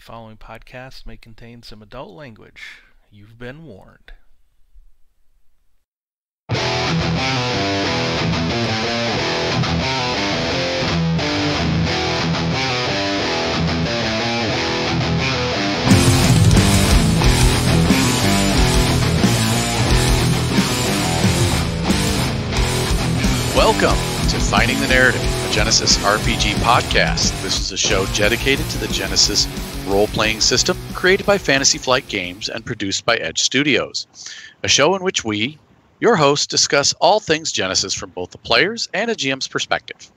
following podcast may contain some adult language. You've been warned. Welcome to Finding the Narrative, a Genesys RPG Podcast. This is a show dedicated to the Genesys Role Playing System, created by Fantasy Flight Games and produced by Edge Studios. A show in which we, your hosts, discuss all things Genesys from both the player's and a GM's perspective.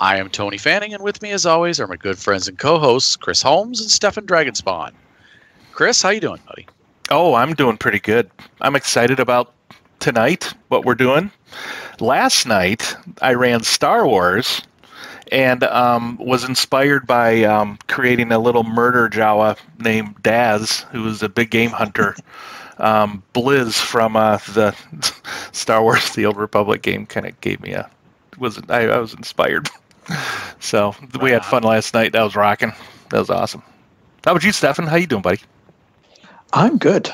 I am Tony Fanning, and with me, as always, are my good friends and co-hosts, Chris Holmes and Stefan Dragonspawn. Chris, how you doing, buddy? Oh, I'm doing pretty good. I'm excited about tonight, what we're doing. Last night, I ran Star Wars and was inspired by creating a little murder Jawa named Daz, who was a big game hunter. Blizz from the Star Wars The Old Republic game kind of gave me I was inspired. So we had fun last night. That was rocking. That was awesome. How about you, Stefan? How you doing, buddy? I'm good.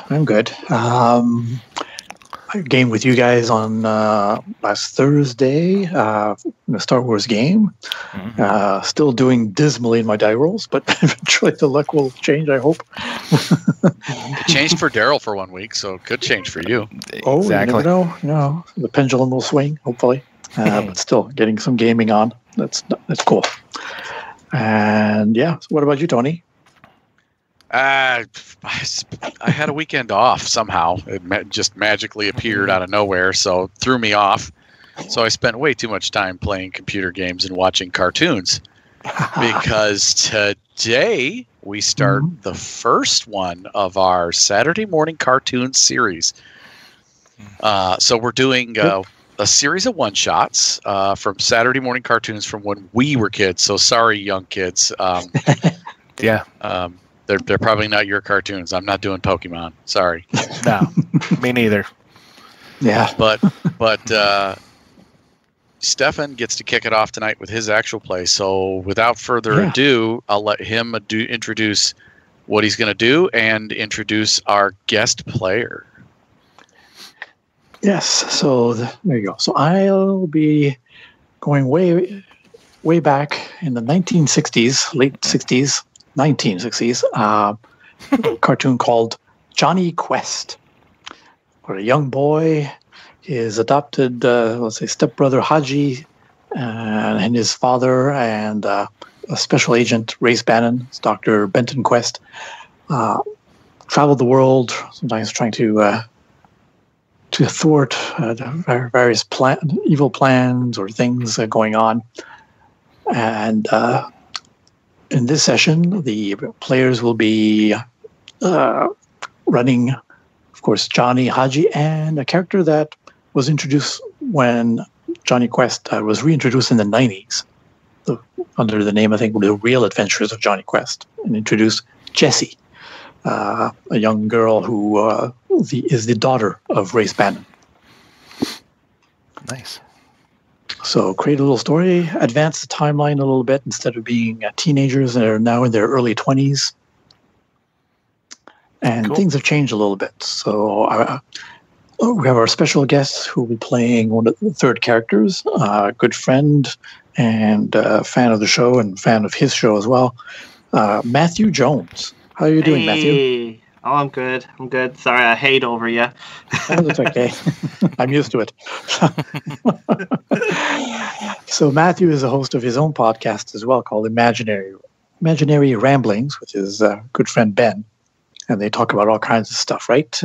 I gamed with you guys on last Thursday in the Star Wars game. Mm-hmm. Still doing dismally in my die rolls, but eventually the luck will change, I hope. It changed for Daryl for 1 week, so it could change for you. Oh, exactly. You never know. You know, the pendulum will swing, hopefully. But still, getting some gaming on. That's cool. And yeah, so what about you, Tony? I had a weekend off somehow. It just magically appeared out of nowhere, so it threw me off. So I spent way too much time playing computer games and watching cartoons. Because today we start the first one of our Saturday morning cartoon series. So we're doing a series of one-shots from Saturday morning cartoons from when we were kids. So sorry, young kids. Yeah. They're probably not your cartoons. I'm not doing Pokemon. Sorry. No, me neither. Yeah. But Stefan gets to kick it off tonight with his actual play. So without further ado, I'll let him introduce what he's going to do and introduce our guest player. Yes. So there you go. So I'll be going way back in the 1960s, late 60s. 1960s, cartoon called Jonny Quest, where a young boy, his adopted, stepbrother Haji, and his father, and a special agent, Race Bannon, Dr. Benton Quest, traveled the world, sometimes trying to thwart various evil plans or things going on, and in this session, the players will be running, of course, Johnny, Haji, and a character that was introduced when Jonny Quest was reintroduced in the 90s under the name, I think, The Real Adventures of Jonny Quest, and introduced Jessie, a young girl who is the daughter of Race Bannon. Nice. So create a little story, advance the timeline a little bit. Instead of being teenagers, they're now in their early 20s. And things have changed a little bit. So we have our special guest who will be playing one of the third characters, a good friend and fan of the show and fan of his show as well, Matthew Jones. How are you doing, Matthew? Oh, I'm good. Sorry, I hate over you. Oh, that's okay. I'm used to it. So Matthew is a host of his own podcast as well called Imaginary Ramblings with his good friend Ben. And they talk about all kinds of stuff, right?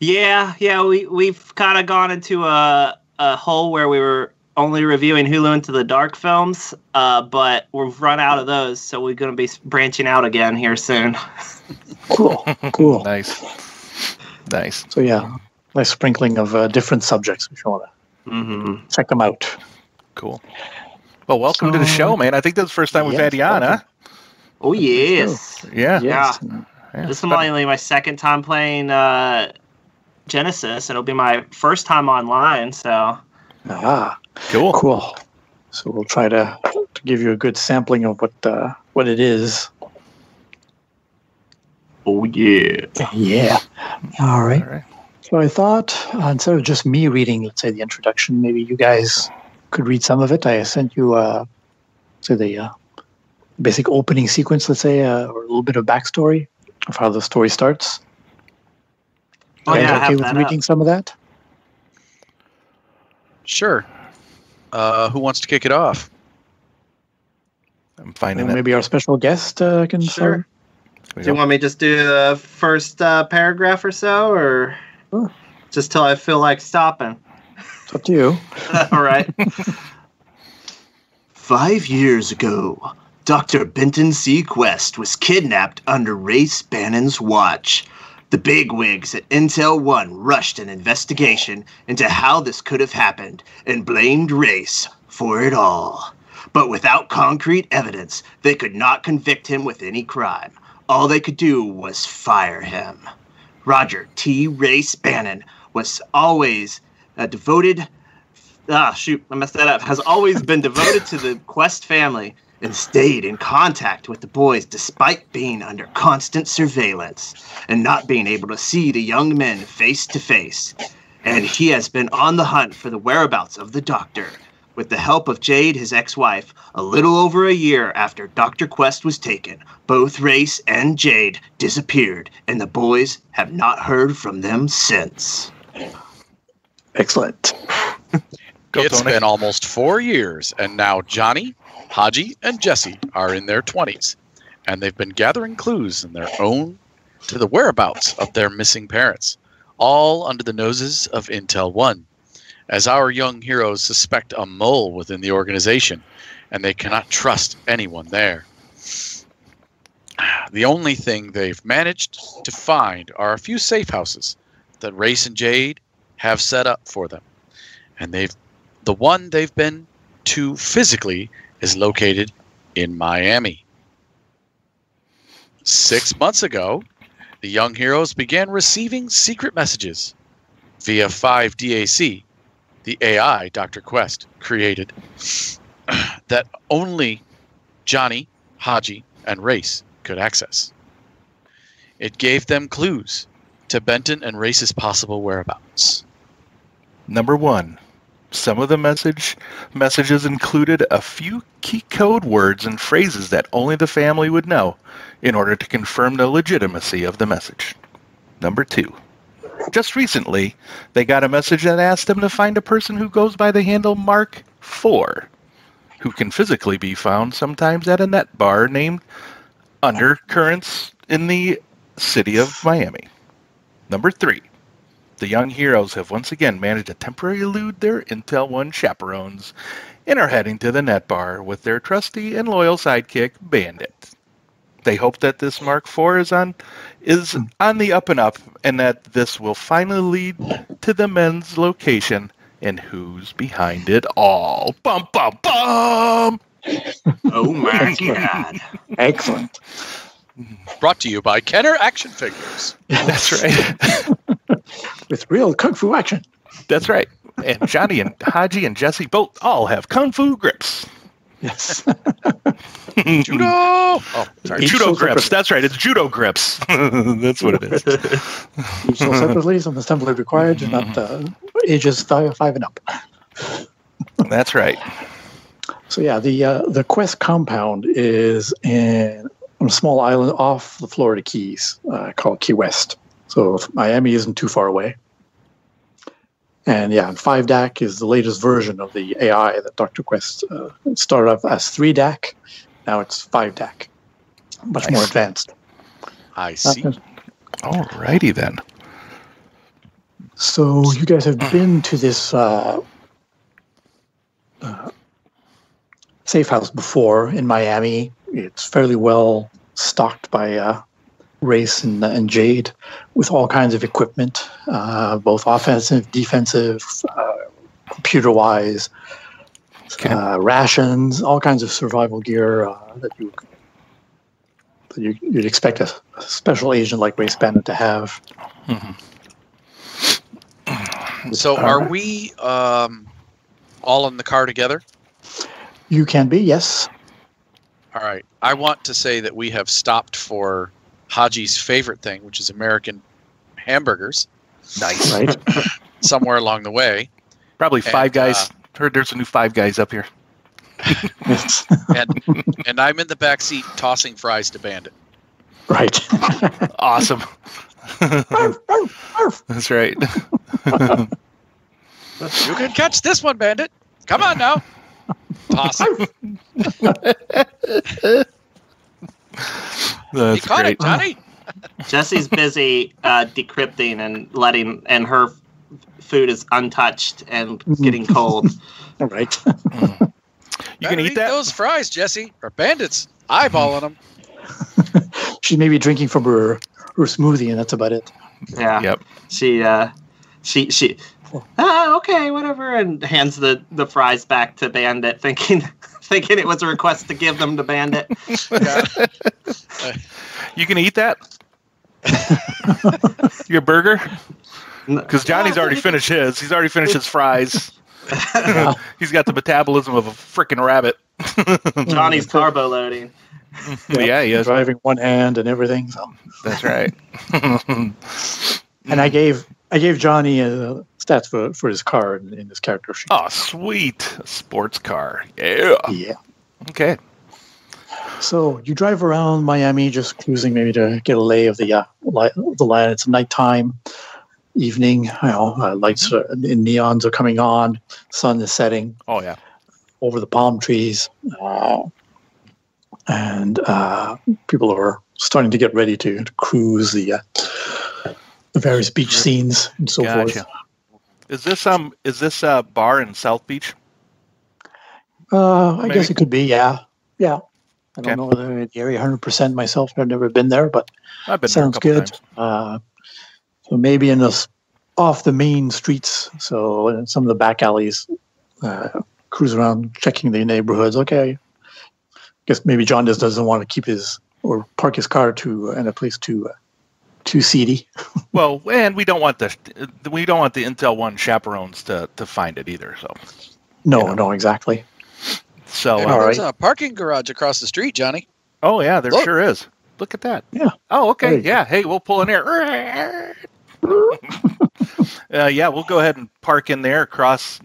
Yeah. We've kind of gone into a hole where we were only reviewing Hulu Into the Dark films, but we've run out of those, so we're going to be branching out again here soon. Cool. Nice. So yeah, nice sprinkling of different subjects if you want to check them out. Cool. Well, welcome to the show, man. I think that's the first time we've had you on, huh? Oh, yes. Yeah. This is only my second time playing Genesys. It'll be my first time online, so... Cool. So we'll try to give you a good sampling of what it is Oh, yeah. Yeah. All right. All right. So I thought instead of just me reading, let's say, the introduction, maybe you guys could read some of it. I sent you, say, the basic opening sequence, let's say, or a little bit of backstory of how the story starts. Oh, You yeah, guys I have okay with that reading some of that? Sure. Who wants to kick it off? I'm finding Well, it. maybe our special guest can Sure. start. We Do you go. want me to just do the first paragraph or so, or Sure. just till I feel like stopping? It's up to you. All right. 5 years ago, Dr. Benton C. Quest was kidnapped under Race Bannon's watch. The bigwigs at Intel 1 rushed an investigation into how this could have happened and blamed Race for it all. But without concrete evidence, they could not convict him with any crime. All they could do was fire him. Roger T. Race Bannon was always devoted... I messed that up. Has always been devoted to the Quest family and stayed in contact with the boys despite being under constant surveillance and not being able to see the young men face to face. And he has been on the hunt for the whereabouts of the doctor. With the help of Jade, his ex-wife, a little over a year after Dr. Quest was taken, both Race and Jade disappeared, and the boys have not heard from them since. Excellent. Go, It's Tony. been almost 4 years, and now Johnny, Haji, and Jesse are in their 20s, and they've been gathering clues in their own to the whereabouts of their missing parents, all under the noses of Intel 1, as our young heroes suspect a mole within the organization, and they cannot trust anyone there. The only thing they've managed to find are a few safe houses that Race and Jade have set up for them, and the one they've been to physically is located in Miami. 6 months ago, the young heroes began receiving secret messages via 5DAC, the AI Dr. Quest created, that only Johnny, Haji, and Race could access. It gave them clues to Benton and Race's possible whereabouts. Number 1. Some of the messages included a few key code words and phrases that only the family would know in order to confirm the legitimacy of the message. Number 2. Just recently, they got a message that asked them to find a person who goes by the handle Mark IV, who can physically be found sometimes at a net bar named Undercurrents in the city of Miami. Number 3. The young heroes have once again managed to temporarily elude their Intel 1 chaperones and are heading to the net bar with their trusty and loyal sidekick, Bandit. They hope that this Mark IV is on the up and up, and that this will finally lead to the men's location and who's behind it all. Bum, bum, bum! Oh my god. Excellent. Brought to you by Kenner Action Figures. That's right. With real kung fu action. That's right. And Johnny and Haji and Jesse both all have kung fu grips. Yes. Judo! Oh, sorry. Each Judo sold grips. separately. That's right. It's judo grips. That's what it is. Each sold separately, some assembly required, and not ages 5 and up. That's right. So yeah, the Quest compound is in a small island off the Florida Keys called Key West. So Miami isn't too far away. And yeah, 5DAC is the latest version of the AI that Dr. Quest started off as 3DAC. Now it's 5DAC. Much more advanced. I see. Alrighty then. So you guys have been to this safe house before in Miami. It's fairly well stocked by Race and Jade with all kinds of equipment, both offensive, defensive, computer-wise, rations, all kinds of survival gear that you'd expect a special agent like Race Bandit to have. Mm-hmm. So are we all in the car together? You can be, yes. All right. I want to say that we have stopped for Haji's favorite thing, which is American hamburgers. Nice. Right. Somewhere along the way. Probably Five And, Guys. Heard there's a new Five Guys up here. Yes. And I'm in the back seat tossing fries to Bandit. Right. Awesome. Arf, arf, arf. That's right. You can catch this one, Bandit. Come on now. Toss it. You That's caught great. it, Johnny. Jesse's busy decrypting and her food is untouched and getting cold. All right. You can eat that? those fries, Jesse. Or Bandit's eyeballing them. She may be drinking from her smoothie, and that's about it. Yeah. Yep. She okay, whatever, and hands the fries back to Bandit, thinking it was a request to give them to Bandit. You can eat that? Your burger? Because Johnny's already finished his. He's already finished his fries. He's got the metabolism of a freaking rabbit. Johnny's carbo loading. Yeah, he is. Driving one hand and everything. So. That's right. And I gave Johnny stats for his car in his character sheet. Oh, sweet. A sports car. Yeah. Yeah. Okay. So you drive around Miami, just cruising, maybe to get a lay of the land. It's nighttime, evening. Lights and neons are coming on. Sun is setting Oh, yeah. over the palm trees, and people are starting to get ready to cruise the various beach scenes and so Gotcha. forth. Is this a bar in South Beach? I guess it could be. Yeah. I Okay. don't know the area 100% myself. I've never been there, but I've been sounds there a good. couple times. So maybe off the main streets, so in some of the back alleys, cruise around checking the neighborhoods. Okay, guess maybe John just doesn't want to keep or park his car in a place too seedy. Well, and we don't want the Intel One chaperones to find it either. So No, exactly. So All There's right. a parking garage across the street, Johnny. oh yeah, there Look. sure is. Look at that. Yeah. Oh, okay. There you Yeah. Hey, we'll pull in there. Yeah, we'll go ahead and park in there across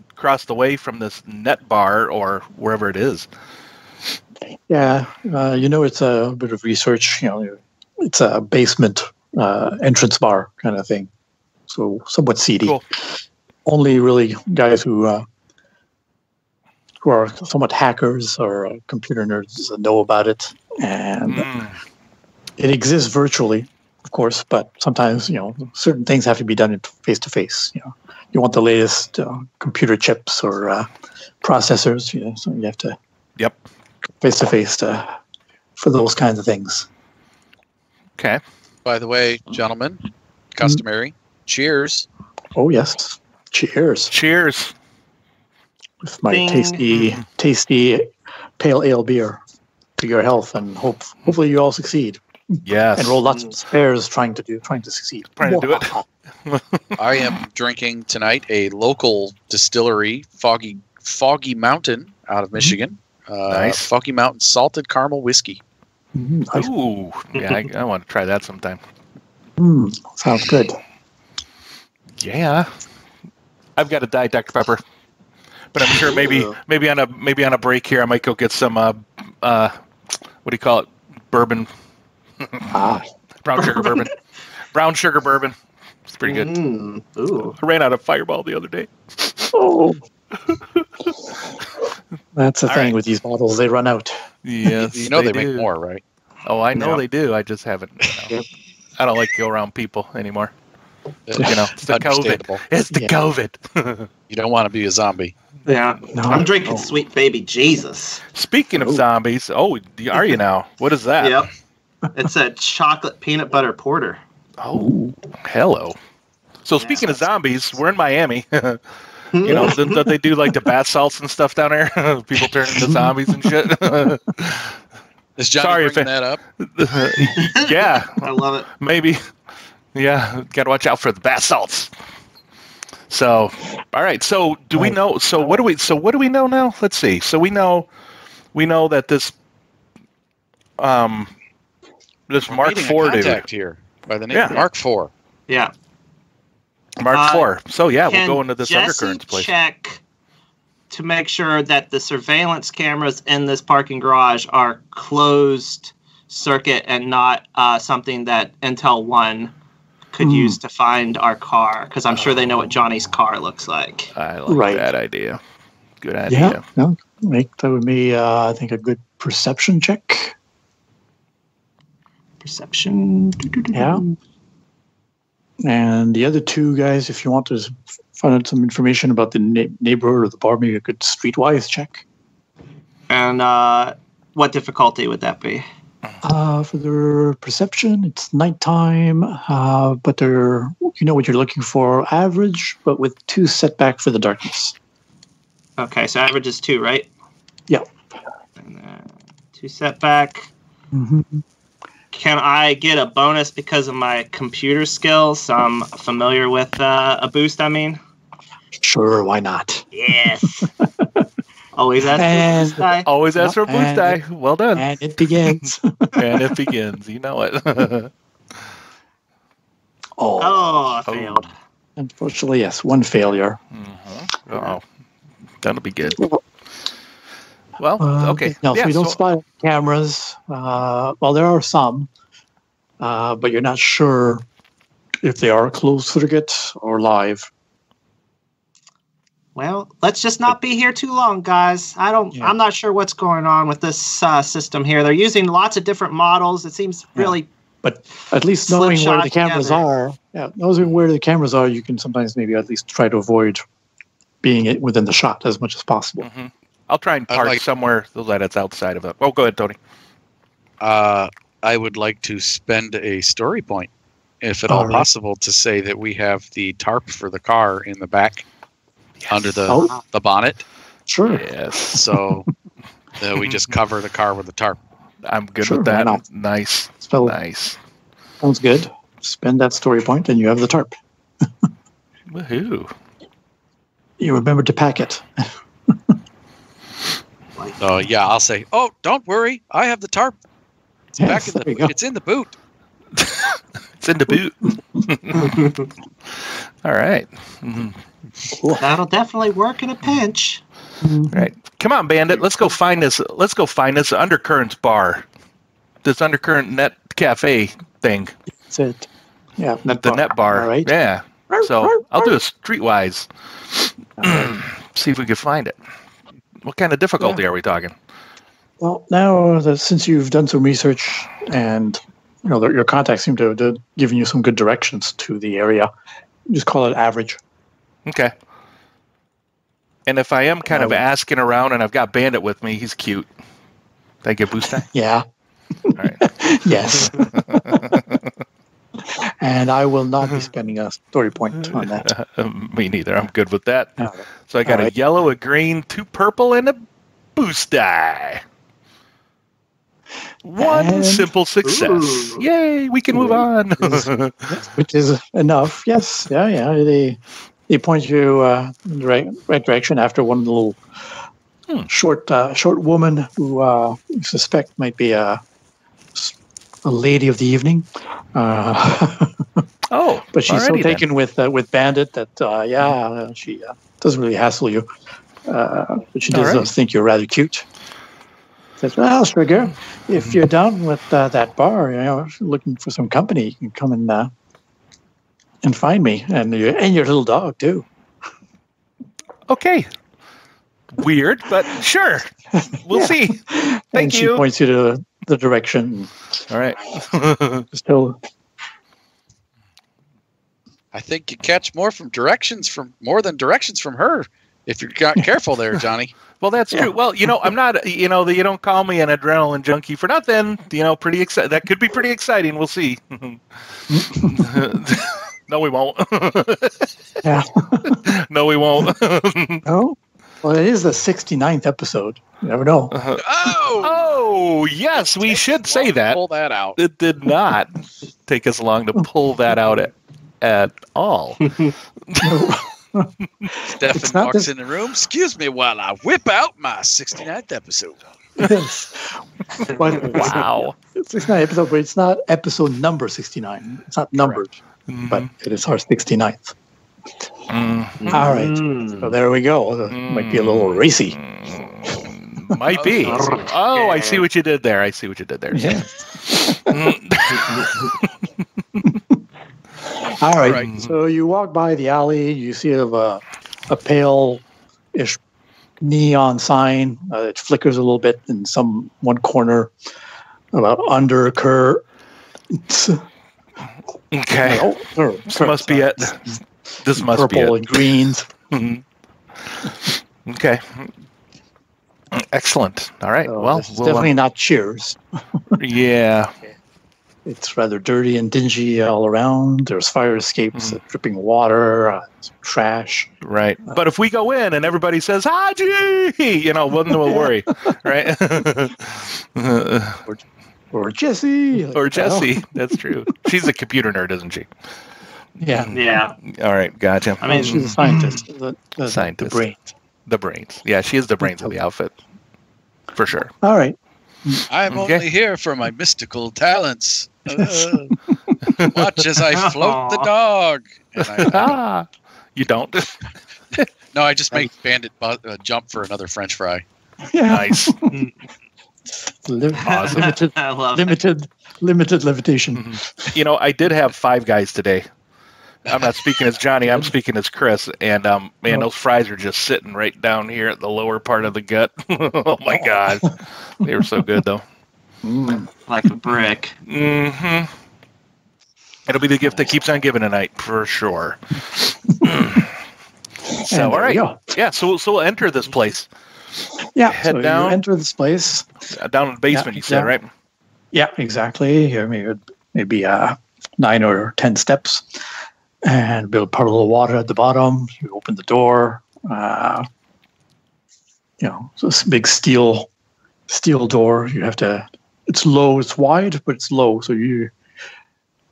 the way from this net bar or wherever it is. Yeah, it's a bit of research. It's a basement entrance bar kind of thing, so somewhat seedy. Cool. Only really guys who are somewhat hackers or computer nerds know about it, and it exists virtually, of course. But sometimes, certain things have to be done face to face. You want the latest computer chips or processors. So you have to Yep. face to face for those kinds of things. Okay. By the way, gentlemen, customary. Cheers. Oh yes, cheers Cheers. with my Ding. tasty pale ale beer to your health, and hopefully you all succeed Yes. and roll lots of spares trying to succeed. Trying to do it. I am drinking tonight a local distillery, Foggy Mountain, out of Michigan. Nice. Foggy Mountain salted caramel whiskey. Nice. Ooh. Yeah, I want to try that sometime. Sounds good. Yeah. I've got a Diet Dr. Pepper. But I'm sure maybe on a break here I might go get some what do you call it? Bourbon. Brown sugar bourbon. Brown sugar bourbon. It's pretty good. Ooh. I ran out of Fireball the other day. Oh, that's the All thing right. with these bottles; they run out. Yes. You know they do. make more, right? Oh, I know Yeah. they do. I just haven't. I don't like to go around people anymore. It's the COVID. Understandable. It's the Yeah. COVID. You don't want to be a zombie. Yeah. No. I'm drinking Sweet Baby Jesus. Speaking of zombies, are you now? What is that? Yep. It's a chocolate peanut butter porter. Oh, hello. So speaking of zombies, we're in Miami. Don't they do like the bath salts and stuff down there? People turn into zombies and shit. Is Johnny Sorry if bringing that up? Yeah, I love it. maybe. Yeah, got to watch out for the bath salts. So, all right. So, do we know? So, what do we know now? Let's see. So we know that this This We're Mark meeting IV a dude. contact here by the name Yeah. of Mark IV. Yeah. Mark IV. So yeah, we'll Can go into this Jesse undercurrents place. check to make sure that the surveillance cameras in this parking garage are closed circuit and not something that Intel 1 could use to find our car? Because I'm sure they know what Johnny's car looks like. I like Right. that idea. Good idea. Yeah, no, that would be, I think, a good perception check. Perception. Yeah. And the other two guys, if you want to find out some information about the neighborhood or the bar, maybe a good streetwise check. And what difficulty would that be? For their perception, it's nighttime, but they're, you know what you're looking for, average, but with 2 setback for the darkness. Okay, so average is 2, right? Yeah. And then 2 setback. Mm-hmm. Can I get a bonus because of my computer skills? I'm familiar with a boost, I mean. Sure, why not? Yes. Always ask for a boost die. Always ask for a Yep, boost and die. Well done. And it begins. And it begins. You know it. Oh, I failed. Unfortunately, yes, 1 failure. Uh-oh. That'll be good. Well, okay. No, Yeah, so you don't so- spy on cameras. Well, there are some, but you're not sure if they are closed circuit or live. Well, let's just not be here too long, guys. I'm not sure what's going on with this system here. They're using lots of different models. It seems really. But at least knowing where Slipshod the cameras together. knowing where the cameras are, you can sometimes maybe at least try to avoid being within the shot as much as possible. Mhm. I'll try and I'd park like- somewhere so that it's outside of it. Oh, go ahead, Tony. I would like to spend a story point, if at all All right. possible, to say that we have the tarp for the car in the back under the Oh, bonnet. sure. Yes. So we just cover the car with the tarp. I'm good Sure, with why that. not? Nice. Spell Nice. sounds good. Spend that story point, and you have the tarp. Woohoo. You remember to pack it. So yeah, I'll say, oh, don't worry, I have the tarp. It's Yes, back in there you go. it's in the boot. It's in the boot. All right. Mhm. That'll definitely work in a pinch. All right. Come on, Bandit. Let's go find this. Let's go find this Undercurrents bar. This Undercurrent Net Cafe thing. That's it. Yeah, The net bar. All right. Yeah. So I'll do a streetwise. See if we can find it. What kind of difficulty are we talking? Well, now that since you've done some research and your contacts seem to have given you some good directions to the area, just call it average. Okay. And if I am kind of asking around and I've got Bandit with me, he's cute. Did I get boost die? Yeah. All right. Yes. And I will not be spending a story point on that. Me neither. I'm good with that. All right. So I got All a right. yellow, a green, 2 purple, and a boost die. 1 And- simple success. Ooh. Yay, we can move on. Which is enough. Yes. Yeah. They point you in the right direction after one little short woman who you suspect might be a lady of the evening. Oh, But she's so alrighty then. taken with Bandit that she doesn't really hassle you. But she does Alright. think you're rather cute. Says, "Well, Zszree, if you're down with that bar, looking for some company, you can come and find me and your little dog too." Okay. Weird, but sure. We'll Yeah. see. And Thank she you. points you to the direction. All right. Still, I think you catch more than directions from her if you're not careful there, Johnny. Well, that's true. Well, I'm not, you don't call me an adrenaline junkie for nothing. Pretty exciting. That could be pretty exciting. We'll see. No, we won't. yeah. No, we won't. Oh, well, it is the 69th episode. You never know. Oh, yes, we should say that. Pull that out. It did not take us long to pull that out at all. Stefan not walks this- in the room. Excuse me while I whip out my 69th episode. Yes. But Wow. 69 episode, but it's not episode number 69. It's not numbered, but it is our 69th. All right. So there we go. Might be a little racy. Might be. Oh, I see what you did there. Yeah. All right. So you walk by the alley. You see a pale-ish neon sign. It flickers a little bit in one corner about undercurrent. Okay. This must be it. This must be it. Purple and greens. Okay. Excellent. All right. So well, it's definitely not Cheers. Yeah. It's rather dirty and dingy all around. There's fire escapes, dripping water, trash. Right. But if we go in and everybody says, Haji, we'll worry. Right? Or Jessie. Or Jessie. That's true. She's a computer nerd, isn't she? Yeah. All right. Gotcha. I mean, she's a scientist. Scientist. The brains. The brains. Yeah, she is the brains of the outfit. For sure. All right. I'm only here for my mystical talents. Watch as I float the dog. And you don't? No, I just make Bandit jump for another French fry. Yeah. Nice. Limited levitation. I did have 5 guys today. I'm not speaking as Johnny. I'm speaking as Chris. And, man, those fries are just sitting right down here at the lower part of the gut. Oh, my God. They were so good, though. Like a brick. Mm-hmm. It'll be the gift that keeps on giving tonight, for sure. So, all right. Yeah, so we'll enter this place. Yeah, Head so down. you enter this place. Down in the basement, you said, right? Yeah, exactly. I mean, maybe 9 or 10 steps. And build part of the water at the bottom. You open the door. So this big steel door. You have to. It's low. It's wide, but it's low. So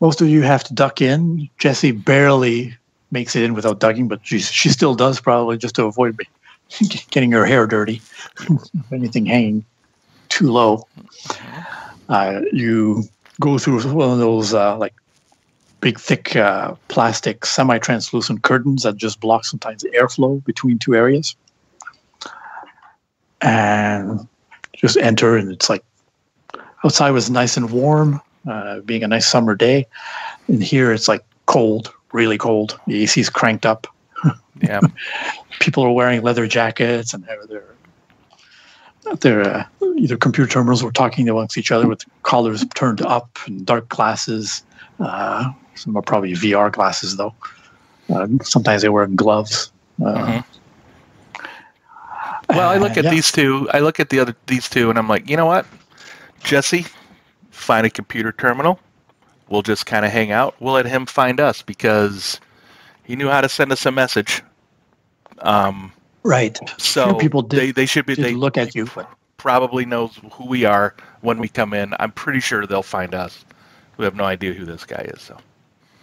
most of you have to duck in. Jessie barely makes it in without ducking, but she still does, probably just to avoid getting her hair dirty. If anything hanging too low. You go through one of those big, thick plastic, semi-translucent curtains that just block sometimes airflow between 2 areas. And just enter, and it's like outside was nice and warm, being a nice summer day. And here it's like cold, really cold. The AC's cranked up. Yeah. People are wearing leather jackets, and they're either computer terminals or talking amongst each other with collars turned up and dark glasses. Some are probably VR glasses, though. Sometimes they wear gloves. Well, I look at these two. I look at these two, and I'm like, you know what, Jessie, find a computer terminal. We'll just kind of hang out. We'll let him find us because he knew how to send us a message. Right. So people they should be. They look at you. Probably knows who we are when we come in. I'm pretty sure they'll find us. We have no idea who this guy is. So.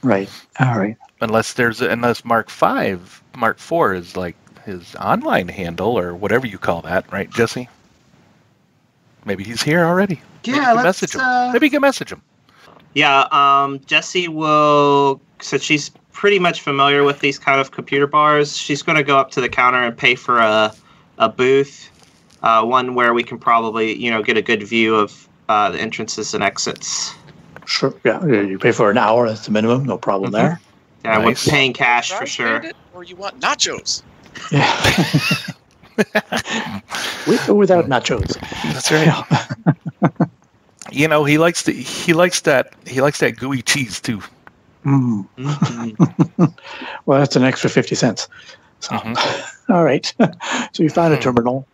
Right. All right. Unless Mark 4 is like his online handle or whatever you call that, right, Jessie? Maybe he's here already. Yeah, let's message him. Maybe you can message him. Yeah, Jessie will. So she's pretty much familiar with these kind of computer bars. She's going to go up to the counter and pay for a booth, one where we can probably get a good view of the entrances and exits. Sure. Yeah, you pay for an hour. That's the minimum. No problem there. Yeah, Nice. we're paying cash for sure. Or you want nachos? Yeah. With or without nachos. That's right. Yeah. He likes that gooey cheese too. Well, that's an extra 50 cents. So, all right. So you find a terminal,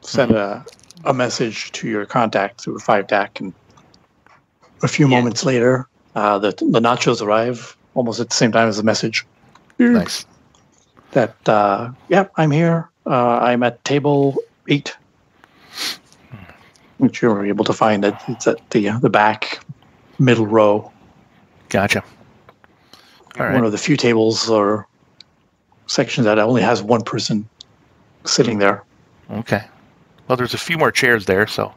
send a message to your contact through 5DAC, and a few moments later, the nachos arrive almost at the same time as the message. Nice. That, I'm here. I'm at table 8, which you're able to find. It's at the back middle row. Gotcha. All right. One of the few tables or sections that only has one person sitting there. Okay. Well, there's a few more chairs there, so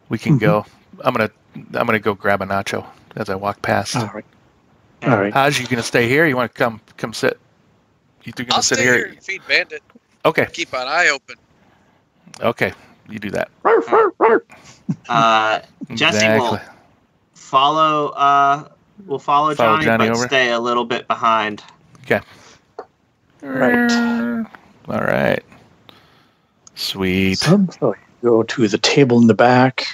we can go. I'm gonna go grab a nacho as I walk past. All right. All right. Haj, you gonna stay here? You want to come sit? You two gonna I'll sit stay here? here and feed Bandit. Okay. Keep an eye open. Okay. You do that. Jesse Exactly. will follow. We'll follow Johnny, Johnny but over. stay a little bit behind. Okay. Right. All right. Sweet. So you go to the table in the back.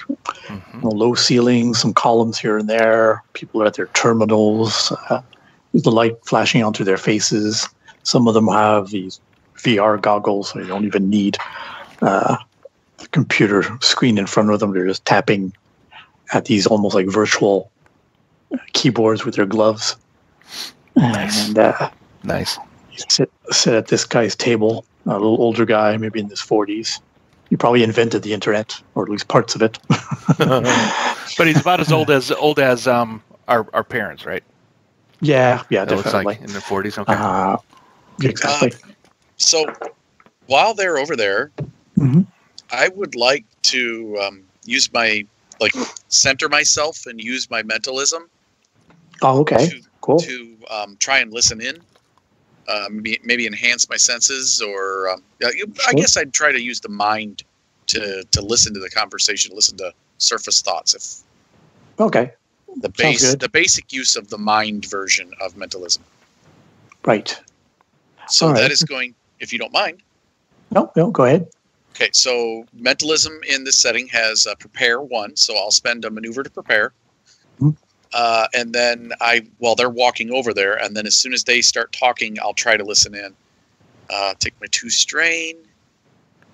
Mhm. Low ceilings, some columns here and there. People are at their terminals. The light flashing onto their faces. Some of them have these VR goggles, so you don't even need a computer screen in front of them. They're just tapping at these almost like virtual keyboards with their gloves. Nice. And Nice. you sit at this guy's table, a little older guy, maybe in his 40s. He probably invented the internet, or at least parts of it. But he's about as old as our parents, right? Yeah, That looks definitely. like in their 40s. Okay. Exactly. So while they're over there, Mhm. I would like to use my center myself and use my mentalism Oh, okay. Cool. to try and listen in. Maybe enhance my senses, or I Sure. guess I'd try to use the mind to listen to the conversation, listen to surface thoughts. If Okay. Sounds good. the basic use of the mind version of mentalism. Right. So All right. that is going, if you don't mind. No, go ahead. Okay, so mentalism in this setting has prepare 1, so I'll spend a maneuver to prepare. Mhm. And then while they're walking over there, and then as soon as they start talking, I'll try to listen in. Take my 2 strain,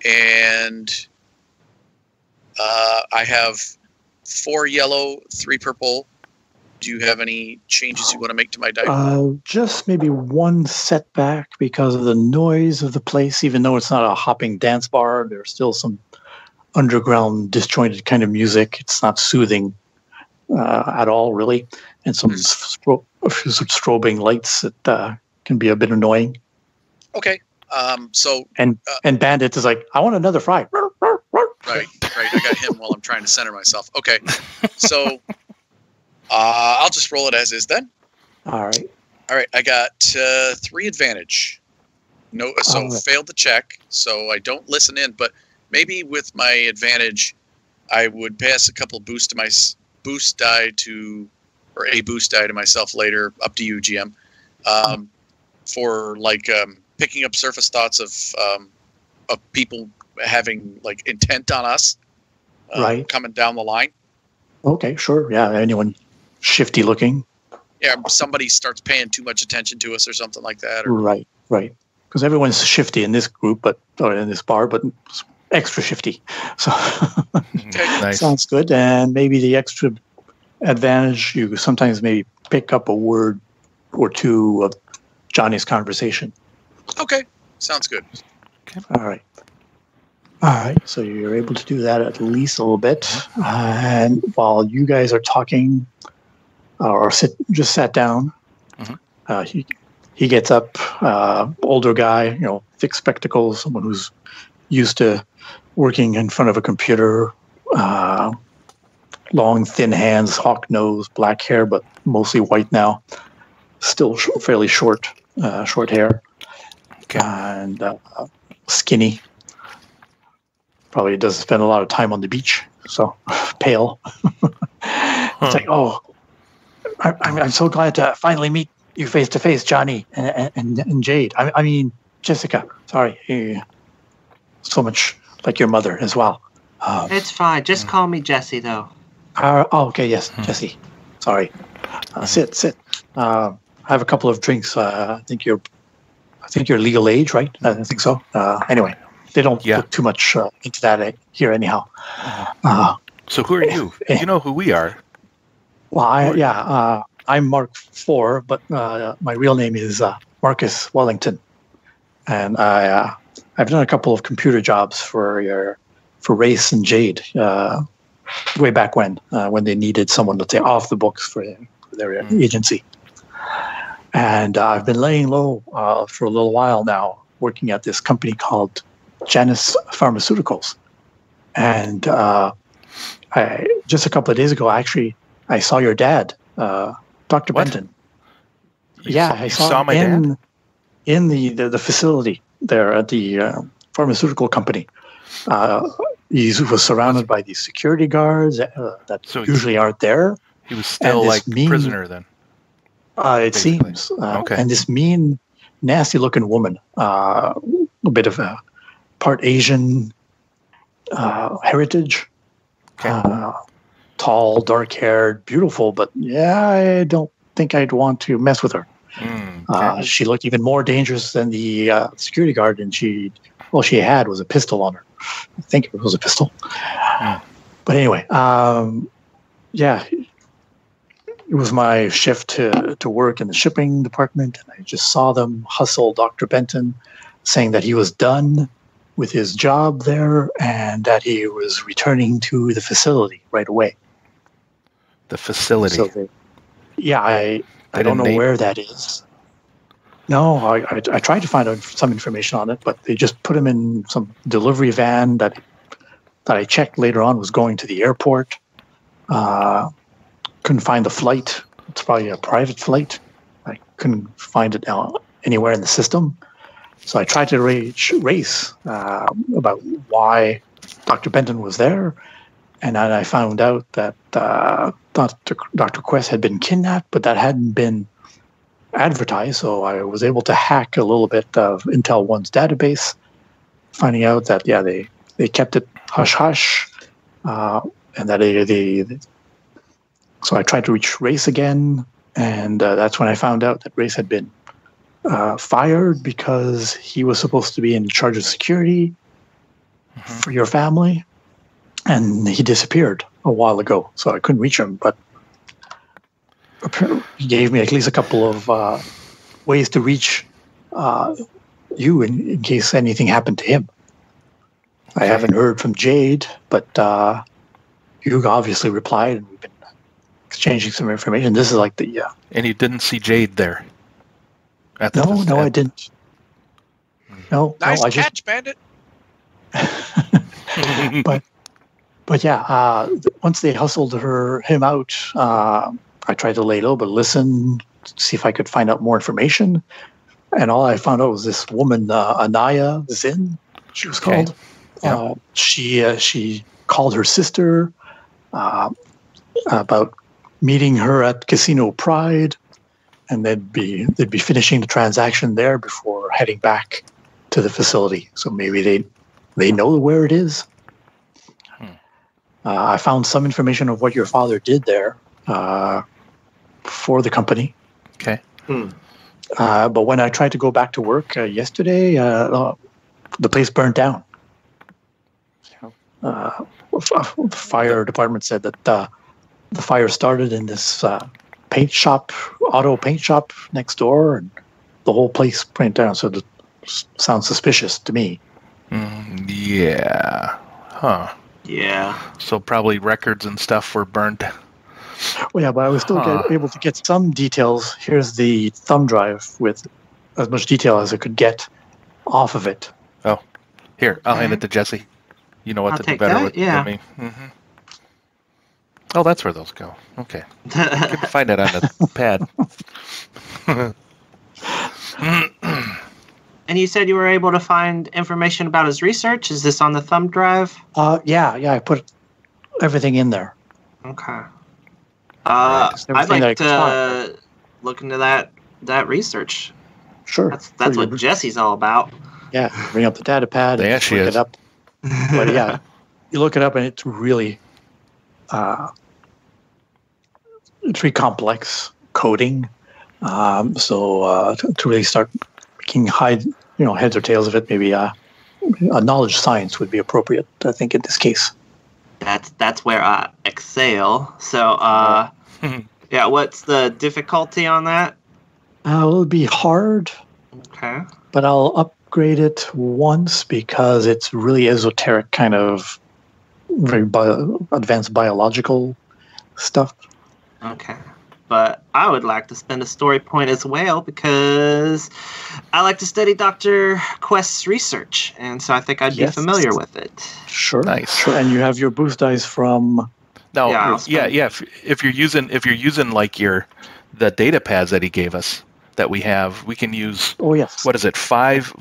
and I have 4 yellow, 3 purple. Do you have any changes you want to make to my die? Just maybe one setback because of the noise of the place. Even though it's not a hopping dance bar, there's still some underground, disjointed kind of music. It's not soothing at all, really. And some strobing lights that can be a bit annoying. Okay. So And Bandit is like, I want another fry. right. I got him while I'm trying to center myself. Okay. So I'll just roll it as is then. All right. All right. I got 3 advantage. No, so All right. failed the check. So I don't listen in, but maybe with my advantage, I would pass a couple boost die to myself later. Up to you, GM. For picking up surface thoughts of people having intent on us, Right. coming down the line. Okay, sure. Yeah, anyone shifty looking. Yeah, somebody starts paying too much attention to us or something like that. Or, Right. Because everyone's shifty in this group, or in this bar, but extra shifty. So okay. Nice. sounds good. And maybe the extra advantage, you sometimes maybe pick up a word or two of Johnny's conversation. Okay. Sounds good. All right. So you're able to do that at least a little bit. And while you guys are talking, or just sat down, he gets up, older guy, thick spectacles, someone who's used to working in front of a computer, long, thin hands, hawk nose, black hair, but mostly white now. Still fairly short hair, and skinny. Probably doesn't spend a lot of time on the beach, so pale. It's like, oh, I'm so glad to finally meet you face to face, Johnny and Jade. I mean, Jessica. Sorry, so much like your mother as well. It's fine. Just call me Jesse, though. Okay, yes, Jesse. Sorry. Sit. I have a couple of drinks. I think you're legal age, right? I think so. Anyway, they don't look too much into that here, anyhow. So who are you? You know who we are. Well, I'm Mark IV, but my real name is Marcus Wellington, and I've done a couple of computer jobs for Race and Jade way back when they needed someone, let's say, off the books for their agency. And I've been laying low for a little while now, working at this company called Genesys Pharmaceuticals. And just a couple of days ago, actually, I saw your dad, Dr. What? Benton. I You saw saw him my dad? in the facility there at the pharmaceutical company. He was surrounded by these security guards that So usually aren't there. He was still this like prisoner then. It Basically. seems. Okay. And this mean, nasty-looking woman, a bit of a part Asian heritage, Okay. tall, dark-haired, beautiful, but I don't think I'd want to mess with her. Okay. She looked even more dangerous than the security guard, and she had was a pistol on her. I think it was a pistol. But anyway, it was my shift to work in the shipping department, and I just saw them hustle Dr. Benton, saying that he was done with his job there and that he was returning to the facility right away. The facility. So I don't know didn't where that is. No, I tried to find out some information on it, but they just put him in some delivery van that I checked later on was going to the airport. Couldn't find the flight. It's probably a private flight. I couldn't find it anywhere in the system. So I tried to race about why Dr. Benton was there. And then I found out that Dr. Quest had been kidnapped, but that hadn't been advertised. So I was able to hack a little bit of Intel One's database, finding out that, they kept it hush-hush, and that so I tried to reach Race again, and that's when I found out that Race had been fired because he was supposed to be in charge of security for your family, and he disappeared a while ago, so I couldn't reach him, but apparently he gave me at least a couple of ways to reach you in case anything happened to him. I haven't heard from Jade, but you obviously replied, and we've been exchanging some information. This is like the And you didn't see Jade there? No, I didn't. No, Nice I catch, Bandit. but once they hustled him out, I tried to lay low, but listen, see if I could find out more information. And all I found out was this woman, Anaya Zin, she was called. Yeah. She called her sister about meeting her at Casino Pride, and they'd be finishing the transaction there before heading back to the facility. So maybe they know where it is. I found some information of what your father did there for the company. Okay. But when I tried to go back to work yesterday, the place burned down. Fire department said that the fire started in this auto paint shop next door, and the whole place burnt down. So it sounds suspicious to me. Yeah. Huh. Yeah. So probably records and stuff were burned. Well, yeah, but I was still able to get some details. Here's the thumb drive with as much detail as I could get off of it. Oh, here, I'll hand it to Jesse. You know what I'll to do take better that, with yeah. than me. Oh, that's where those go. Okay. I can find it on the pad. And you said you were able to find information about his research. Is this on the thumb drive? Yeah, I put everything in there. Okay. Just I'd everything that I like could find. to look into that research. Sure. That's Sure, what Jesse's all about. Yeah, bring up the data pad. There and she look is. it up. But yeah, you look it up and it's really complex coding. So to really start making heads or tails of it, maybe a knowledge science would be appropriate, I think, in this case. That's where I excel. So yeah, what's the difficulty on that? It would be hard, Okay. but I'll upgrade it once because it's really esoteric, kind of very advanced biological stuff. Okay. But I would like to spend a story point as well because I like to study Dr. Quest's research, and so I think I'd be Yes. familiar with it. Sure. Nice. Sure. And you have your boost dice from No, Yeah, If you're using like the data pads that he gave us that we have, we can use. Oh yes. What is it? Five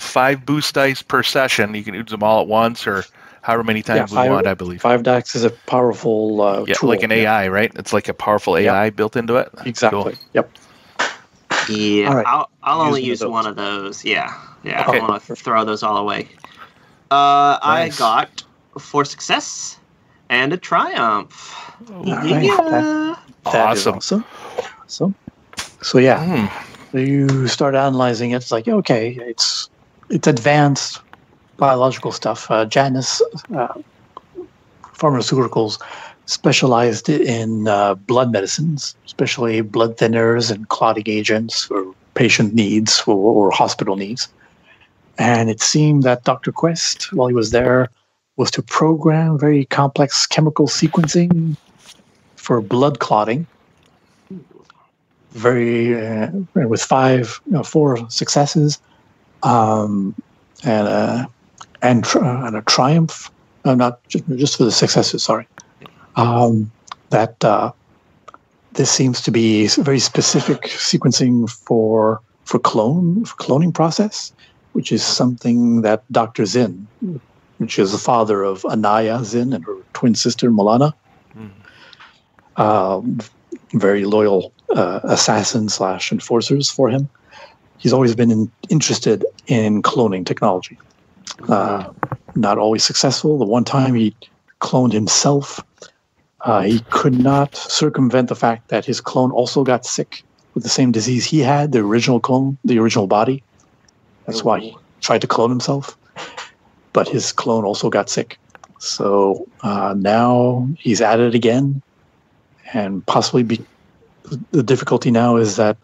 boost dice per session. You can use them all at once, or however many times we want. I believe 5 dice is a powerful tool. like an AI, right? It's like a powerful AI built into it. Exactly. Cool. Yep. Yeah, All right. I'll only Use use one one of those. Yeah. I Okay. don't want to throw those all away. I Nice. got 4 success and a triumph. All right. Yeah. That is Awesome. So yeah, you start analyzing it. It's like, okay, it's advanced biological stuff. Janus Pharmaceuticals specialized in blood medicines, especially blood thinners and clotting agents for patient needs or hospital needs. And it seemed that Dr. Quest, while he was there, was to program very complex chemical sequencing for blood clotting. With 4 successes, and a triumph. Not just for the successes. Sorry. This seems to be very specific sequencing for cloning process, which is something that Dr. Zin, which is the father of Anaya Zin and her twin sister Milana, very loyal assassin/enforcers for him. He's always been interested in cloning technology. Not always successful. The one time he cloned himself, he could not circumvent the fact that his clone also got sick with the same disease he had, the original clone, the original body. That's why he tried to clone himself. But his clone also got sick. So now he's at it again. And possibly the difficulty now is that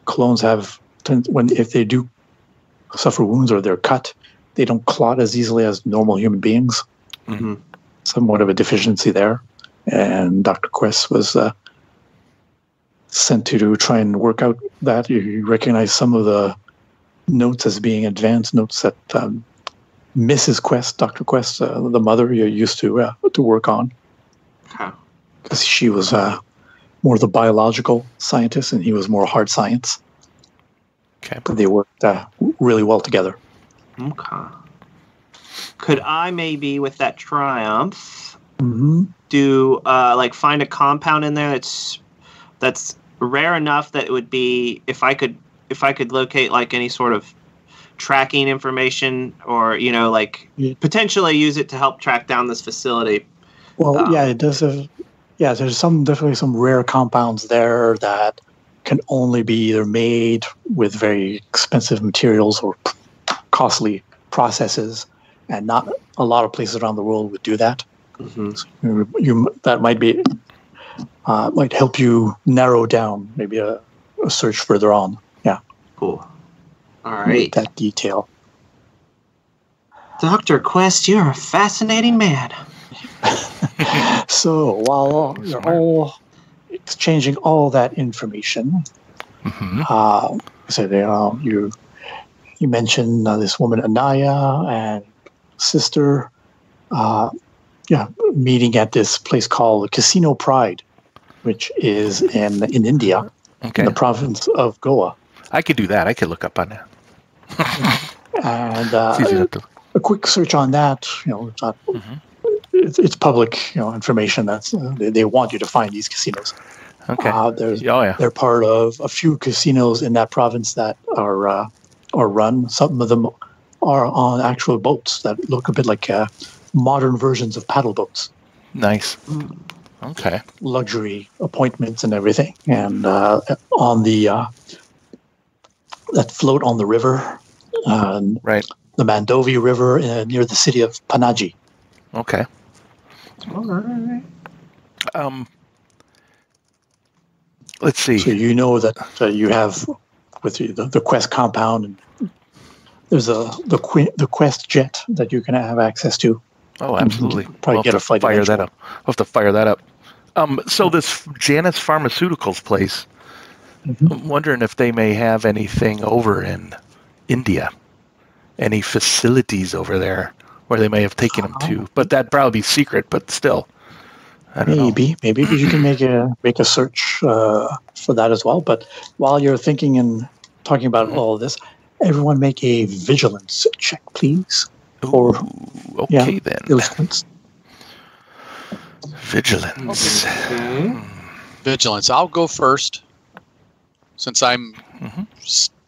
clones if they do suffer wounds or they're cut, they don't clot as easily as normal human beings. Mm-hmm. Somewhat of a deficiency there. And Dr. Quest was sent to try and work out that. You recognize some of the notes as being advanced notes that Mrs. Quest, Dr. Quest, the mother, you used to work on. Okay. Because she was more the biological scientist and he was more hard science. Okay. But they worked really well together. Okay. Could I maybe, with that triumph, do find a compound in there that's rare enough that it would be if I could locate like any sort of tracking information or potentially use it to help track down this facility. Well, it does have. Yeah, there's definitely some rare compounds there that can only be either made with very expensive materials or costly processes, and not a lot of places around the world would do that. Mm-hmm. So that might help you narrow down maybe a search further on. Yeah. Cool. All right. That detail. Dr. Quest, you're a fascinating man. So while you're all exchanging all that information, you mentioned this woman Anaya and sister, meeting at this place called Casino Pride, which is in India, in the province of Goa. I could do that. I could look up on that. And It's easy enough to. a quick search on that, it's not. It's public, information. That's they want you to find these casinos. Okay. They're part of a few casinos in that province that are run. Some of them are on actual boats that look a bit like modern versions of paddle boats. Nice. Okay. Luxury appointments and everything, and on the that float on the river, right? The Mandovi River near the city of Panaji. Okay. All right. Let's see. So you know that you have with you the Quest compound, and there's the Quest jet that you can have access to. Oh, absolutely. Probably get a flight. Fire that up. We'll have to fire that up. So this Janus Pharmaceuticals place, I'm wondering if they may have anything over in India, any facilities over there where they may have taken them to. But that'd probably be secret, but still. I don't know. Maybe you can make a search for that as well. But while you're thinking and talking about all of this, everyone make a vigilance check, please. Okay, then. Vigilance. Vigilance. Okay. Vigilance. I'll go first, since I'm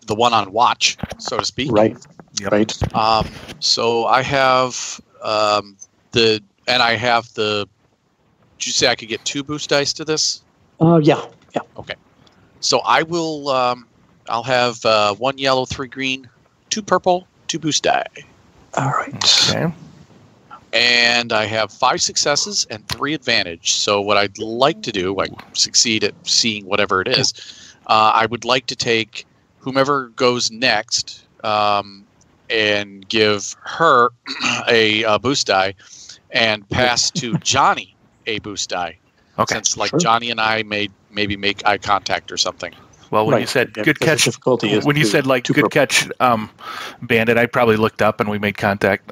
the one on watch, so to speak. Right. Yep. Right. So I have did you say I could get 2 boost dice to this? Yeah. Okay. So I will. I'll have 1 yellow, 3 green, 2 purple, 2 boost die. All right. Okay. And I have 5 successes and 3 advantage. So what I'd like to do, like succeed at seeing whatever it is, I would like to take whomever goes next and give her a boost die, and pass to Johnny a boost die. Okay. Since Sure. Johnny and I maybe make eye contact or something. Well, when Right. you said Yeah, good because the catch, difficulty is when you two- said like two good purple. catch, Bandit, I probably looked up and we made contact.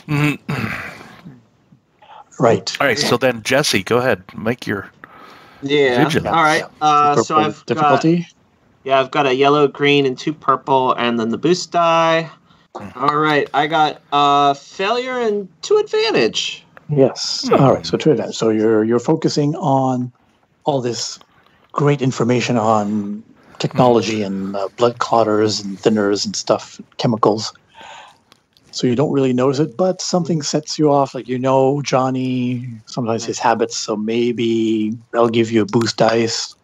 Mhm. Right. All right, so then Jesse, go ahead, make your Yeah. Vigilance. All right. So Purple I've got difficulty. I've got a yellow, green, and 2 purple, and then the boost die. All right. I got failure and 2 advantage. Yes. All right. So to that. So you're focusing on all this great information on technology and blood clotters and thinners and stuff, chemicals. So you don't really notice it, but something sets you off. Like Johnny, sometimes his habits. So maybe they'll give you a boost dice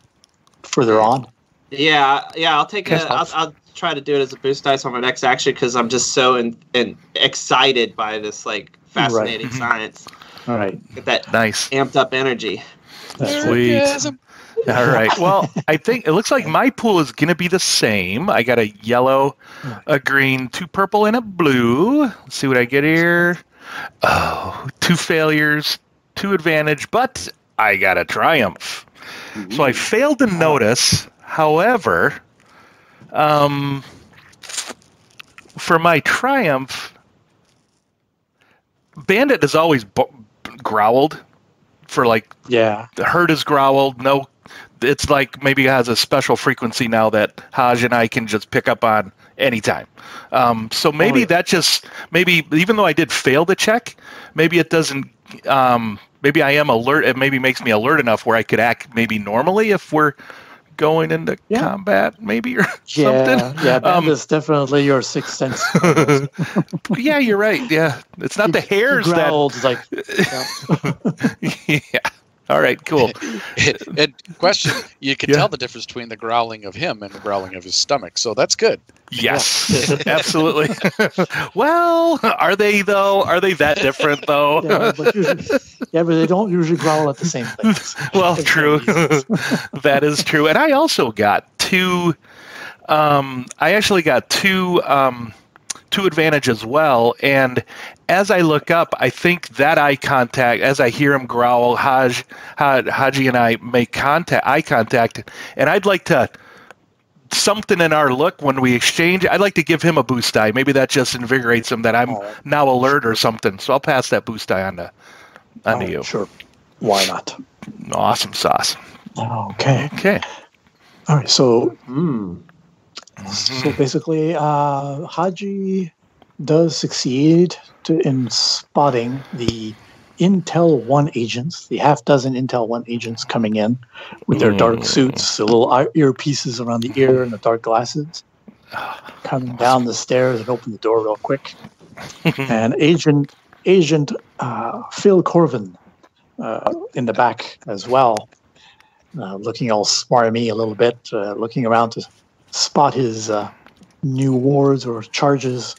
further on. Yeah. I'll take Yes, it. I'll try to do it as a boost dice on my next action because I'm just so excited by this fascinating science. All right. Get that nice. amped up energy. That's Sweet. Orgasm. All right. Well, I think it looks like my pool is going to be the same. I got a yellow, a green, 2 purple, and a blue. Let's see what I get here. Oh, 2 failures, 2 advantage, but I got a triumph. So I failed to notice. However, for my triumph, Bandit has always growled for Yeah. the herd has growled. No, it's like maybe it has a special frequency now that Haj and I can just pick up on anytime. So maybe maybe even though I did fail the check, maybe it doesn't. Maybe I am alert. It maybe makes me alert enough where I could act maybe normally if we're going into combat, maybe or something. Yeah. That is definitely your sixth sense. Yeah, you're right. Yeah, it's not the hairs that. growled, like, Yeah. All right. Cool. And question, you can tell the difference between the growling of him and the growling of his stomach, so that's good. Yes, absolutely. Well, are they though? Are they that different though? but they don't usually growl at the same place. Well, true. That is true. And I also got 2. I actually got 2 advantage as well. And as I look up, I think that eye contact, as I hear him growl, Haji and I make eye contact, and I'd like to. Something in our look when we exchange, I'd like to give him a boost die. Maybe that just invigorates him that I'm now alert or something. So I'll pass that boost die on to you. Sure. Why not? Awesome sauce. Okay. All right. So, so basically, Haji does succeed in spotting the Intel 1 agents, the half dozen Intel 1 agents coming in with their dark suits, the little earpieces around the ear and the dark glasses, coming down the stairs and open the door real quick. And Agent Phil Corvin in the back as well, looking all smarmy a little bit, looking around to spot his new wards or charges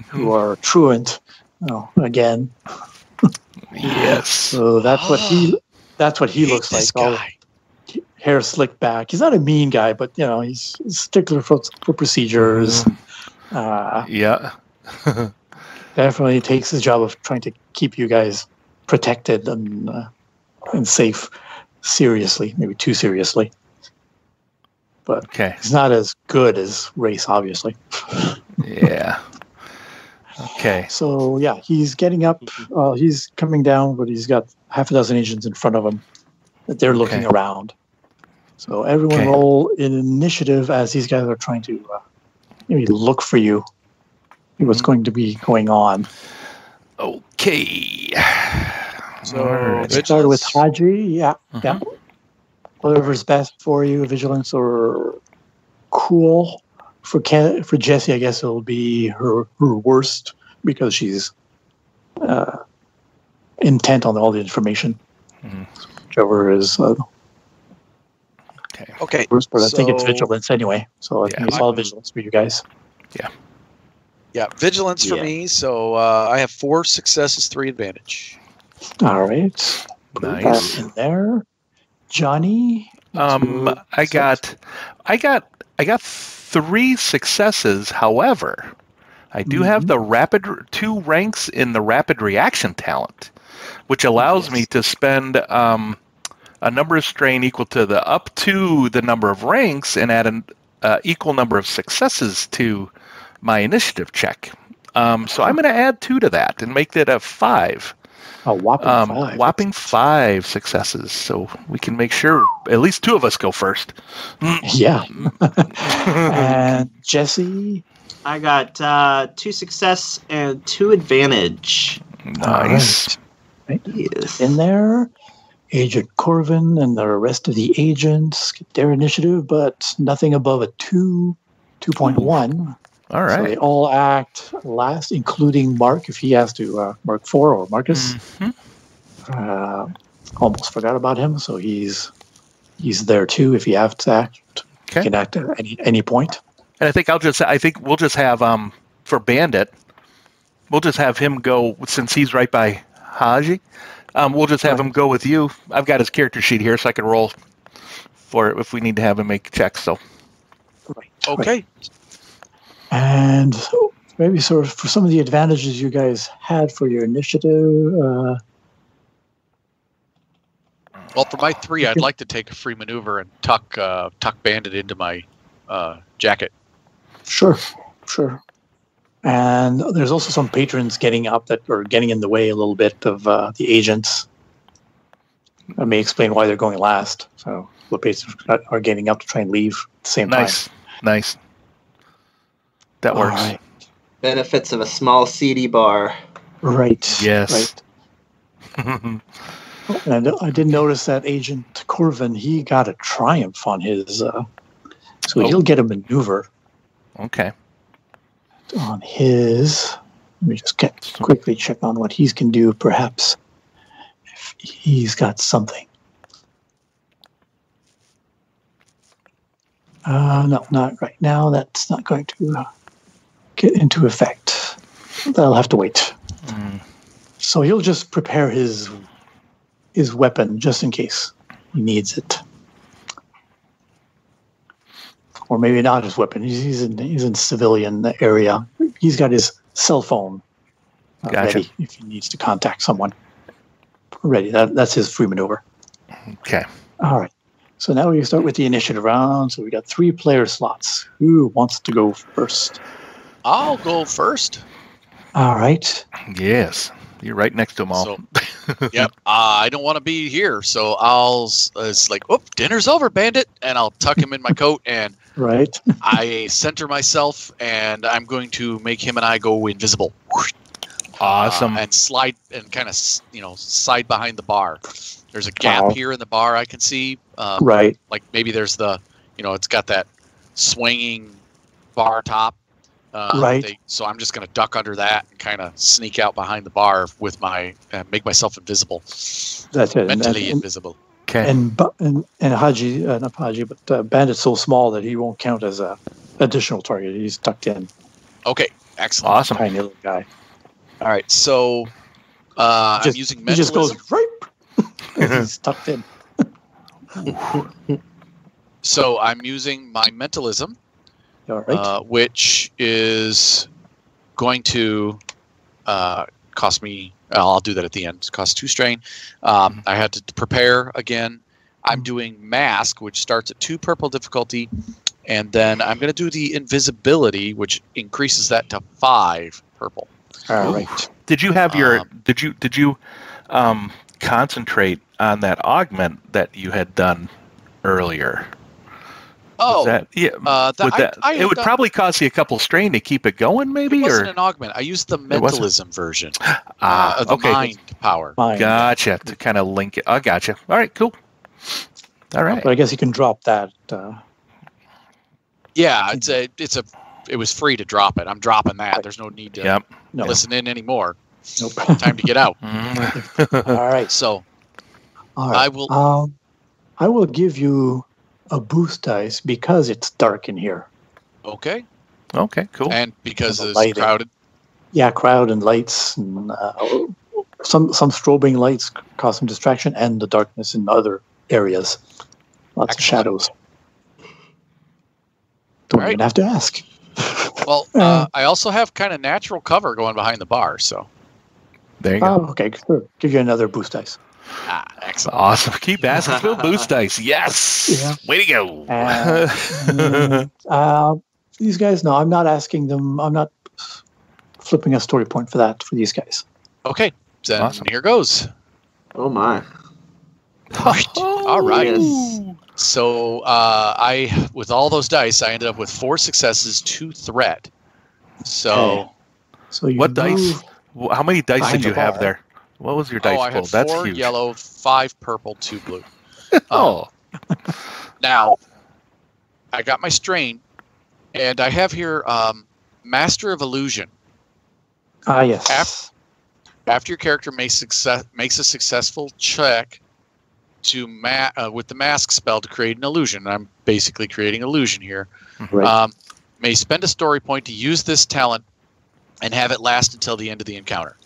who are truant again. Yes. So that's what he looks like. All hair slicked back. He's not a mean guy, but he's a stickler for procedures. Yeah. Definitely takes his job of trying to keep you guys protected and safe seriously, maybe too seriously. But he's not as good as Race, obviously. Yeah. Okay. So yeah, he's getting up. He's coming down, but he's got half a dozen agents in front of him that they're looking around. So everyone roll an initiative as these guys are trying to maybe look for you. See what's going to be going on. Okay. So Let's start with Haji. Yeah. Whatever's best for you, vigilance or cool. For Jessie, I guess it'll be her worst because she's intent on all the information. Whichever is okay. worst, but I think it's vigilance anyway. So I think it's all vigilance for you guys. Yeah, vigilance for me. So I have 4 successes, 3 advantage. All right. Nice. In there, Johnny. I got 3 successes. However, I do have the 2 ranks in the rapid reaction talent, which allows me to spend a number of strain equal to up to the number of ranks and add an equal number of successes to my initiative check. So I'm going to add 2 to that and make that a 5. A whopping 5. Whopping 5 successes. So we can make sure at least 2 of us go first. Yeah. And Jesse? I got 2 success and 2 advantage. Nice. Right. Yes. In there, Agent Corvin and the rest of the agents get their initiative, but nothing above a 2.1. All right. So they all act last, including Mark, if he has to, Mark 4 or Marcus. Almost forgot about him, so he's there too if he has to act. Okay. He can act at any point. And I think we'll just have for Bandit, we'll just have him go since he's right by Haji. We'll just have him go with you. I've got his character sheet here, so I can roll for it if we need to have him make checks. So, Okay. Right. And so maybe sort of for some of the advantages you guys had for your initiative. Well, for my 3, I'd like to take a free maneuver and tuck Bandit into my jacket. Sure. And there's also some patrons getting up that are getting in the way a little bit of the agents. I may explain why they're going last. So the patrons are getting up to try and leave at the same time. Nice. That works. Right. Benefits of a small CD bar. Right. Yes. Right. And I did notice that Agent Corvin, he got a triumph on his, so he'll get a maneuver. Okay. On his, let me just quickly check on what he can do, perhaps, if he's got something. No, not right now. That's not going to get into effect. That'll have to wait. So he'll just prepare his weapon just in case he needs it. Or maybe not his weapon. He's in civilian area. He's got his cell phone ready if he needs to contact someone. Ready. That's his free maneuver. Okay. All right. So now we start with the initiative round. So we got 3 player slots. Who wants to go first? I'll go first. All right. Yes. You're right next to them all. So, yep. I don't want to be here, so it's like, dinner's over, Bandit, and I'll tuck him in my coat and right. I center myself, and I'm going to make him and I go invisible. Awesome. And slide and kind of slide behind the bar. There's a gap here in the bar I can see. Right. Like maybe there's it's got that swinging bar top. Right. So I'm just going to duck under that and kind of sneak out behind the bar with make myself invisible. That's it. Mentally invisible. Okay. And Haji, not Haji, but Bandit's so small that he won't count as a additional target. He's tucked in. Okay. Excellent. Awesome. Tiny little guy. All right. So I'm using mentalism. He just goes right. He's tucked in. So I'm using my mentalism. All right. Which is going to cost me. I'll do that at the end. It costs 2 strain. I had to prepare again. I'm doing mask, which starts at 2 purple difficulty, and then I'm going to do the invisibility, which increases that to 5 purple. All right. Did you have your? Did you concentrate on that augment that you had done earlier? Oh, it would probably cost you a couple strain to keep it going, maybe. It wasn't an augment. I used the mentalism version of the mind power. Gotcha. To kind of link it. I gotcha. All right. Cool. All right. But I guess you can drop that. Yeah, it was free to drop it. I'm dropping that. There's no need to listen in anymore. Nope. Time to get out. All right. So, all right. I will give you a boost dice because it's dark in here. Okay. Okay. Cool. And because it's crowded. Yeah, crowd and lights, and some strobing lights cause some distraction, and the darkness in other areas. Lots of shadows. Don't even have to ask. Well, I also have kind of natural cover going behind the bar, so. There you go. Okay, sure. Give you another boost dice. Excellent. Awesome. Keep asking for boost dice. Yes. Yeah. Way to go. These guys, no, I'm not asking them. I'm not flipping a story point for that for these guys. Okay. Then here goes. Oh, my. All right. Yes. So with all those dice, I ended up with 4 successes, 2 threat. So, what dice? How many dice did you have there? What was your dice pool? I had That's 4 huge. yellow, 5 purple, 2 blue. Now, I got my strain, and I have here Master of Illusion. Yes. After your character makes a successful check to with the mask spell to create an illusion. I'm basically creating illusion here. Right. May spend a story point to use this talent and have it last until the end of the encounter.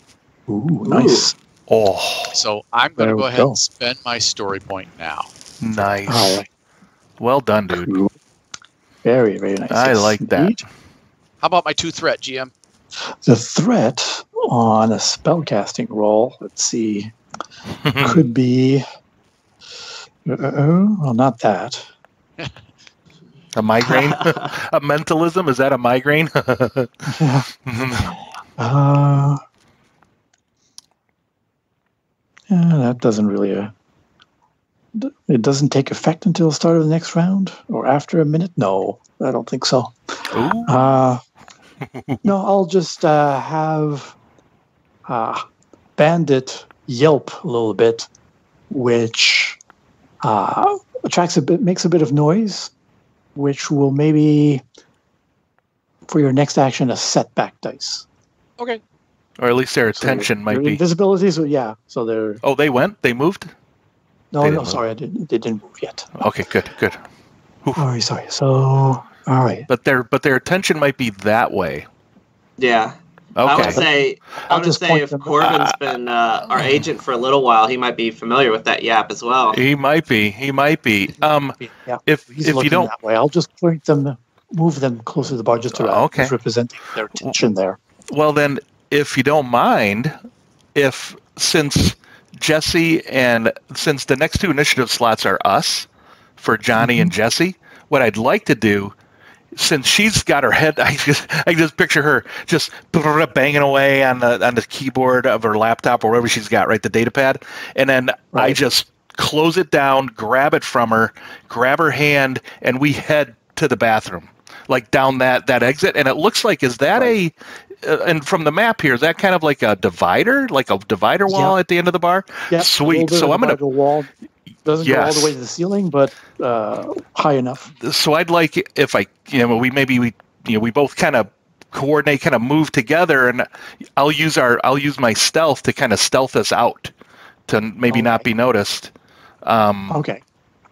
Ooh, nice. Oh. So I'm going to go ahead and spend my story point now. Nice. All right. Well done, dude. Cool. Very, very nice. I like that. How about my 2 threat, GM? The threat on a spellcasting roll, let's see, could be... well, not that. A migraine? A mentalism? Is that a migraine? That doesn't really... it doesn't take effect until the start of the next round? Or after a minute? No, I don't think so. No, I'll just have Bandit yelp a little bit, which... makes a bit of noise, which will maybe, for your next action, a setback dice. Okay. Or at least their attention might be. Invisibility, so they're... Oh, they went? They moved? No, sorry, they didn't move yet. Okay, good. Sorry. So, all right. But their attention might be that way. Yeah. Okay. I would say if Corbin's been our agent for a little while, he might be familiar with that yap as well. He might be. If you don't, that way, I'll just point them, move them closer to the bar, just representing their attention there. Well, then, if you don't mind, since Jesse and since the next 2 initiative slots are us for Johnny and Jesse, what I'd like to do. Since she's got her head, I just picture her just banging away on the keyboard of her laptop or whatever she's got, right, the data pad, and then I just close it down, grab it from her, grab her hand, and we head to the bathroom, like down that exit. And it looks like, is that and from the map here, is that kind of like a divider wall at the end of the bar? Yeah, sweet. So I'm gonna wall. Doesn't go all the way to the ceiling, but high enough. So I'd like if we both kind of coordinate, kind of move together, and I'll use my stealth to kind of stealth us out to maybe not be noticed. Okay,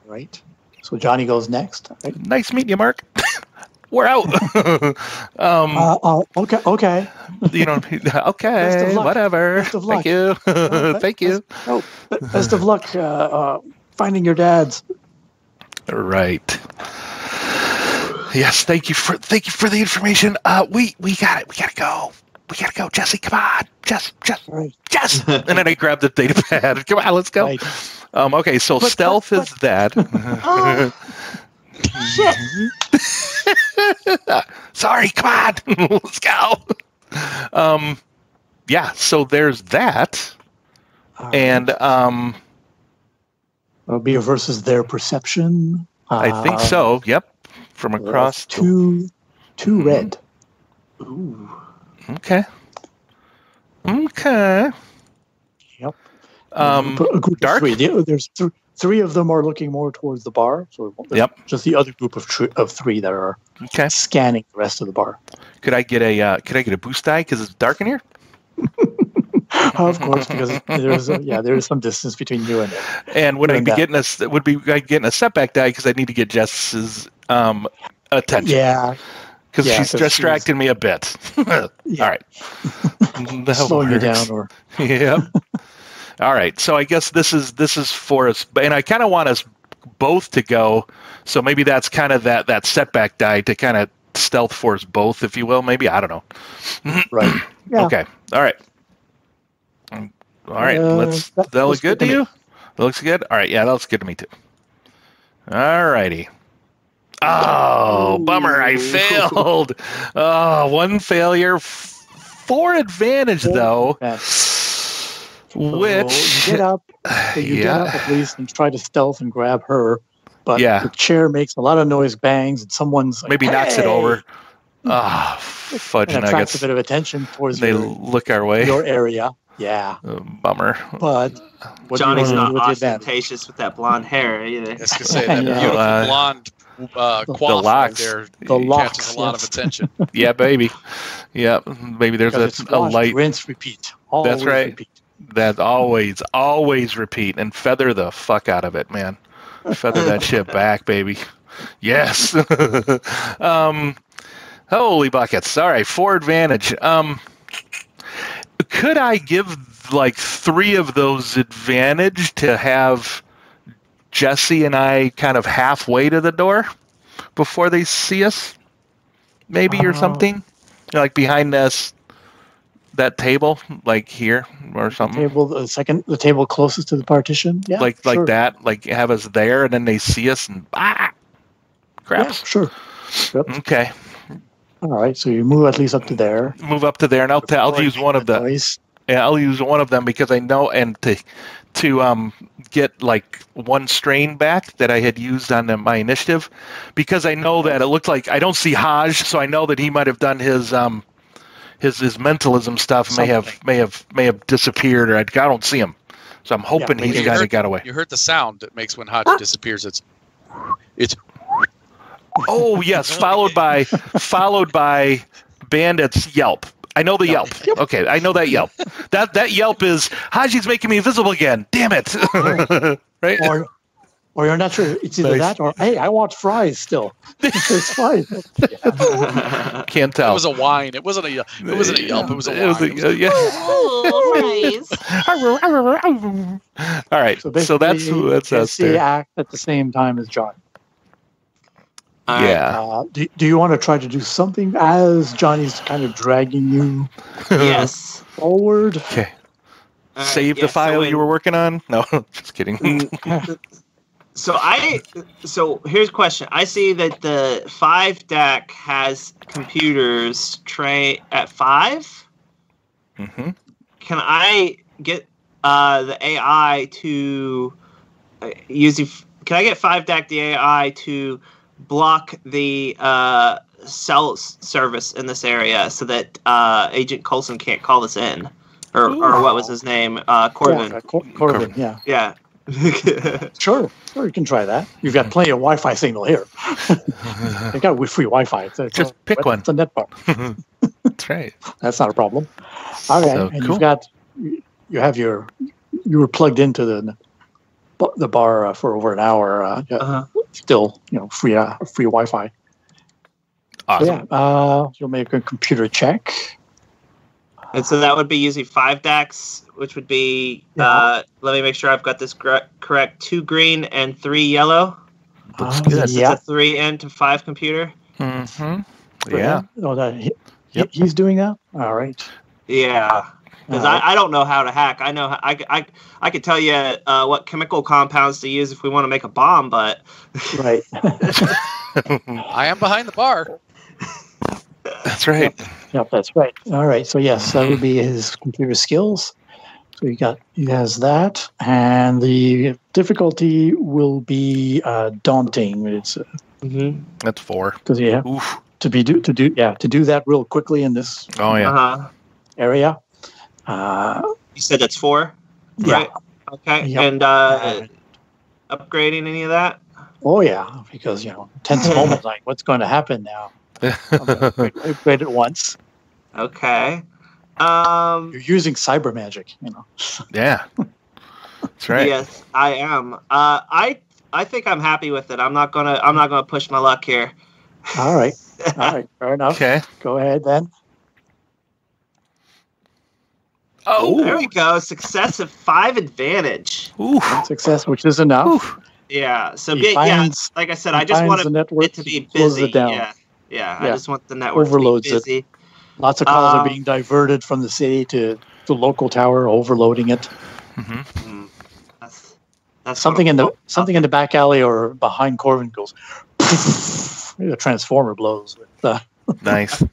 right. So Johnny goes next. Right? Nice meeting you, Mark. We're out. Okay. Okay. Whatever. Best of luck. Thank you. Thank you. Best of luck finding your dads. Right. Yes. Thank you for the information. We gotta go. Jesse, come on. Jess. And then I grabbed the data pad. Come on, let's go. Right. Okay. So stealth is that. Shit. Sorry, come on. Let's go. yeah, so there's that. And it'll be versus their perception. I think so. Yep. From across. Two red. Ooh. Okay. Yep. A group dark. of three. There's three of them are looking more towards the bar. So just the other group of three that are scanning the rest of the bar. Could I get a boost die because it's dark in here? Of course, because there is some distance between you and them. And would I be getting a setback die because I need to get Jess's attention? Yeah. Because she's distracting me a bit. All right. Slowing you down, or yeah. All right. So I guess this is for us, and I kind of want us both to go. So maybe that's kind of that setback die to kind of stealth force both, if you will. Maybe, I don't know. Right. Yeah. Okay. All right. All right. That looks good to you? That looks good? All right. Yeah, that looks good to me too. All righty. Oh, bummer. I failed. Oh, one failure. 4 advantage, though. Which... you get up at least and try to stealth and grab her. But the chair makes a lot of noise, bangs, and someone's like, maybe knocks it over. Ah, fudge and nuggets. Attracts a bit of attention towards look our way. Your area. Yeah. Bummer. But Johnny's not ostentatious with that blonde hair either. I was going to say, that beautiful blonde coif right there catches a lot of attention. Yeah, baby. Yeah, maybe there's a light. Rinse, repeat. Always That's right. Repeat. That always repeat and feather the fuck out of it, man. Feather that shit back, baby. Yes. Holy buckets. All right, 4 advantage. Could I give like 3 of those advantage to have Jesse and I kind of halfway to the door before they see us? Maybe or something? Like behind us, that table, like here or something. The table closest to the partition? Yeah. Like that, like have us there and then they see us and crap. Yeah, sure. Yep. Okay. All right, so you move at least up to there. Move up to there, and I'll use one of the. Yeah, I'll use one of them because I know, and to get like 1 strain back that I had used on my initiative, because I know that it looked like I don't see Haj, so I know that he might have done his mentalism stuff may have disappeared, or I don't see him, so I'm hoping he's got away. You heard the sound it makes when Haj disappears. It's. Oh yes, followed by Bandit's yelp. I know the yelp. Okay, I know that yelp. That yelp is Haji's making me invisible again. Damn it! Right? Or you're not sure. It's either that or hey, I want fries still. It's fine. Can't tell. It was a whine. It wasn't a yelp. It was a whine. All right. So that's us there. Act at the same time as John. Yeah. Do you want to try to do something as Johnny's kind of dragging you? Yes. Forward. Okay. Save the file you were working on? No, just kidding. So here's a question. I see that the 5 deck has computers tray at 5. Mm-hmm. Can I get the AI to can I get 5 deck the AI to block the cell service in this area so that Agent Coulson can't call us in, or what was his name? Corbin. Corbin. Yeah. Sure, you can try that. You've got plenty of Wi-Fi signal here. They got free Wi-Fi. Just pick one. It's a net bar. That's right. That's not a problem. Okay, so and cool. you were plugged into the bar for over an hour. Still, free Wi-Fi. Awesome. So you'll make a computer check. And so that would be using 5 decks, which would be, let me make sure I've got this correct, 2 green and 3 yellow. Looks good. It's a 3 into 5 computer. Mm-hmm. Yeah. He's doing that? All right. Yeah. Because I don't know how to hack. I know I could tell you what chemical compounds to use if we want to make a bomb, but right. I am behind the bar. That's right. Yep, that's right. All right. So yes, that would be his computer skills. So he has that, and the difficulty will be daunting. It's That's 4. because Oof. to do that real quickly in this Oh yeah. Uh-huh. area. You said that's 4? Yeah. Right? Okay. Yep. And upgrading any of that? Oh yeah, because tense moment, like what's going to happen now? I'm gonna upgrade it once. Okay. You're using cyber magic, Yeah. That's right. Yes, I am. I think I'm happy with it. I'm not gonna push my luck here. All right, fair enough. Okay. Go ahead then. Oh. There we go. Success of 5 advantage. Oof. Success, which is enough. Oof. Yeah. So He finds- like I said, he I just finds want the network, it to be he closes busy. it down. Yeah. I just want the network Overloads to it. be busy. Lots of calls are being diverted from the city to the local tower, overloading it. Mm-hmm. That's Something in the back alley or behind Corvin goes. The transformer blows. Nice.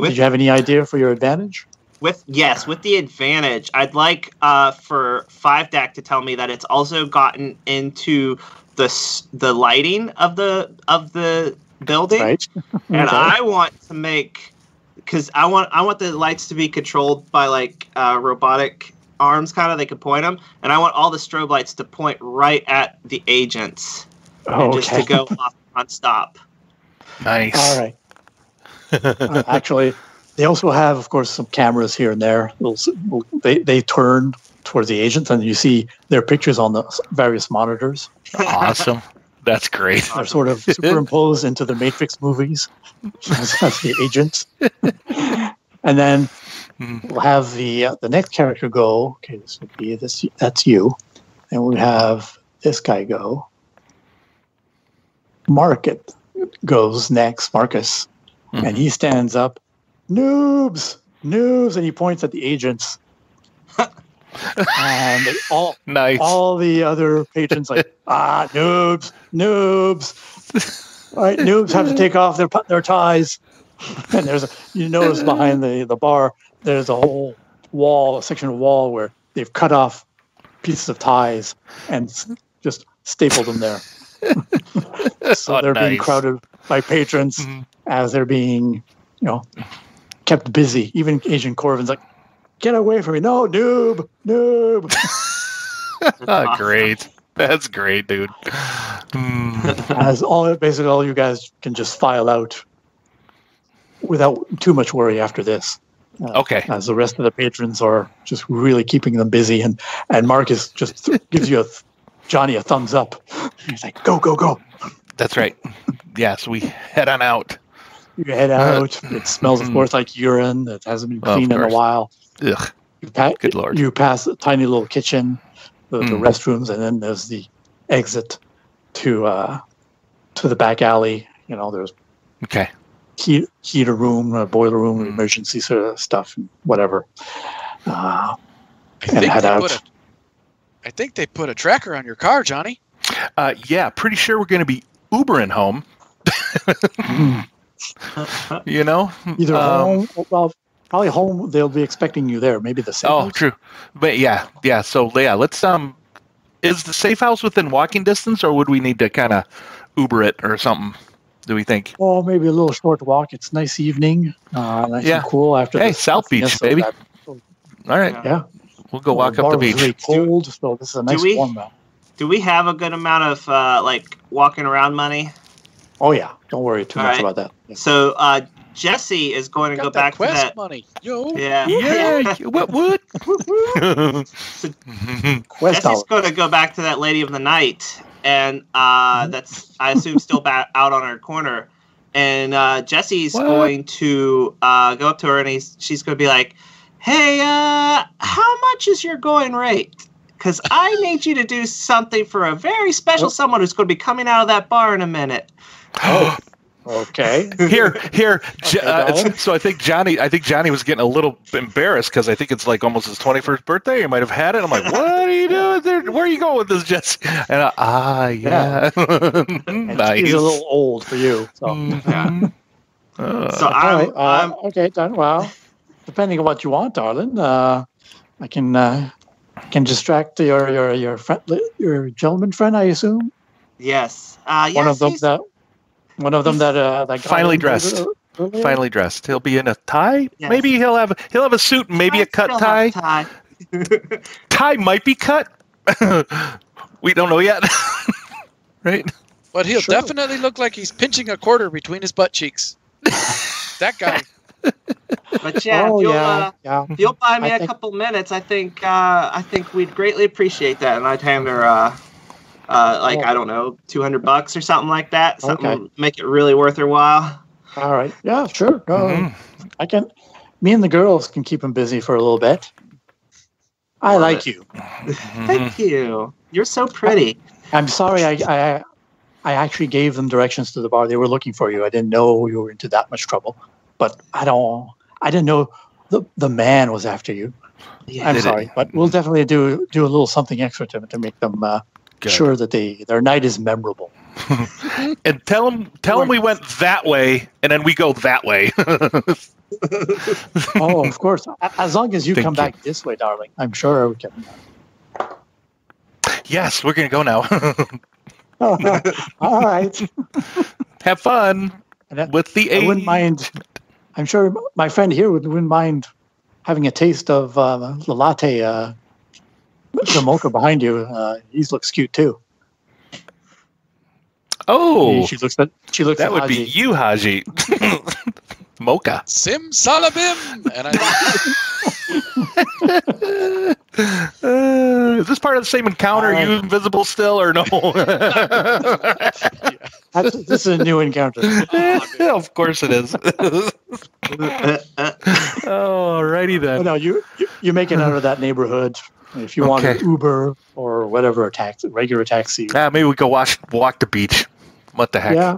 Did you have any idea for your advantage? With the advantage, I'd like for 5DAC to tell me that it's also gotten into the lighting of the building, Right. and Okay. I want to make, because I want the lights to be controlled by like robotic arms, kind of. They can point them, and I want all the strobe lights to point right at the agents, and just to go off non-stop. Nice. All right. Actually, they also have, of course, some cameras here and there. They turn towards the agents, and you see their pictures on the various monitors. Awesome. That's great. They're sort of superimposed into the Matrix movies as the agents. And then we'll have the next character go. Okay, this would be this. That's you. And we have this guy go. Market goes next, Marcus, and he stands up. Noobs, and he points at the agents. And Nice. all the other patrons like, noobs. All right, noobs have to take off their ties. And you notice behind the bar, there's a whole wall, a section of wall where they've cut off pieces of ties and just stapled them there. So they're being crowded by patrons as they're being, kept busy. Even Agent Corvin's like, get away from me. No, noob. Great. That's great, dude. As basically all you guys can just file out without too much worry after this. Okay. As the rest of the patrons are just really keeping them busy. And Marcus just gives you Johnny a thumbs up. He's like, go. That's right. Yeah, so we head on out. You head out. It smells, of course, like urine that hasn't been cleaned in a while. Ugh. Good Lord. You pass a tiny little kitchen, the restrooms, and then there's the exit to the back alley. There's heater room, boiler room, emergency sort of stuff, and whatever. I think they put a tracker on your car, Johnny. Yeah, pretty sure we're going to be Ubering home. Either home, well, probably home. They'll be expecting you there. Maybe the safe house. True. But yeah. So let's is the safe house within walking distance, or would we need to kind of Uber it or something? Do we think? Oh, maybe a little short walk. It's nice evening, nice and cool after. Hey, South Beach, baby. All right. Yeah. We'll go walk up the beach. Really cold, so this is a nice warm up. Do we have a good amount of walking around money? Oh yeah, don't worry too much about that. Yeah. So Jesse is going to go back to that money. Yo. Yeah. What? So Jesse's going to go back to that Lady of the Night, and that's, I assume, still out on her corner. And Jesse's going to go up to her, and she's going to be like, "Hey, how much is your going rate? Because I need you to do something for a very special someone who's going to be coming out of that bar in a minute." Oh, okay. Here. So I think Johnny was getting a little embarrassed because I think it's like almost his 21st birthday. He might have had it. I'm like, what are you doing there? Where are you going with this, Jesse? And yeah. And Nice. he's a little old for you. So. Yeah. So All right. I'm Okay, done. Well, depending on what you want, darling, I can distract your friend, your gentleman friend, I assume. yes. One of them Yes, that got Finally in dressed. earlier? Finally dressed. He'll be in a tie. Yes. Maybe he'll have a suit and maybe a cut still tie. have tie. Tie might be cut. We don't know yet. Right? But he'll Sure. definitely look like he's pinching a quarter between his butt cheeks. That guy. But yeah, Oh, if you'll buy me I a think- couple minutes, I think we'd greatly appreciate that, and I'd hand her I don't know, $200 or something like that. Something Okay. make it really worth her while. All right. Yeah, sure. Go. Mhm. Me and the girls can keep him busy for a little bit. I Love like it. you. Thank you. You're so pretty. I'm sorry. I actually gave them directions to the bar. They were looking for you. I didn't know you were into that much trouble, but I didn't know the man was after you. Yeah. I'm sorry, but we'll definitely do a little something extra to make them Good. sure that their night is memorable. And tell him we went that way, and then we go that way. Oh, of course. As long as you Thank come you. back this way, darling, I'm sure we can. Yes, we're gonna go now. All right. Have fun And that- with the I wouldn't mind. I'm sure my friend here wouldn't mind having a taste of the latte, the mocha behind you. He looks cute too. Oh, She looks. That that would be you, Haji. Mocha. Sim Salabim! And Is this part of the same encounter? Are you invisible still, or no? This is a new encounter. Of course it is. Alrighty Oh, then. no, you make it out of that neighborhood. If you want Okay. an Uber or whatever, regular taxi. Maybe we go walk the beach. What the heck? Yeah.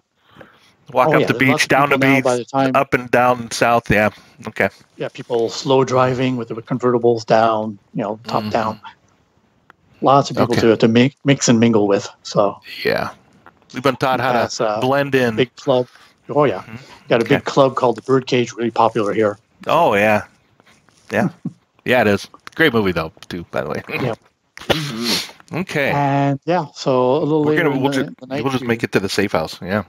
Walk Oh, up yeah, the there's lots beach, of down the people now beach, by the time- up and down south. Yeah. Okay. Yeah, people slow driving with the convertibles down, top Mhm. down. Lots of people Okay. to mix and mingle with. So Yeah. We've been taught how that's to blend in. big club. Oh yeah, Mhm. got a Okay. big club called the Birdcage, really popular here. Oh yeah. Yeah. Yeah, it is. Great movie though, too. By the way. Yeah. Okay. And yeah, so a little later We'll in the night, just make it to the safe house. Yeah.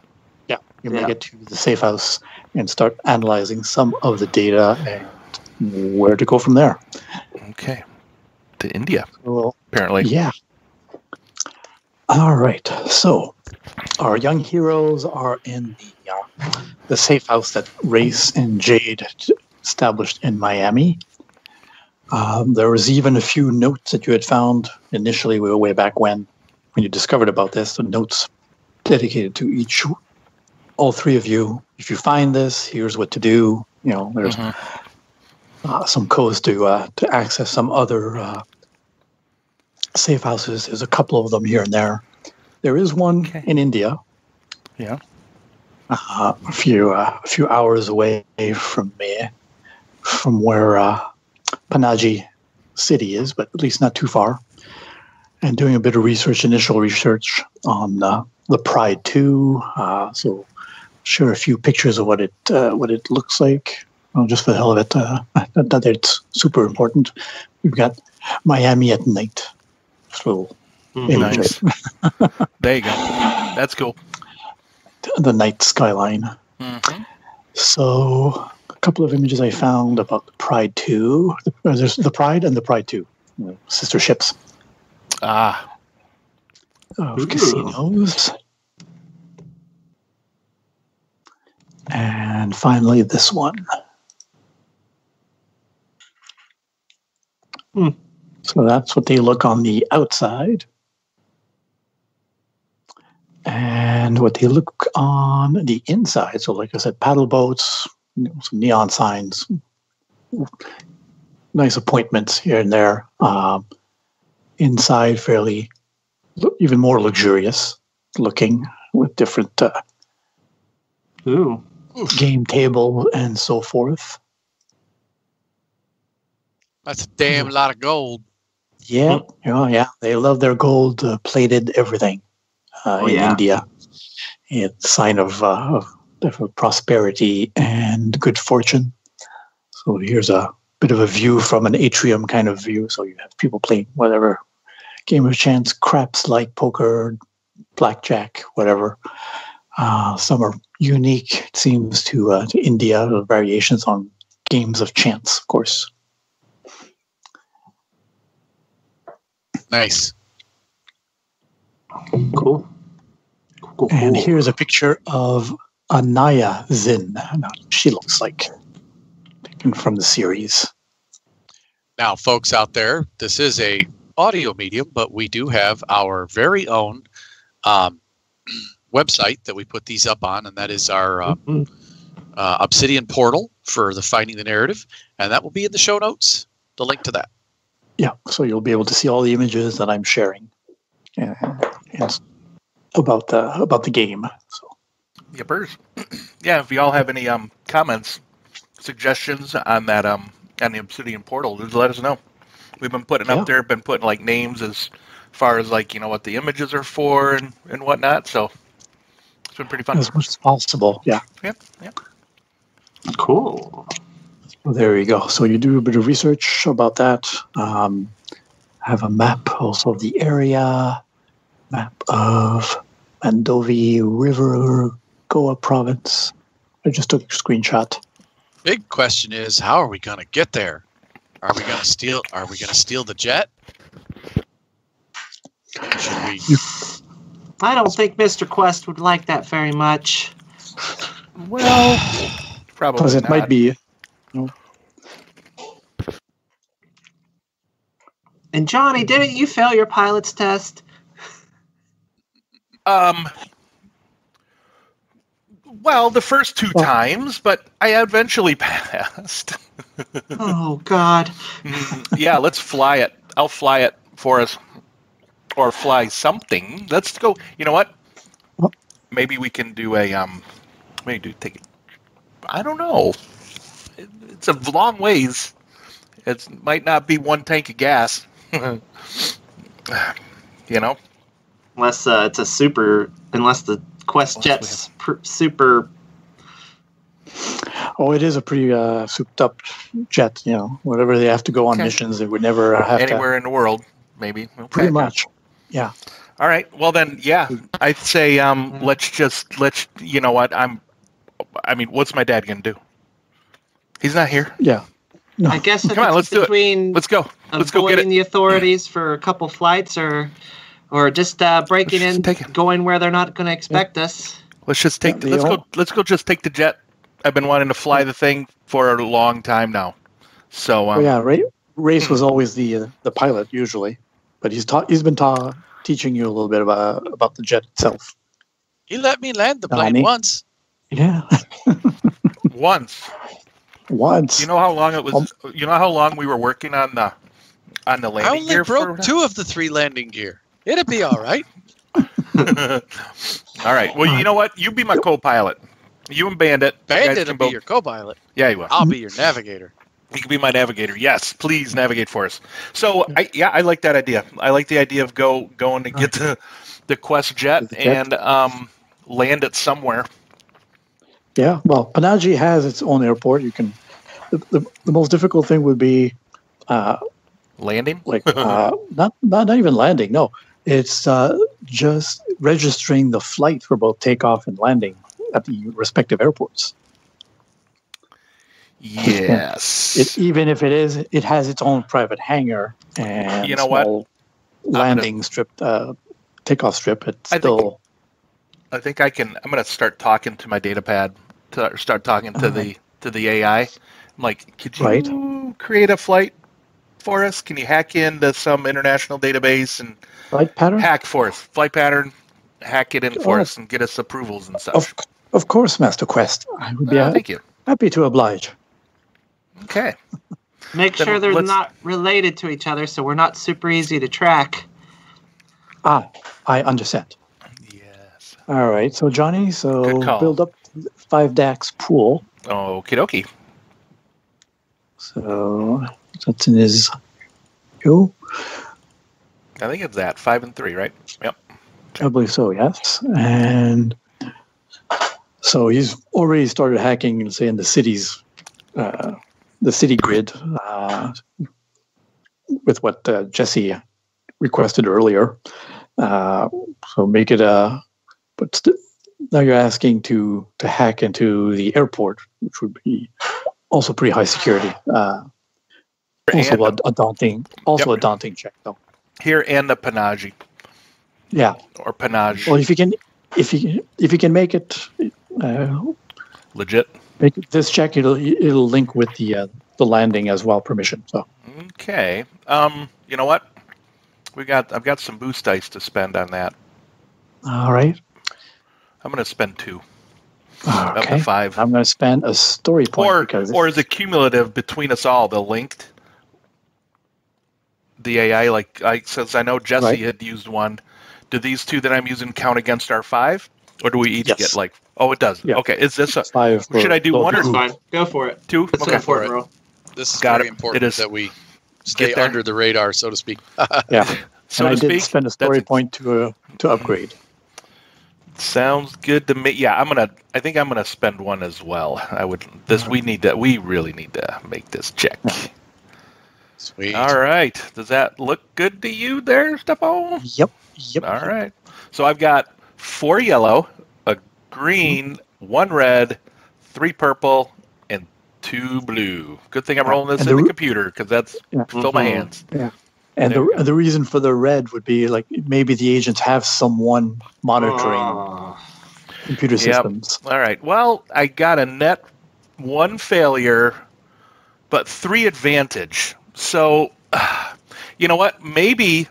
you make Yeah. it to the safe house and start analyzing some of the data and where to go from there. Okay. To India, Well, apparently. yeah. All right. So our young heroes are in the safe house that Race and Jade established in Miami. There was even a few notes that you had found initially, way back when you discovered about this. The notes dedicated to all three of you. If you find this, here's what to do. There's some codes to access some other safe houses. There's a couple of them here and there. There is one in India. Yeah. A few hours away from me, from where Panaji City is, but at least not too far. And doing a bit of initial research on the Pride 2. So share a few pictures of what it looks like. Just for the hell of it, that it's super important. We've got Miami at night. So Nice. There you go. That's cool. the night skyline. Mhm. So a couple of images I found about the Pride 2. There's the Pride and the Pride 2, sister ships Ah. of Ooh. casinos. And finally, this one. So that's what they look on the outside. And what they look on the inside. So like I said, paddle boats, some neon signs, nice appointments here and there. Inside, fairly, even more luxurious looking with different Ooh. game table and so forth. that's a damn lot of gold. Yeah, yeah. They love their gold plated everything in yeah. India. It's a sign of for prosperity and good fortune. So here's a bit of a view from an atrium kind of view. So you have people playing whatever game of chance, craps like poker, blackjack, whatever. Some are unique, it seems, to India, variations on games of chance, of course. Nice. Cool. And here's a picture of Anaya Zin. She looks like taken from the series. Now, folks out there, this is a audio medium, but we do have our very own website that we put these up on, and that is our Obsidian portal for the Finding the Narrative, and that will be in the show notes, the link to that. Yeah, so you'll be able to see all the images that I'm sharing about the game. So. Yippers. Yeah, if y'all have any comments, suggestions on that on the Obsidian portal, just let us know. We've been putting up there, been putting like names as far as like, what the images are for and whatnot. So it's been pretty fun. As much as possible, yeah. Yep. Cool. Well, there you go. So you do a bit of research about that. Have a map also of the area, map of Mandovi River, Goa province. I just took a screenshot. Big question is, how are we going to get there? Are we going to steal the jet? Should we? I don't think Mr. Quest would like that very much. Well, probably because it not. might be. And Johnny, didn't you fail your pilot's test? Well, the first two times, but I eventually passed. Oh, God. Yeah, let's fly it. I'll fly it for us. Or fly something. Let's go. You know what? Maybe we can do a, take it. I don't know. It's a long ways. It might not be one tank of gas. Unless it's a super, unless the Quest jet's super. Oh, it is a pretty souped up jet. Whatever they have to go on missions, they would never have anywhere in the world, maybe. Okay. Pretty much, yeah. All right. Well, then, yeah, I'd say let's. You know what? What's my dad gonna do? He's not here. Yeah. No. I guess come on, let's do it. Let's go. Let's go get it. Avoiding the authorities for a couple flights, or just breaking in, going where they're not going to expect us. Let's just take. Let's go. Just take the jet. I've been wanting to fly the thing for a long time now. So. Race was always the pilot usually, but he's been teaching you a little bit about the jet itself. He let me land the plane once. Yeah. Once. You know how long it was? You know how long we were working on the landing gear? I only broke 2 of the 3 landing gear. It'll be all right. All right. Well, you know what? You be my co-pilot. You and Bandit. Bandit will be your co-pilot. Yeah, you will. I'll be your navigator. You can be my navigator. Yes, please navigate for us. So, I like that idea. I like the idea of going to get the Quest jet and land it somewhere. Yeah, well, Panaji has its own airport. You can. The most difficult thing would be landing. Like not even landing. No, it's just registering the flight for both takeoff and landing at the respective airports. Yes. Even if it has its own private hangar and landing strip, takeoff strip. It's still. I think I can. I'm going to start talking to my data pad. Start talking to the AI. I'm like, could you create a flight for us? Can you hack into some international database and flight pattern? Hack for us, flight pattern, hack it in for us, and get us approvals and such. Of course, Master Quest. I would be thank you. Happy to oblige. Okay. Make sure they're not related to each other, so we're not super easy to track. I understand. Yes. All right. So, Johnny, build up 5 DAX pool. Okie dokie. So, that's in his go. I think it's that 5 and 3, right? Yep. I believe so, yes. And So he's already started hacking, say, in the cities, the city grid, with what Jesse requested earlier. So make it now you're asking to hack into the airport, which would be also pretty high security. Also a daunting check though. Here and the Panaji. Yeah. Or Panage. Well, if you can make it Legit. make this check, it'll link with the landing as well, permission. So Okay. You know what? I've got some boost dice to spend on that. all right. I'm going to spend 2. Up to Okay. 5. I'm going to spend a story point Or is it cumulative between us all? The linked, the AI, since I know Jesse Right. had used one. Do these 2 that I'm using count against our 5, or do we each Yes. get like? Oh, it does. Yeah. Okay. Is this a? 5 for Should I do both 1 or of you. Fine. Go for it. 2? Let's go for it, bro. This is Got very it. important It is. that we stay there. under the radar, so to speak. Yeah. So And I to did speak. spend a story point to upgrade. Sounds good to me. Yeah, I think I'm gonna spend 1 as well. We really need to make this check. Sweet. All right. Does that look good to you there, Stefan? Yep. All right. So I've got 4 yellow, a green, 1 red, 3 purple, and 2 blue. Good thing I'm rolling this And in the the re- computer because that's Yeah. fill my hands. Yeah. And There we go. the reason for the red would be like maybe the agents have someone monitoring computer Yep. systems. All right. Well, I got a net 1 failure, but 3 advantage. So, you know what? Maybe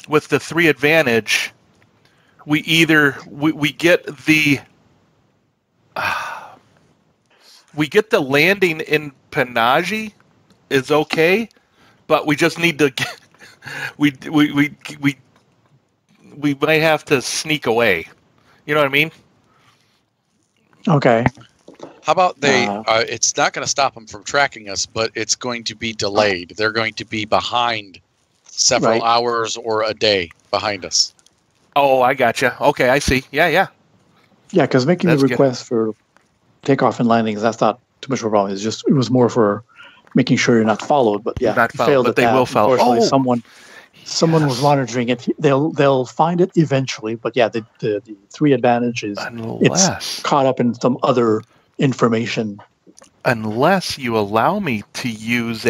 with the 3 advantage, we either we get the landing in Panaji is okay, but we just need to we might have to sneak away. You know what I mean? Okay. How about it's not going to stop them from tracking us, but it's going to be delayed. They're going to be behind several Right. hours or a day behind us. Oh, I gotcha. Okay, I see. Yeah. Yeah, because making That's the good. request for takeoff and landings, that's not too much of a problem. It was more for making sure you're not followed. But yeah, Not you followed, failed but at they that. will follow. Unfortunately, Oh! someone was monitoring it. They'll find it eventually. But yeah, the 3 advantage is Unless caught up in some other information. you allow me to use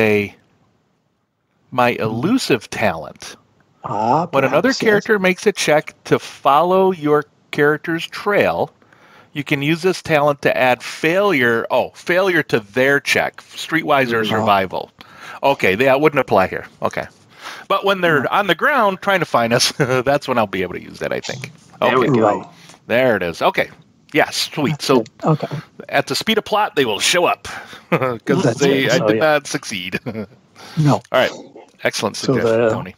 my elusive talent. When another Perhaps, yes. character makes a check to follow your character's trail, you can use this talent to add failure to their check, streetwise or survival. Okay, that wouldn't apply here. Okay. But when they're on the ground trying to find us, that's when I'll be able to use that, I think. There we Okay. go. Right. There it is. Okay. Yes, sweet. So Okay. at the speed of plot, they will show up because That's I it. So, did yeah. not succeed. All No. right. Excellent So suggestion, Tony.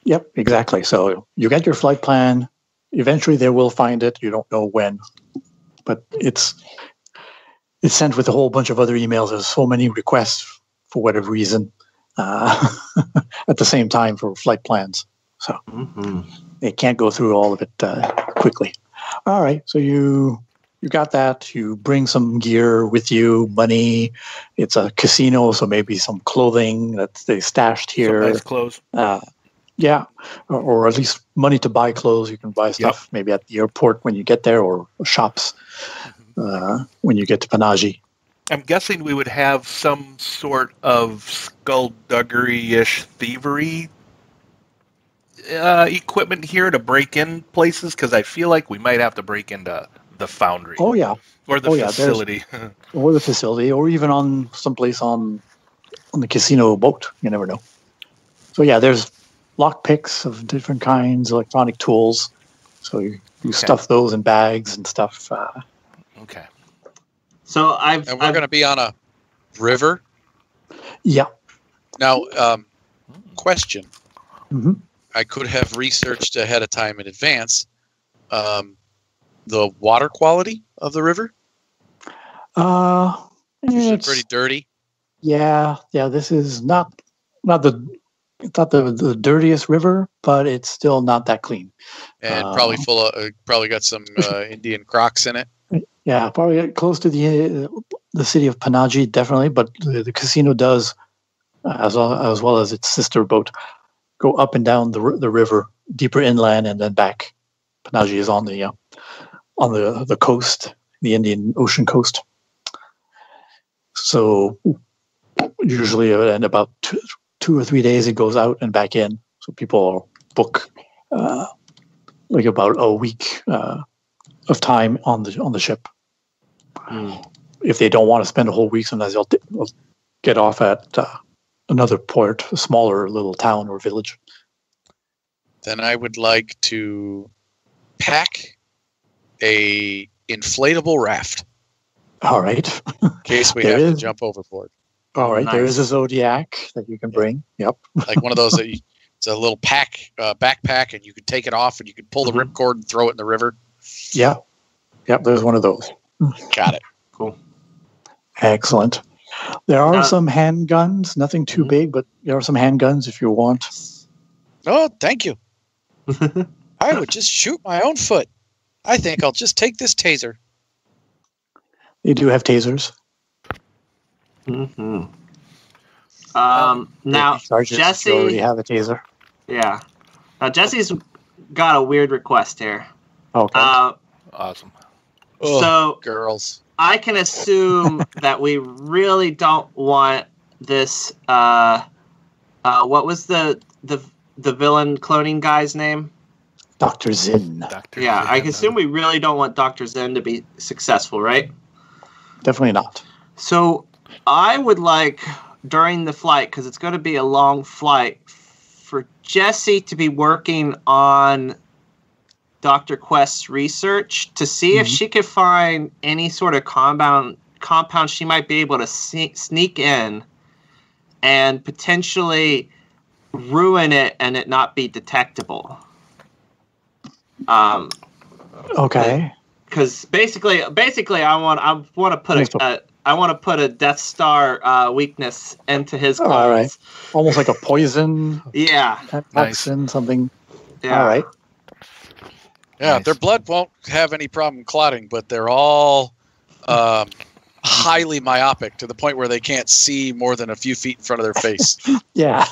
Yep, exactly. So you get your flight plan. Eventually, they will find it. You don't know when, but it's sent with a whole bunch of other emails. There's so many requests for whatever reason at the same time for flight plans. So they can't go through all of it quickly. All right. So you got that. You bring some gear with you, money. It's a casino, so maybe some clothing that they stashed here. Some nice clothes. Yeah, or at least money to buy clothes. You can buy stuff maybe at the airport when you get there, or shops when you get to Panaji. I'm guessing we would have some sort of skullduggery-ish thievery equipment here to break in places, because I feel like we might have to break into the foundry. Oh yeah, Or the yeah, facility. or the facility, or even on someplace on the casino boat. You never know. So yeah, there's lock picks of different kinds, electronic tools. So you stuff those in bags and stuff. Okay. So And we're going to be on a river. Yeah. Now, question. Mhm. I could have researched ahead of time in advance the water quality of the river. Usually It's pretty dirty. Yeah. This is not the it's not the dirtiest river, but it's still not that clean. And probably full of, probably got some Indian crocs in it. Yeah, probably close to the city of Panaji, definitely. But the casino does, as well as its sister boat, go up and down the river, deeper inland, and then back. Panaji is on the coast, the Indian Ocean coast. So usually in about 2 or 3 days, it goes out and back in. So people book like about a week of time on the ship. If they don't want to spend a whole week, sometimes they'll get off at another port, a smaller little town or village. Then I would like to pack a inflatable raft. All right. In case we have to jump overboard. All right. Nice. There is a Zodiac that you can bring. Yep. Like one of those that it's a little backpack, and you could take it off, and you could pull the ripcord and throw it in the river. Yeah. Yep. There's one of those. Got it. Cool. Excellent. There are some handguns, nothing too big, but there are some handguns if you want. Oh, thank you. I would just shoot my own foot. I think I'll just take this taser. They do have tasers. Mm-hmm. Now, Jesse... You already have a taser. Yeah. Now, Jesse's got a weird request here. Okay. Awesome. So, girls. I can assume that we really don't want this. What was the villain cloning guy's name? Dr. Zinn. Yeah, I can assume we really don't want Dr. Zinn to be successful, right? Definitely not. So I would like, during the flight, because it's going to be a long flight, for Jesse to be working on Dr. Quest's research to see if she could find any sort of compound she might be able to sneak in and potentially ruin it and it not be detectable. Okay. Because basically, I want to put a Death Star weakness into his clones. All right. Almost like a poison. Yeah. Toxin, something. Yeah. All right. Yeah, their blood won't have any problem clotting, but they're all highly myopic to the point where they can't see more than a few feet in front of their face. Yeah.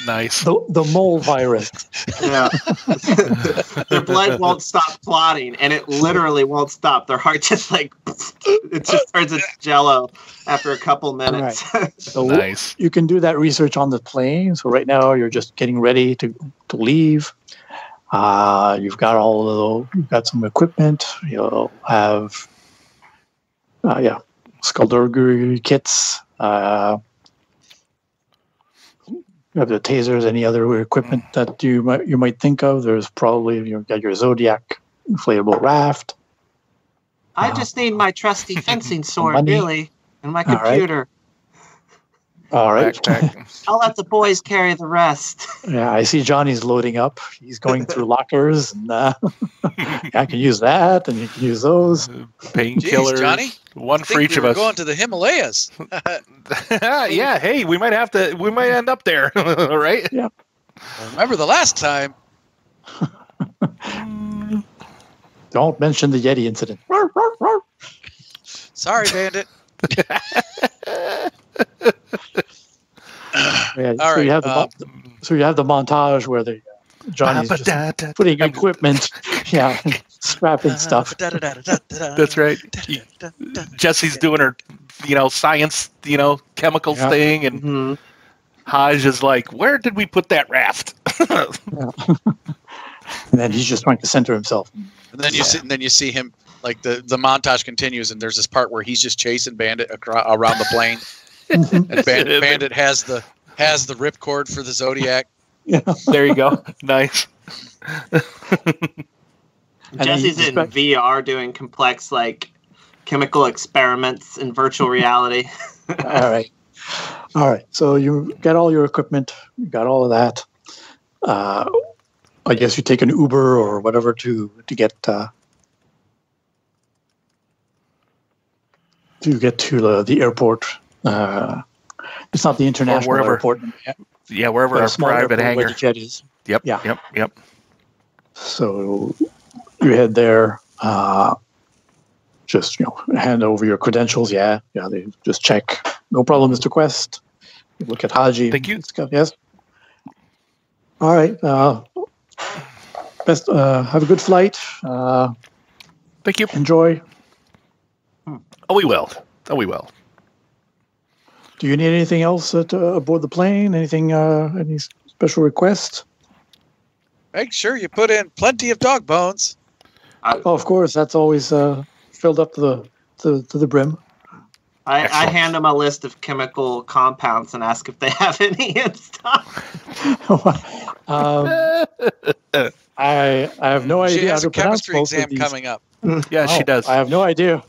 Nice. The mole virus. Yeah. Their blood won't stop clotting, and it literally won't stop. Their heart just it just turns into jello after a couple minutes. Right. So nice. You can do that research on the plane. So right now you're just getting ready to leave. You've got you've got some equipment. You'll have, skullduggery kits. You have the tasers. Any other equipment that you might think of? There's probably you've got your Zodiac inflatable raft. I just need my trusty fencing sword, really, and my computer. All right. I'll let the boys carry the rest. Yeah, I see Johnny's loading up. He's going through lockers, and I can use that, and you can use those. Painkillers. Johnny, one for each of us. Going to the Himalayas. Yeah. Hey, we might end up there, right? Yeah. Remember the last time? Don't mention the Yeti incident. Sorry, Bandit. Yeah, all so right. You have the montage where Johnny's just putting equipment, strapping stuff. That's right. Jesse's doing her, science, chemicals thing, and Haj is like, "Where did we put that raft?" And then he's just trying to center himself. And then you see him, like the montage continues, and there's this part where he's just chasing Bandit around the plane. And Bandit has the ripcord for the Zodiac. Yeah. There you go. Nice. Jesse's in VR doing complex chemical experiments in virtual reality. All right. So you got all your equipment. You got all of that. I guess you take an Uber or whatever to get to the airport. It's not the international airport. Yeah, wherever a our small private airport where hangar. the jet is. Yep. Yeah. Yep. So you head there. Just hand over your credentials. Yeah. They just check. No problem, Mr. Quest. You look at Haji. Thank you. Yes. All right. Best. Have a good flight. Thank you. Enjoy. Oh, we will. Do you need anything else aboard the plane? Anything? Any special requests? Make sure you put in plenty of dog bones. Oh, of course. That's always filled up to the brim. I Excellent. hand them a list of chemical compounds and ask if they have any in stock. I have no She idea how has to a pronounce chemistry most of exam these. coming up. Yeah, she does. I have no idea.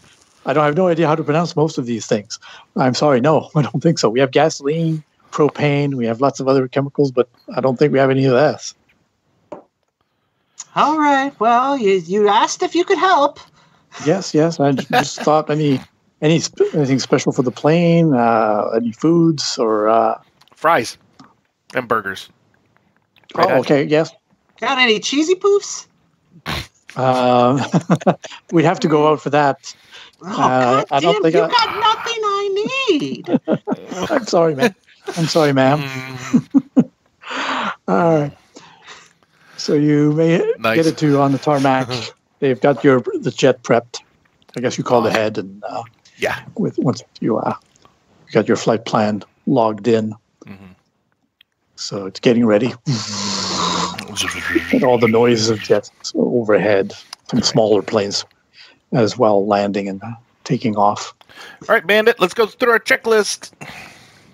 I have no idea how to pronounce most of these things. I'm sorry. No, I don't think so. We have gasoline, propane. We have lots of other chemicals, but I don't think we have any of that. All right. Well, you asked if you could help. Yes. I just thought anything special for the plane, any foods or. Fries and burgers. Right, Oh, okay. Yes. Got any cheesy poofs? We'd have to go out for that. Oh, God I don't damn, think you got nothing I need. I'm sorry, man. All right. So you may Nice. get it to on the tarmac. They've got the jet prepped. I guess you called ahead, and Yeah. once you got your flight plan logged in, so it's getting ready. And all the noises of jets overhead, some smaller planes as well, landing and taking off. All right, Bandit, let's go through our checklist.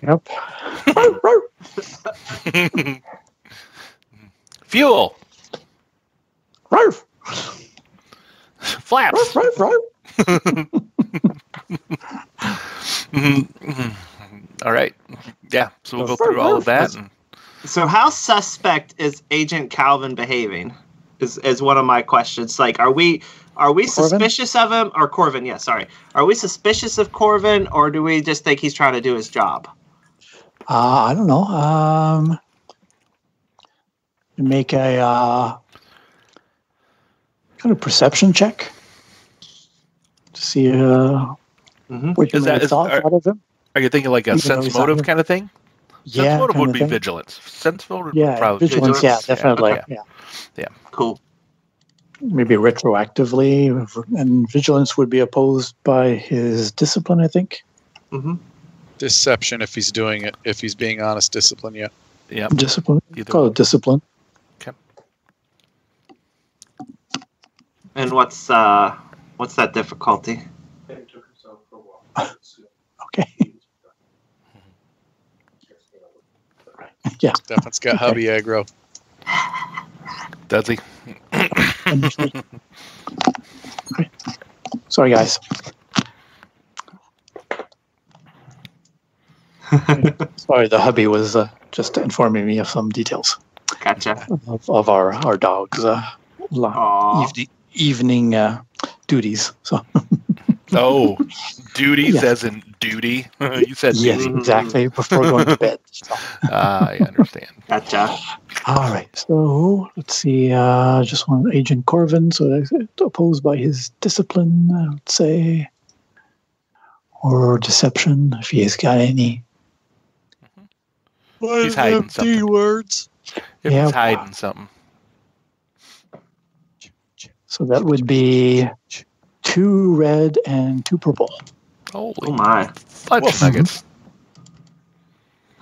Yep. Fuel. Rarf, Flaps. rarf, rarf. All right. Yeah, so we'll go through all of that. And So how suspect is Agent Calvin behaving? Is one of my questions. Like, are we suspicious of him, or Corvin? Yeah, sorry. Are we suspicious of Corvin, or do we just think he's trying to do his job? I don't know. Make a kind of perception check to see what you Is might that- have thought out of him. are you thinking like a Even though sense he's not motive here. kind of thing? Sense Yeah, motive kind would of be thing. vigilance. Sense motive Yeah, would probably vigilance. vigilance. Yeah, Yeah, definitely. okay. Yeah, Cool. maybe retroactively, and vigilance would be opposed by his discipline. I think Mm-hmm. Deception if he's doing it. If he's being honest, discipline. Yeah. Yeah. discipline. Either Call one. it discipline. Okay. And what's that difficulty? Okay. Yeah. Stefan's got hubby aggro. Does he? Understood. Okay. Sorry, guys. Sorry, the hubby was just informing me of some details Gotcha. of our dog's Aw. evening duties. So Oh, duties Yeah. as in duty. You said yes, duty. exactly. Before going to bed. So. I understand. Gotcha. All right. So let's see. Just one Agent Corvin. So that's opposed by his discipline, I would say, or deception, if he has got any. He's hiding something. words. If Yeah. he's hiding something. So that would be 2 red and 2 purple. Holy Oh my. fudge Woof. nuggets.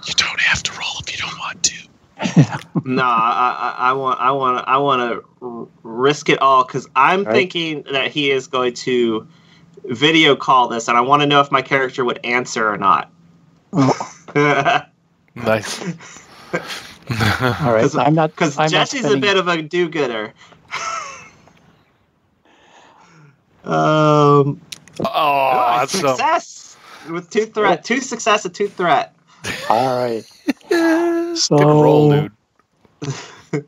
You don't have to roll if you don't want to. No, I want to risk it all because I'm Right. thinking that he is going to video call this, and I want to know if my character would answer or not. Oh, Nice. all right. I'm not Because I'm not Jesse's a spending- bit of a do-gooder. Oh, awesome. Success with 2 threat, 2 success and 2 threat. All right. So Good roll, dude.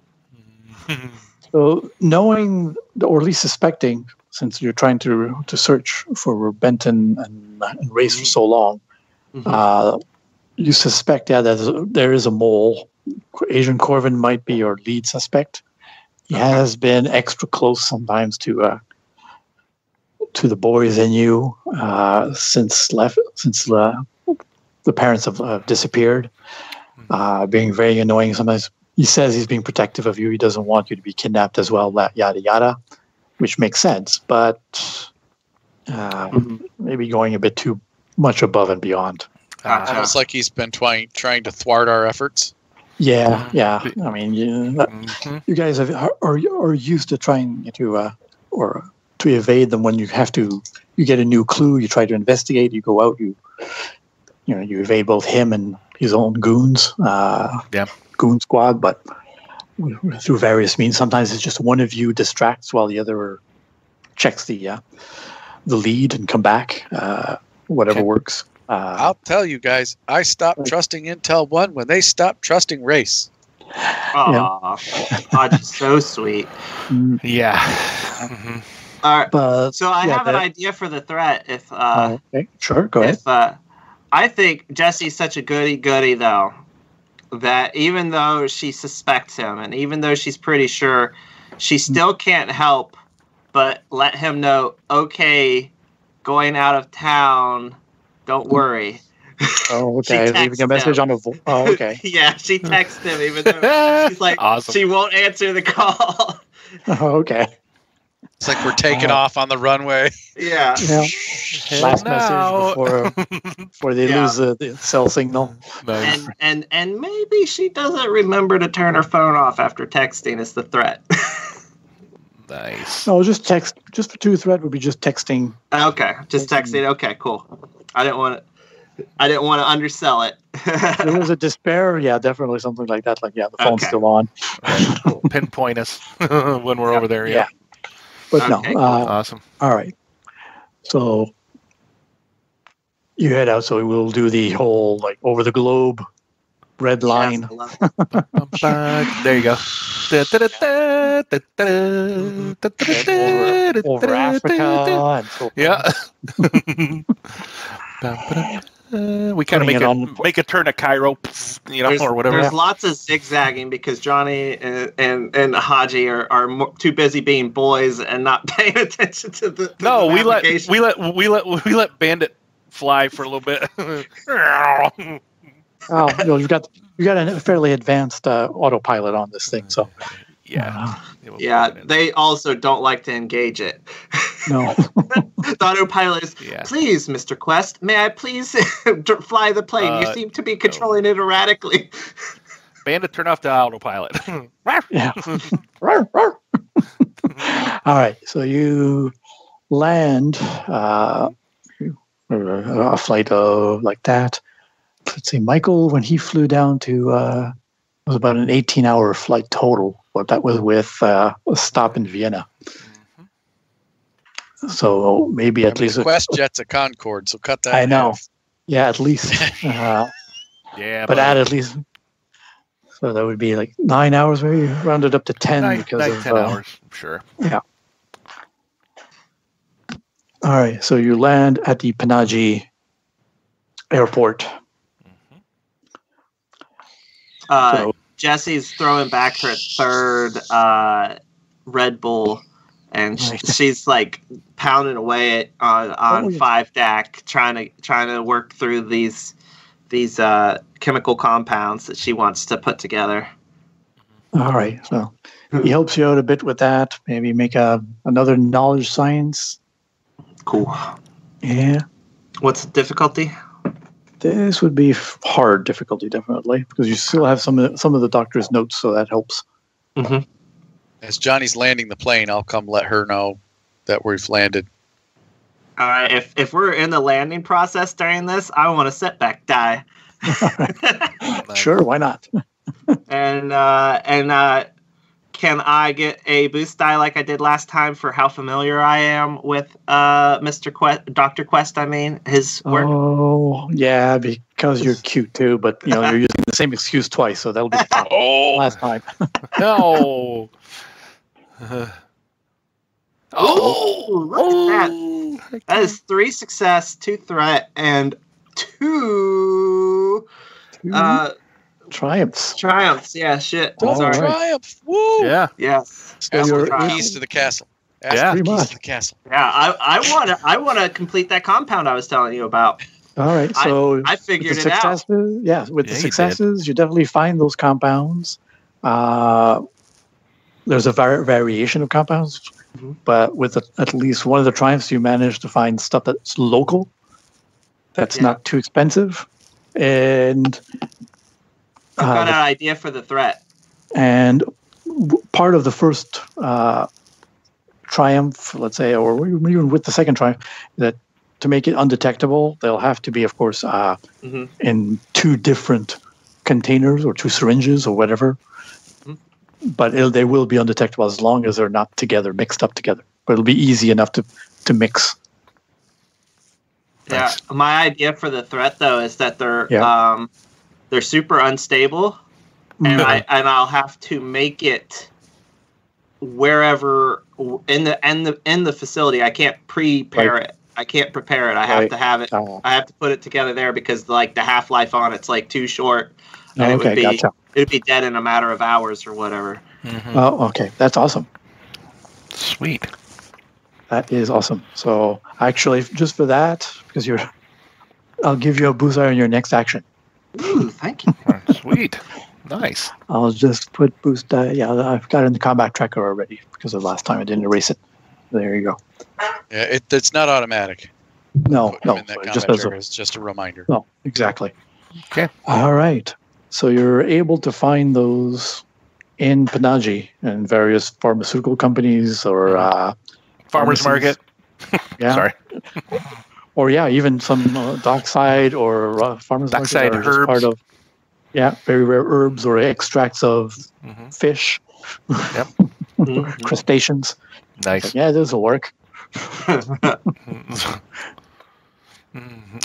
So knowing, or at least suspecting, since you're trying to search for Benton and Race for so long, Mhm. you suspect, that there is a mole. Asian Corvin might be your lead suspect. He has been extra close sometimes to the boys and you since the parents have disappeared. Being very annoying sometimes. He says he's being protective of you. He doesn't want you to be kidnapped as well. Yada yada, which makes sense, but maybe going a bit too much above and beyond. Almost like he's been trying to thwart our efforts. Yeah. I mean, you guys are used to trying to evade them when you get a new clue. You try to investigate. You go out. You evade both him and his own goons. Goon squad, but through various means. Sometimes it's just one of you distracts while the other checks the lead and come back. Whatever works. I'll tell you guys, I stopped trusting Intel 1 when they stopped trusting Race. Aw, that's so sweet. Yeah. All right, but, so I have an idea for the threat. If okay, sure, go ahead. I think Jesse's such a goody though, that even though she suspects him and even though she's pretty sure, she still can't help but let him know, okay, going out of town, don't worry. Oh, okay. Leaving a message on a oh, okay. Yeah, she texts him even though she's like, awesome. She won't answer the call. Oh, okay. It's like we're taking off on the runway. Yeah. Last message before they lose the cell signal. Nice. And maybe she doesn't remember to turn her phone off after texting is the threat. Nice. No, just text. Just for two threat would be just texting. Okay, just texting. Okay, cool. I didn't want to undersell it. There was a despair. Yeah, definitely something like that. Like, the phone's still on. Pinpoint us when we're over there. Yeah. But okay, no. cool. Awesome. All right. So you head out. So we'll do the whole over the globe red line. There you go. Over Africa. And so we kind of make a turn to Cairo, or whatever. There's lots of zigzagging because Johnny and Haji are too busy being boys and not paying attention to the. No, the we let Bandit fly for a little bit. Oh, you got a fairly advanced autopilot on this thing, so yeah. They also don't like to engage it. No. The autopilot is, please, Mr. Quest, may I please fly the plane? You seem to be controlling it erratically. Bandit, turn off the autopilot. Yeah. All right, so you land a flight like that. Let's see, Michael, when he flew down to, it was about an 18-hour flight total, but that was with a stop in Vienna. So maybe at least... Quest jet's a Concorde, so cut that I know. Half. Yeah, at least. But add at least... So that would be 9 hours, maybe rounded up to 10 because of 10 hours, sure. Yeah. All right, so you land at the Panaji airport. Jesse's throwing back her third Red Bull, and she's pounding away on 5 DAC, trying to work through these chemical compounds that she wants to put together. All right, so he helps you out a bit with that. Maybe make another knowledge science. Cool. Yeah. What's the difficulty? This would be hard difficulty, definitely, because you still have some of the doctor's notes, so that helps. Mm-hmm. As Johnny's landing the plane, I'll come let her know that we've landed. All right. If we're in the landing process during this, I want a setback die. Sure, why not? And can I get a boost die like I did last time for how familiar I am with Mr. Quest, Dr. Quest? I mean, his work. Oh, yeah, because you're cute too. But you're using the same excuse twice, so that'll be tough. Last time. No. Look at that! That is 3 success, 2 threat, and 2 Triumphs. triumphs. Yeah, shit. All Sorry. right. Triumph! Woo! Yeah. Yes. So Ask you're for the able- keys to the castle. Yeah. Ask for the Pretty keys much. to the castle. Yeah, I wanna complete that compound I was telling you about. All right. So I figured with the it out. successes, yeah, with the Yeah, you did. successes, you definitely find those compounds. There's a variation of compounds, Mhm. but with at least one of the triumphs, you manage to find stuff that's local, that's Yeah. not too expensive, and I've got the- an idea for the threat. and part of the first triumph, let's say, or even with the second triumph, that to make it undetectable, they'll have to be, of course, Mhm. in 2 different containers or 2 syringes or whatever. Mhm. But they will be undetectable as long as they're not together, mixed up together. But it'll be easy enough to mix. Yeah, my idea for the threat though is that they're super unstable, and Mhm. I'll have to make it wherever in the facility. I can't prepare it. I can't prepare it. I have Right. to have it. Oh, I have to put it together there because like the half-life on it's like too short, and okay, gotcha. it would be dead in a matter of hours or whatever. Mhm. Oh, okay. That's awesome. Sweet. That is awesome. So actually, just for that, because I'll give you a boost on your next action. Ooh, thank you. Sweet. Nice. I'll just put boost die. Yeah, I've got it in the combat tracker already because of last time I didn't erase it. There you go. Yeah, it's not automatic. No, Put them in that just combat as tracker. It's just a reminder. no, exactly. Okay. All right. So you're able to find those in Panaji and various pharmaceutical companies or Farmer's pharmacies. market. Yeah, Sorry. or even some dockside or farmers Dockside market are just herbs. part of very rare herbs or extracts of Mhm. fish, Mhm. crustaceans. Nice. Yeah, this will work.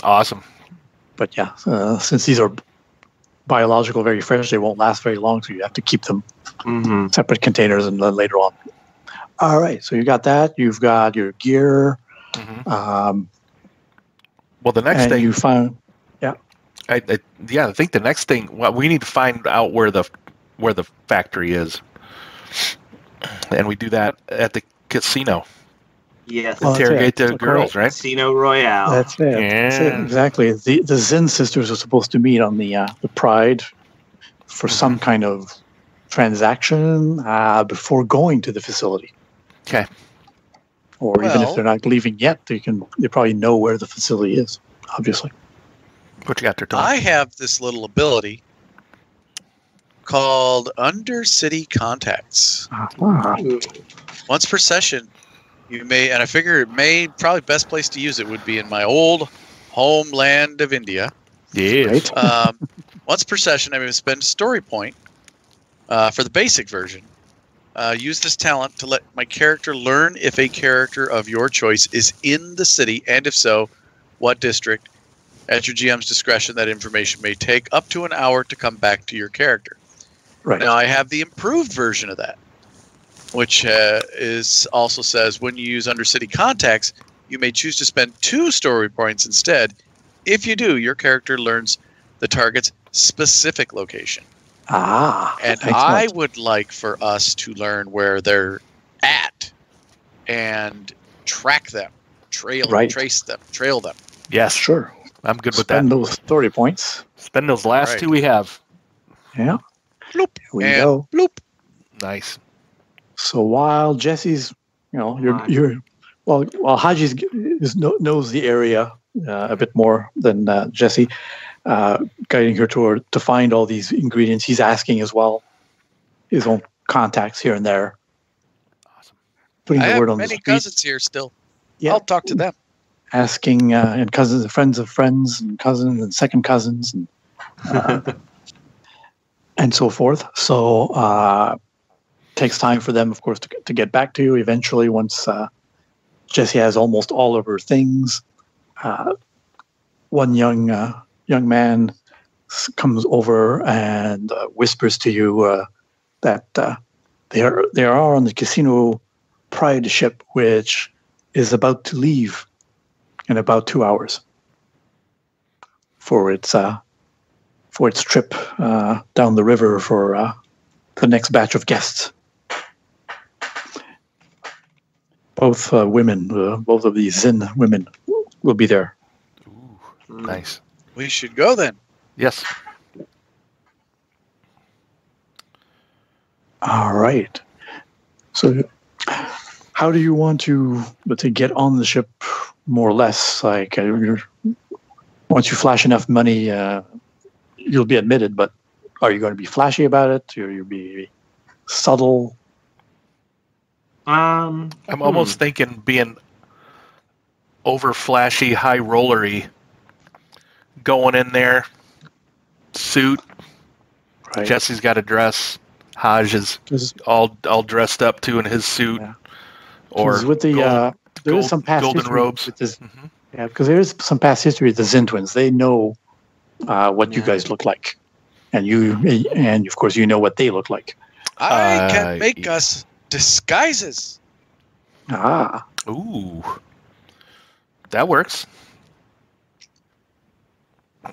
Awesome. But yeah, since these are biological, very fresh, they won't last very long, so you have to keep them Mhm. separate containers and then later on. All right, so you got that. You've got your gear. Mhm. Well, the next And thing you found I think the next thing, well, we need to find out where the factory is, and we do that at the casino. Yes. Well, that's Interrogate it. the So girls, right? Casino Royale. that's it. That's it, Yeah. exactly. The Zen sisters are supposed to meet on the Pride for some kind of transaction before going to the facility. Okay. Or even if Well- they're not leaving yet, they probably know where the facility is. Obviously. What you got there, Tom? I have this little ability called Undercity Contacts. Ooh. Once per session, you may, and I figure probably best place to use it would be in my old homeland of India. Yes. Right? Once per session, I'm going to spend story point for the basic version. Use this talent to let my character learn if a character of your choice is in the city, and if so, what district. At your GM's discretion, that information may take up to an hour to come back to your character. Right. Now, I have the improved version of that, which also says when you use Undercity Contacts, you may choose to spend 2 story points instead. If you do, your character learns the target's specific location. And excellent. I would like for us to learn where they're at and track them, Right. trace them, trail them. Yes. Sure. I'm good with Spend that. those story points. Spend those last Right. 2 we have. Yeah. Bloop. Here we And go. bloop. Nice. So while Jesse's, while Haji's knows the area a bit more than Jesse, guiding her to find all these ingredients, he's asking as well his own contacts here and there. Awesome. Putting I the have word on the many street. cousins here still. Yeah. I'll talk to them. Asking and cousins, friends of friends, and cousins and second cousins, and and so forth. So takes time for them, of course, to get back to you. Eventually, once Jessie has almost all of her things, one young man comes over and whispers to you that they are on the Casino Pride ship, which is about to leave in about 2 hours. for its trip down the river for the next batch of guests. Both women, both of these Zin women will be there. Ooh, nice. We should go then. Yes. All right. So how do you want to, let's say, get on the ship more or less? Like, once you flash enough money, you'll be admitted, but are you going to be flashy about it? Or you'll be subtle? I'm almost thinking being over flashy, high rollery, going in there, suit. Right. Jesse's got a dress. Haj is all dressed up too in his suit, or with the there is some past golden history robes. with this, yeah, because there is some past history with the Zin twins. They know what you guys look like, and of course you know what they look like. I can make us disguises. Ah, Ooh, that works.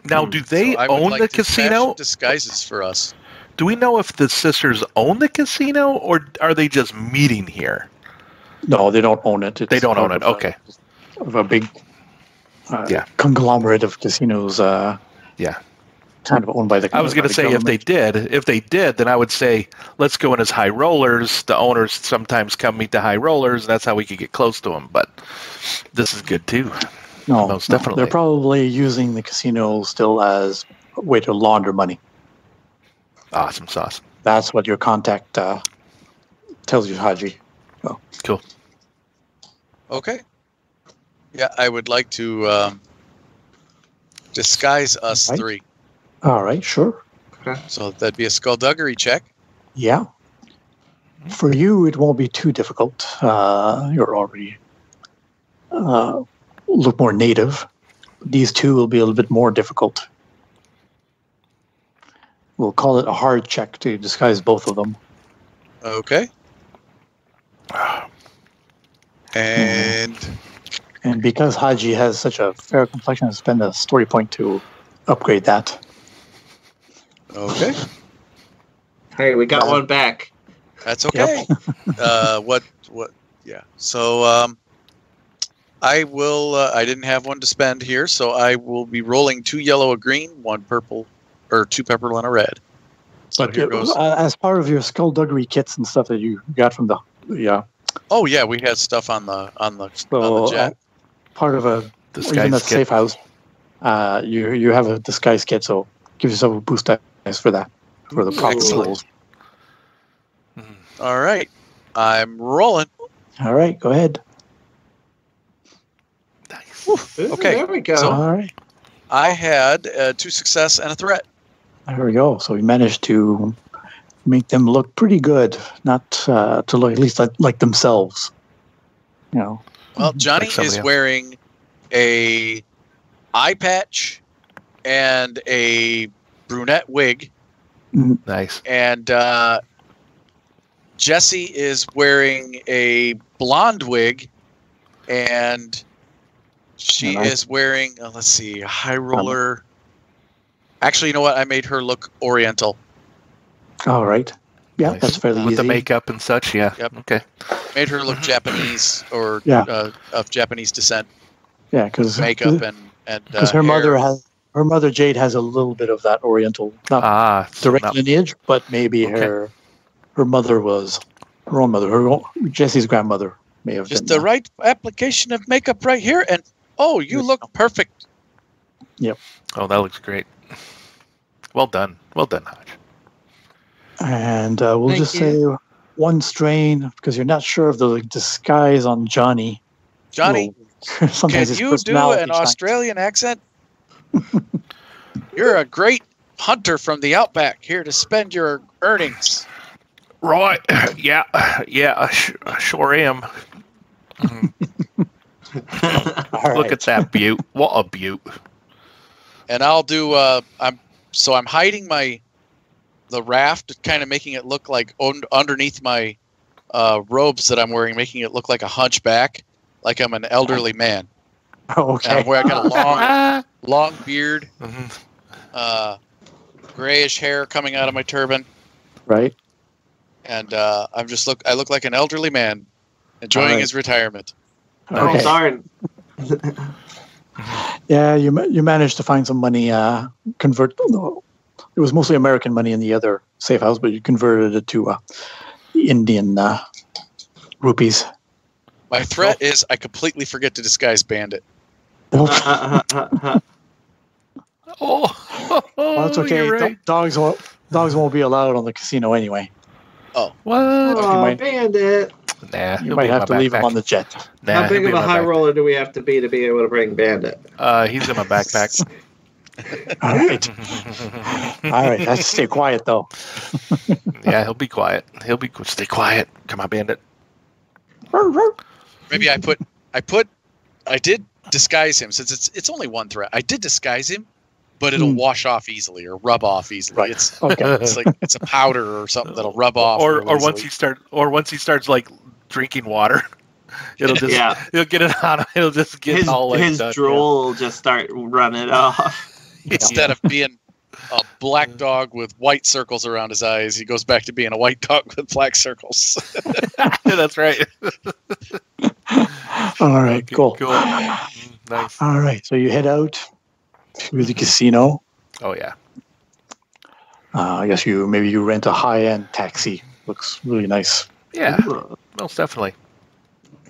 Now, do they So I would own like the to casino? fashion disguises for us. Do we know if the sisters own the casino, or are they just meeting here? no, they don't own it. It's They don't own part it. of Okay. of a big conglomerate of casinos. Yeah. Kind of owned by the. I was going to say if they did, then I would say let's go in as high rollers. The owners sometimes come meet the high rollers, and that's how we could get close to them. But this is good too. No, most definitely. They're probably using the casino still as a way to launder money. Awesome sauce. That's what your contact tells you, Haji. Oh. Cool. Okay. Yeah, I would like to disguise us Right. three. All right, sure. So that'd be a skullduggery check. Yeah. For you, it won't be too difficult. You're already look more native. These two will be a little bit more difficult. We'll call it a hard check to disguise both of them. Okay. And And because Haji has such a fair complexion, I'll spend a story point to upgrade that. okay, Hey, we got one back. that's okay. What? Yeah. So I will. I didn't have one to spend here, so I will be rolling 2 yellow, a green, 1 purple, or 2 purple and a red. So But here goes. as part of your skullduggery kits and stuff that you got from the Oh yeah, we had stuff on the so jet. part of a Disguise even a kit. safe house, you have a disguise kit, so give yourself a boost dice for that for the proper Excellent. rolls. All right, I'm rolling. All right, go ahead. Nice. Ooh, Okay, there we go. so- All right, I had 2 success and a threat. there we go. So we managed to make them look pretty good, not to look at least like themselves. You know. Well, Johnny Like somebody is else. wearing a eye patch and a brunette wig, Nice. and Jesse is wearing a blonde wig, and she Nice. is wearing, let's see, a high roller. Actually, you know what? I made her look oriental. All right. Yeah, Nice. that's fairly With easy. the makeup and such, yeah. Yep. Okay. Made her look Japanese or Yeah. of Japanese descent. Yeah, because Makeup and her mother hair. her mother Jade has a little bit of that Oriental, not So direct not- lineage, but maybe Okay. her mother was her own mother. Jesse's grandmother may have Just been. the right application of makeup right here, and oh, you look perfect. Oh, that looks great. Well done. Well done, Hodge. And we'll Thank just you. say one strain because you're not sure of the disguise on Johnny. Johnny, Well, sometimes can his you do personality an shines. Australian accent? You're a great hunter from the outback, here to spend your earnings. Right. Yeah. Yeah, I sure am. All Look right. at that butte. What a butte. And I'll do. I'm hiding the raft, kind of making it look like underneath my robes that I'm wearing, making it look like a hunchback, like I'm an elderly man. Okay. Where I got a long beard, Mhm. grayish hair coming out of my turban, Right. and I look like an elderly man enjoying Alright. his retirement. Oh, Okay. darn. Yeah, you managed to find some money. Convert. It was mostly American money in the other safe house, but you converted it to Indian rupees. My threat is I completely forget to disguise bandit. Oh, Well, that's okay. You're right. Dogs won't be allowed on the casino anyway. What? Oh, might- bandit. Nah, You he'll might be in have my to leave him backpack. on the jet. Nah, How he'll big be of in a my high back- roller do we have to be able to bring bandit? He's in my backpack. All right. All right. Have to stay quiet though. Yeah, he'll be quiet. Stay quiet. Come on, bandit. Maybe I did disguise him since it's only one threat. I did disguise him, but it'll wash off easily or rub off easily. Right. It's Okay. it's like it's a powder or something that'll rub off. Or real once he starts like drinking water, it'll just he'll get it on him. It'll just get all like his done, drool will just start running off. Instead of being a black dog with white circles around his eyes, he goes back to being a white dog with black circles. Yeah. That's right. All right. Okay, Cool. Cool. Nice. All right. So you head out to the casino. Oh yeah. I guess maybe you rent a high-end taxi. Looks really nice. Yeah. Most definitely.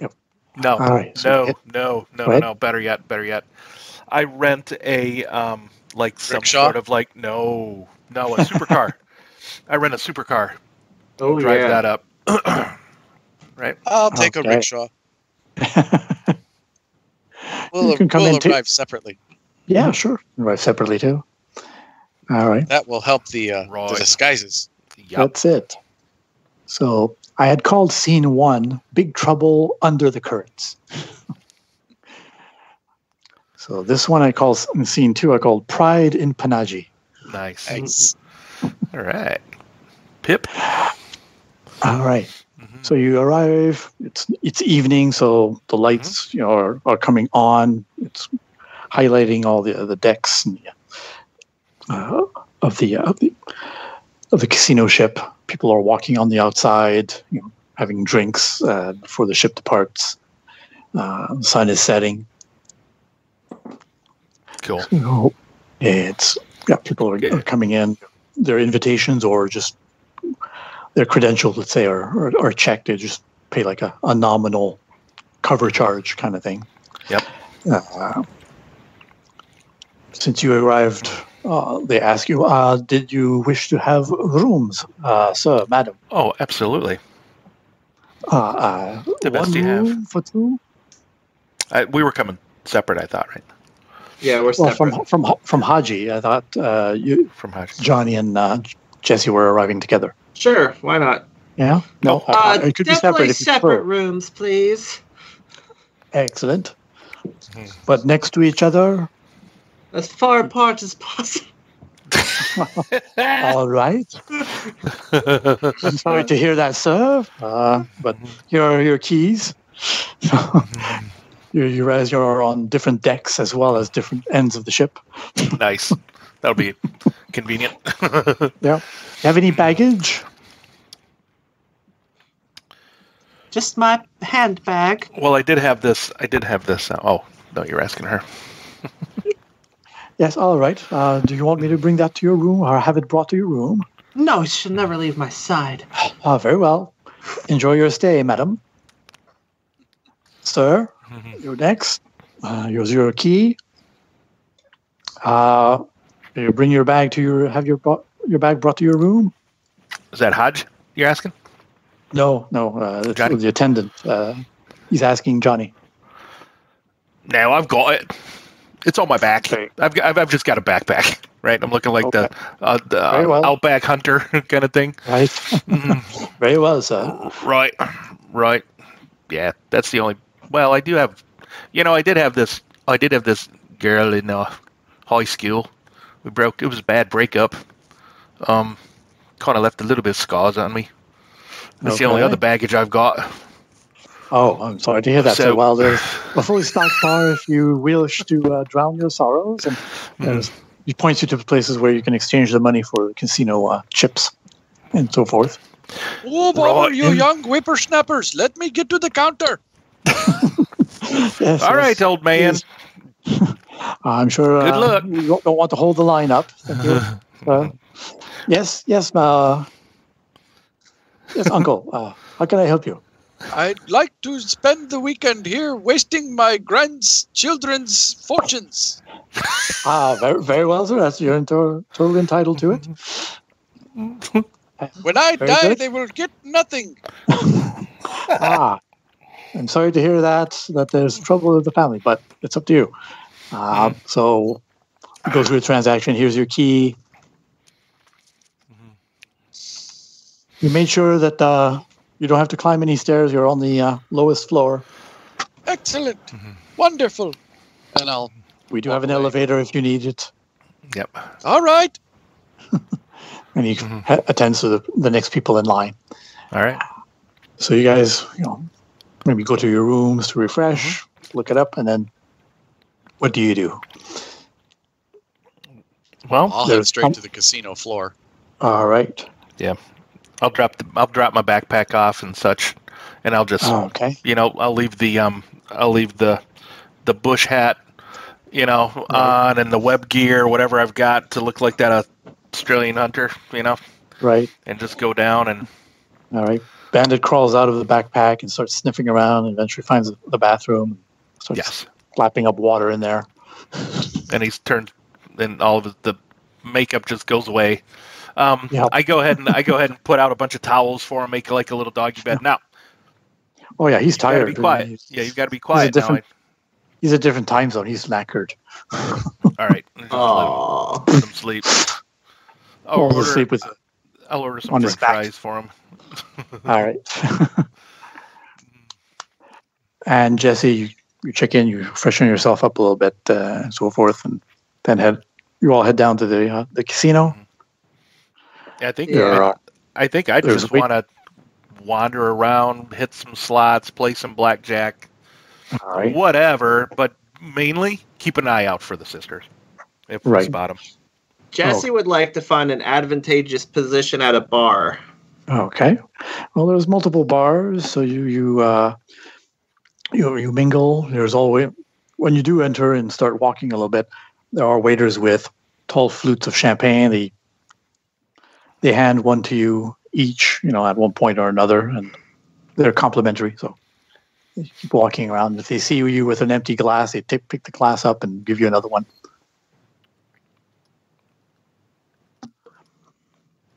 Yep. No. All right. So No. Go ahead. No. Better yet. I rent a like some Rickshaw? sort of like a supercar. I rent a supercar. Oh, Drive yeah. that up. Right. I'll take Okay. a rickshaw. You can come We'll in too. arrive separately. Yeah, sure. Right, separately too. All right. That will help the Right. disguises. Yep. That's it. So I had called scene 1 Big Trouble Under the Curtains. So this one I call in scene 2 I called Pride in Panaji. Nice. Nice. All right. Pip. All right. Mhm. So you arrive. It's evening, so the lights are coming on. It's highlighting all the decks and, of the casino ship. People are walking on the outside, having drinks before the ship departs. The sun is setting. Cool. People are coming in. Their invitations or just their credentials, let's say, are checked. They just pay like a nominal cover charge kind of thing. Yep. Since you arrived, they ask you, did you wish to have rooms, sir, madam? Oh, absolutely. The best one you have. room for two? We were coming separate, I thought, right? Yeah, we're Well, separate. from Haji, I thought you, From Hutch. Johnny and Jesse were arriving together. Sure, why not? Yeah? No, it could be separate definitely if you separate prefer. rooms, please. Excellent. But next to each other? As far apart as possible. All right. I'm sorry to hear that, sir. But here are your keys. You realize you're on different decks as well as different ends of the ship. Nice. That'll be convenient. Yeah. You have any baggage? Just my handbag. Well, I did have this. Oh, no, you're asking her. Yes, all right. Do you want me to bring that to your room or have it brought to your room? No, it should never leave my side. Very well. Enjoy your stay, madam. Sir, you're next. Here's your key. You bring your bag to have your bag brought to your room? Is that Hodge you're asking? No, it's Johnny? the attendant. He's asking Johnny. No, I've got it. It's on my back. Okay. I've just got a backpack, right? I'm looking like the Very well. Outback Hunter kind of thing. Right. Very well, sir. Right. Yeah, that's the only. Well, I do have. I did have this girl in high school. We broke. It was a bad breakup. Kind of left a little bit of scars on me. That's the only Okay. other baggage I've got. Oh, I'm sorry to hear that. So- So, well, there's a fully stocked bar if you wish to drown your sorrows, and he points you to places where you can exchange the money for casino chips and so forth. Oh, Right. you young whippersnappers, let me get to the counter. Yes, All right, old man. I'm sure Good luck. you don't want to hold the line up. Thank you. Yes, yes, Uncle. How can I help you? I'd like to spend the weekend here wasting my grandchildren's fortunes. Very, very well, sir. You're totally entitled to it. When I Very die, good. they will get nothing. I'm sorry to hear that there's trouble with the family, but it's up to you. So go through the transaction. Here's your key. You made sure that you don't have to climb any stairs. You're on the lowest floor. Excellent. Wonderful. And I'll... We do have an elevator if you need it. Yep. All right. And you can attend to the next people in line. All right. So you guys, maybe go to your rooms to refresh, look it up, and then what do you do? Well, I'll head straight to the casino floor. All right. I'll drop my backpack off and such, and I'll just Okay. I'll leave the bush hat on, and the web gear, whatever I've got to look like that Australian hunter, Right. and just go down and All right. Bandit crawls out of the backpack and starts sniffing around and eventually finds the bathroom. Starts slapping up water in there. and he's turned, and all of the makeup just goes away. Yep. I go ahead and put out a bunch of towels for him, make like a little doggy bed. Now, Oh, yeah, he's you gotta tired. be quiet. Yeah, you got to be quiet He's a different time zone. He's knackered. All right, Oh, let him sleep. Or he'll sleep with. I'll order some on his French back. fries for him. All right. And Jesse, you check in, you freshen yourself up a little bit, and so forth, and then you all head down to the casino. Yeah, I think I there's just a want to wander around, hit some slots, play some blackjack, All right. whatever. But mainly keep an eye out for the sisters if we Right. spot them. Jesse would like to find an advantageous position at a bar. Okay. Well, there's multiple bars, so you mingle. There's always, when you do enter and start walking a little bit, there are waiters with tall flutes of champagne. They hand one to you each, at one point or another, and they're complimentary. So you keep walking around. If they see you with an empty glass, they pick the glass up and give you another one.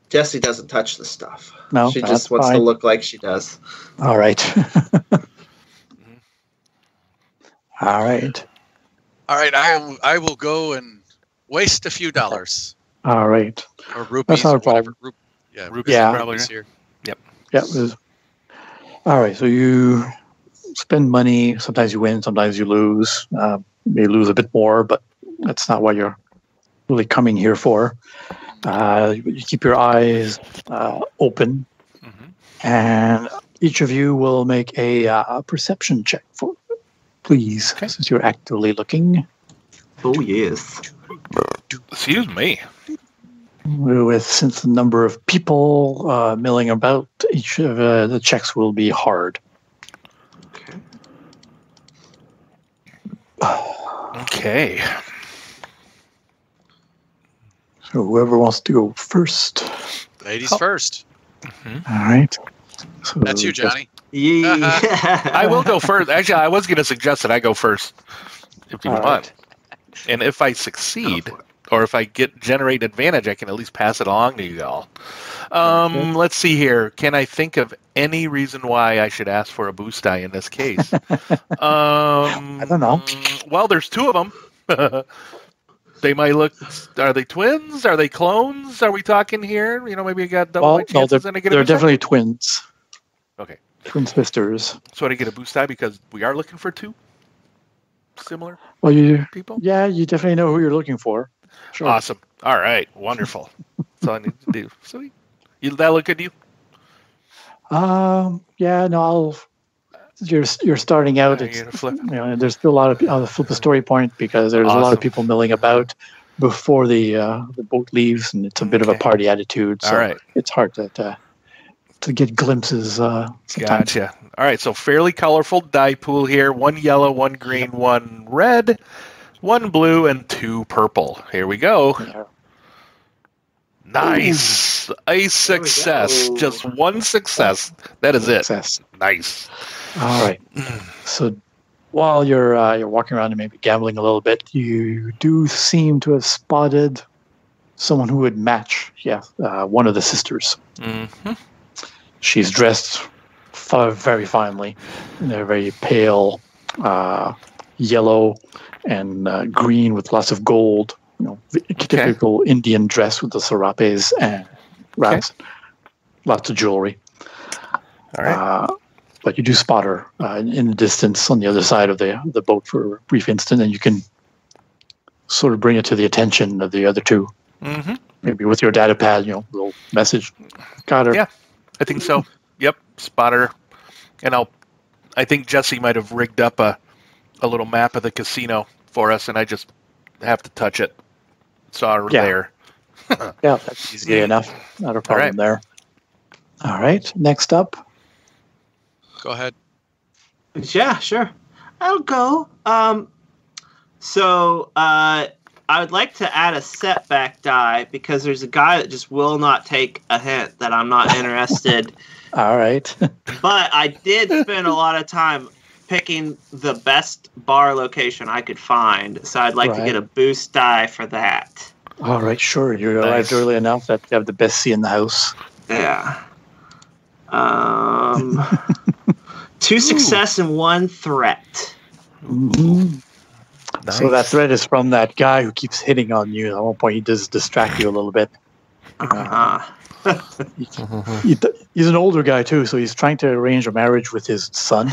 Jesse doesn't touch the stuff. No, She that's just wants to fine. look like she does. All right. All right. All right, I will go and waste a few dollars. All right. Or rupees. That's not a or whatever. problem. Rupees Yeah. probably, Rupees here. Yeah. All right. So you spend money. Sometimes you win. Sometimes you lose. You may lose a bit more, but that's not what you're really coming here for. You keep your eyes open, and each of you will make a perception check please, since you're actively looking. Oh, yes. Excuse me. Since the number of people milling about, each of the checks will be hard. Okay. So whoever wants to go first. Ladies first. All right. So That's you, Johnny. Yeah. I will go first. Actually, I was going to suggest that I go first, if you All want. And if I succeed, or if I generate advantage, I can at least pass it along to you all. Let's see here. Can I think of any reason why I should ask for a boost die in this case? I don't know. Well, there's two of them. They might look. Are they twins? Are they clones? Are we talking here? Maybe I got double my chances and I get a they're boost die? definitely twins. Okay. Twin sisters. So I get a boost die because we are looking for two similar Well, people? yeah, you definitely know who you're looking for. Sure. Awesome. All right. Wonderful. That's all I need to do. Sweet. That look good to you? Yeah, no, you're starting out. It's, there's still a lot of I'll flip a story point because there's a lot of people milling about before the boat leaves, and it's a bit of a party attitude. So it's hard to get glimpses. Sometimes. Gotcha. All right, so fairly colorful die pool here. 1 yellow, 1 green, 1 red, 1 blue, and 2 purple. Here we go. Yeah. Nice. A success. Just 1 success. That is it. Nice. All right. So while you're walking around and maybe gambling a little bit, you do seem to have spotted someone who would match, one of the sisters. Mm-hmm. She's dressed very finely. They're very pale, yellow and green with lots of gold. Typical Indian dress with the serapes and wraps. Lots of jewelry. All right. But you do spot her in the distance on the other side of the boat for a brief instant, and you can sort of bring it to the attention of the other two. Mm-hmm. Maybe with your data pad, little message. Got her. Yeah, I think so. Yep, spot her. And I think Jesse might have rigged up a little map of the casino for us, and I just have to touch it. Saw her there. Yeah, that's easy enough. Not a problem there. All right, next up. Go ahead. Yeah, sure. I'll go. So I would like to add a setback die because there's a guy that just will not take a hint that I'm not interested. All right. But I did spend a lot of time picking the best bar location I could find, so I'd like to get a boost die for that. All right, sure. You arrived early enough that you have the best seat in the house. Yeah. 2 success and 1 threat. Mm-hmm. Nice. So that threat is from that guy who keeps hitting on you. At one point, he does distract you a little bit. He's an older guy too, so he's trying to arrange a marriage with his son.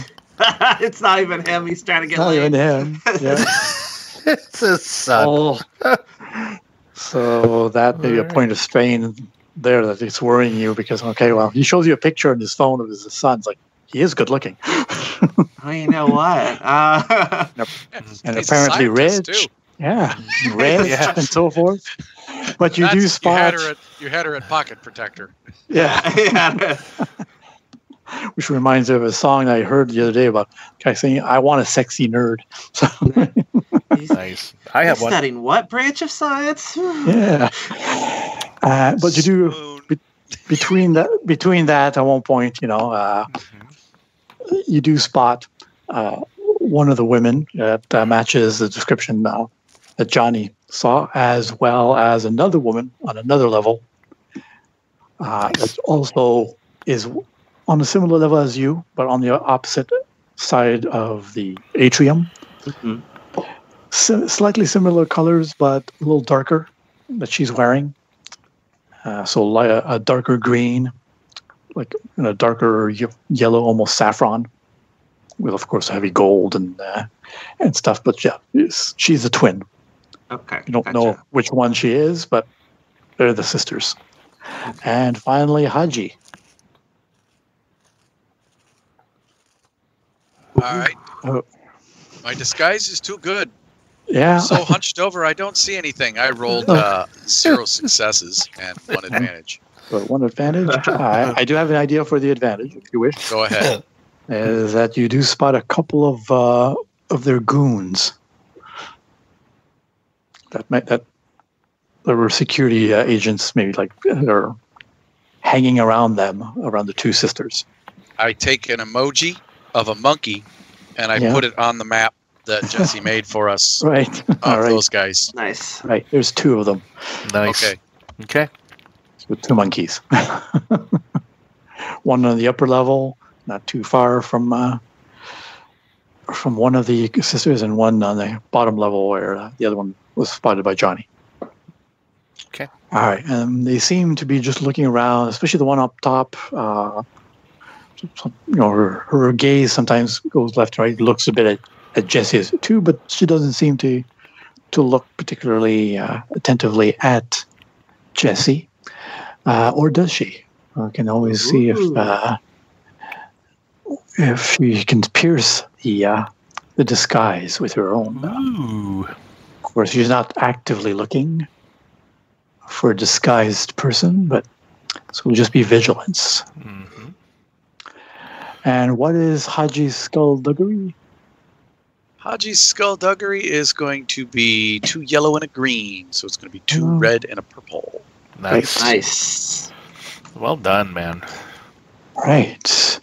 It's not even him. He's trying to get not even him. Yeah. It's his son. So that may be a point of strain there that it's worrying you because he shows you a picture on his phone of his son. It's like he is good looking. Well, you know what? And apparently rich. Too. Yeah, rich and so forth. But you do spot. You had her at Pocket Protector. Yeah. Which reminds me of a song I heard the other day about a guy saying, "I want a sexy nerd." So nice. I have one. Studying what branch of science? Yeah. But you do between that at one point, you do spot one of the women that matches the description that Johnny saw, as well as another woman on another level that also is on a similar level as you, but on the opposite side of the atrium. Mm-hmm. Slightly similar colors, but a little darker that she's wearing. So a darker green, like a darker yellow, almost saffron, with of course heavy gold and stuff. But she's a twin. Okay. You don't know which one she is, but they're the sisters. And finally, Haji. All right. My disguise is too good. Yeah. So hunched over, I don't see anything. I rolled 0 successes and 1 advantage. But 1 advantage? I do have an idea for the advantage, if you wish. Go ahead. Is that you do spot a couple of their goons. That there were security agents, maybe they're hanging around the 2 sisters. I take an emoji of a monkey and I put it on the map that Jesse made for us. Right. Of those guys. Nice. Right. There's 2 of them. Nice. Okay. With 2 monkeys. One on the upper level, not too far from one of the sisters, and one on the bottom level where the other one was spotted by Johnny. Okay. All right. They seem to be just looking around, especially the one up top. Her gaze sometimes goes left and right, looks a bit at Jesse too, but she doesn't seem to look particularly attentively at Jesse, or does she? I can always see if she can pierce the disguise with her own. Ooh. Of course, she's not actively looking for a disguised person, but so it'll just be vigilance. Mm-hmm. And what is Haji's skullduggery? Haji's skullduggery is going to be 2 yellow and a green, so it's going to be 2 red and a purple. Nice. Nice. Well done, man. Right.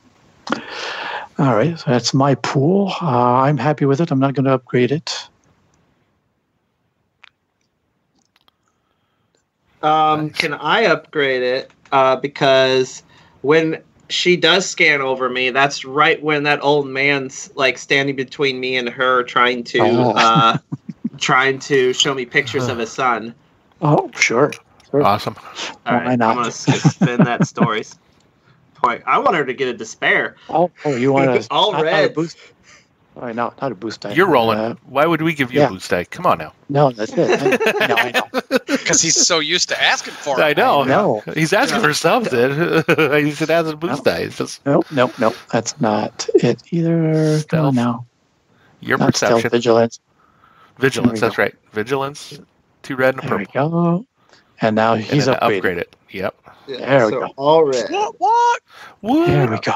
All right, so that's my pool. I'm happy with it. I'm not going to upgrade it. Can I upgrade it? Because when she does scan over me, that's right when that old man's like standing between me and her, trying to show me pictures of his son. Oh, sure. Awesome. All right, Why not? I'm gonna spin that story's point. I want her to get a despair. Oh, you want to All red. boost? All right, not a boost die. You're rolling. Why would we give you a boost die? Come on now. No, that's it. I know. Because he's so used to asking for it. I know. No. He's asking for something. He should ask a boost die. It's just Nope. That's not it either. Come on Stealth. now. your Not stealth, perception. vigilance. Vigilance, There we that's right. Vigilance, 2 red and a There we purple. go. And now And he's then upgraded. upgrade it. Yep. There we go. All red. What? Woo! There we go.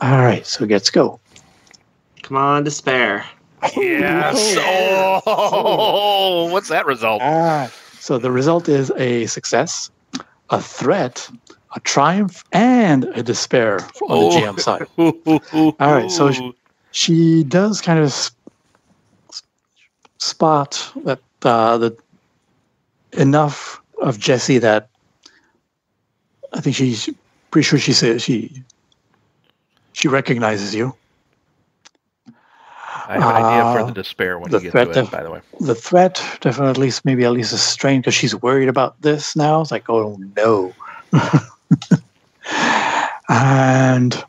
All right, so let's go. Come on, despair. Yes. Oh, what's that result? So the result is a success, a threat, a triumph, and a despair on the GM side. All right, so She does kind of spot that the enough of Jesse that I think she's pretty sure she says she recognizes you. I have an idea for the despair when the you get threat to it, by the way. The threat definitely maybe at least a strain because she's worried about this now. It's like, oh no. And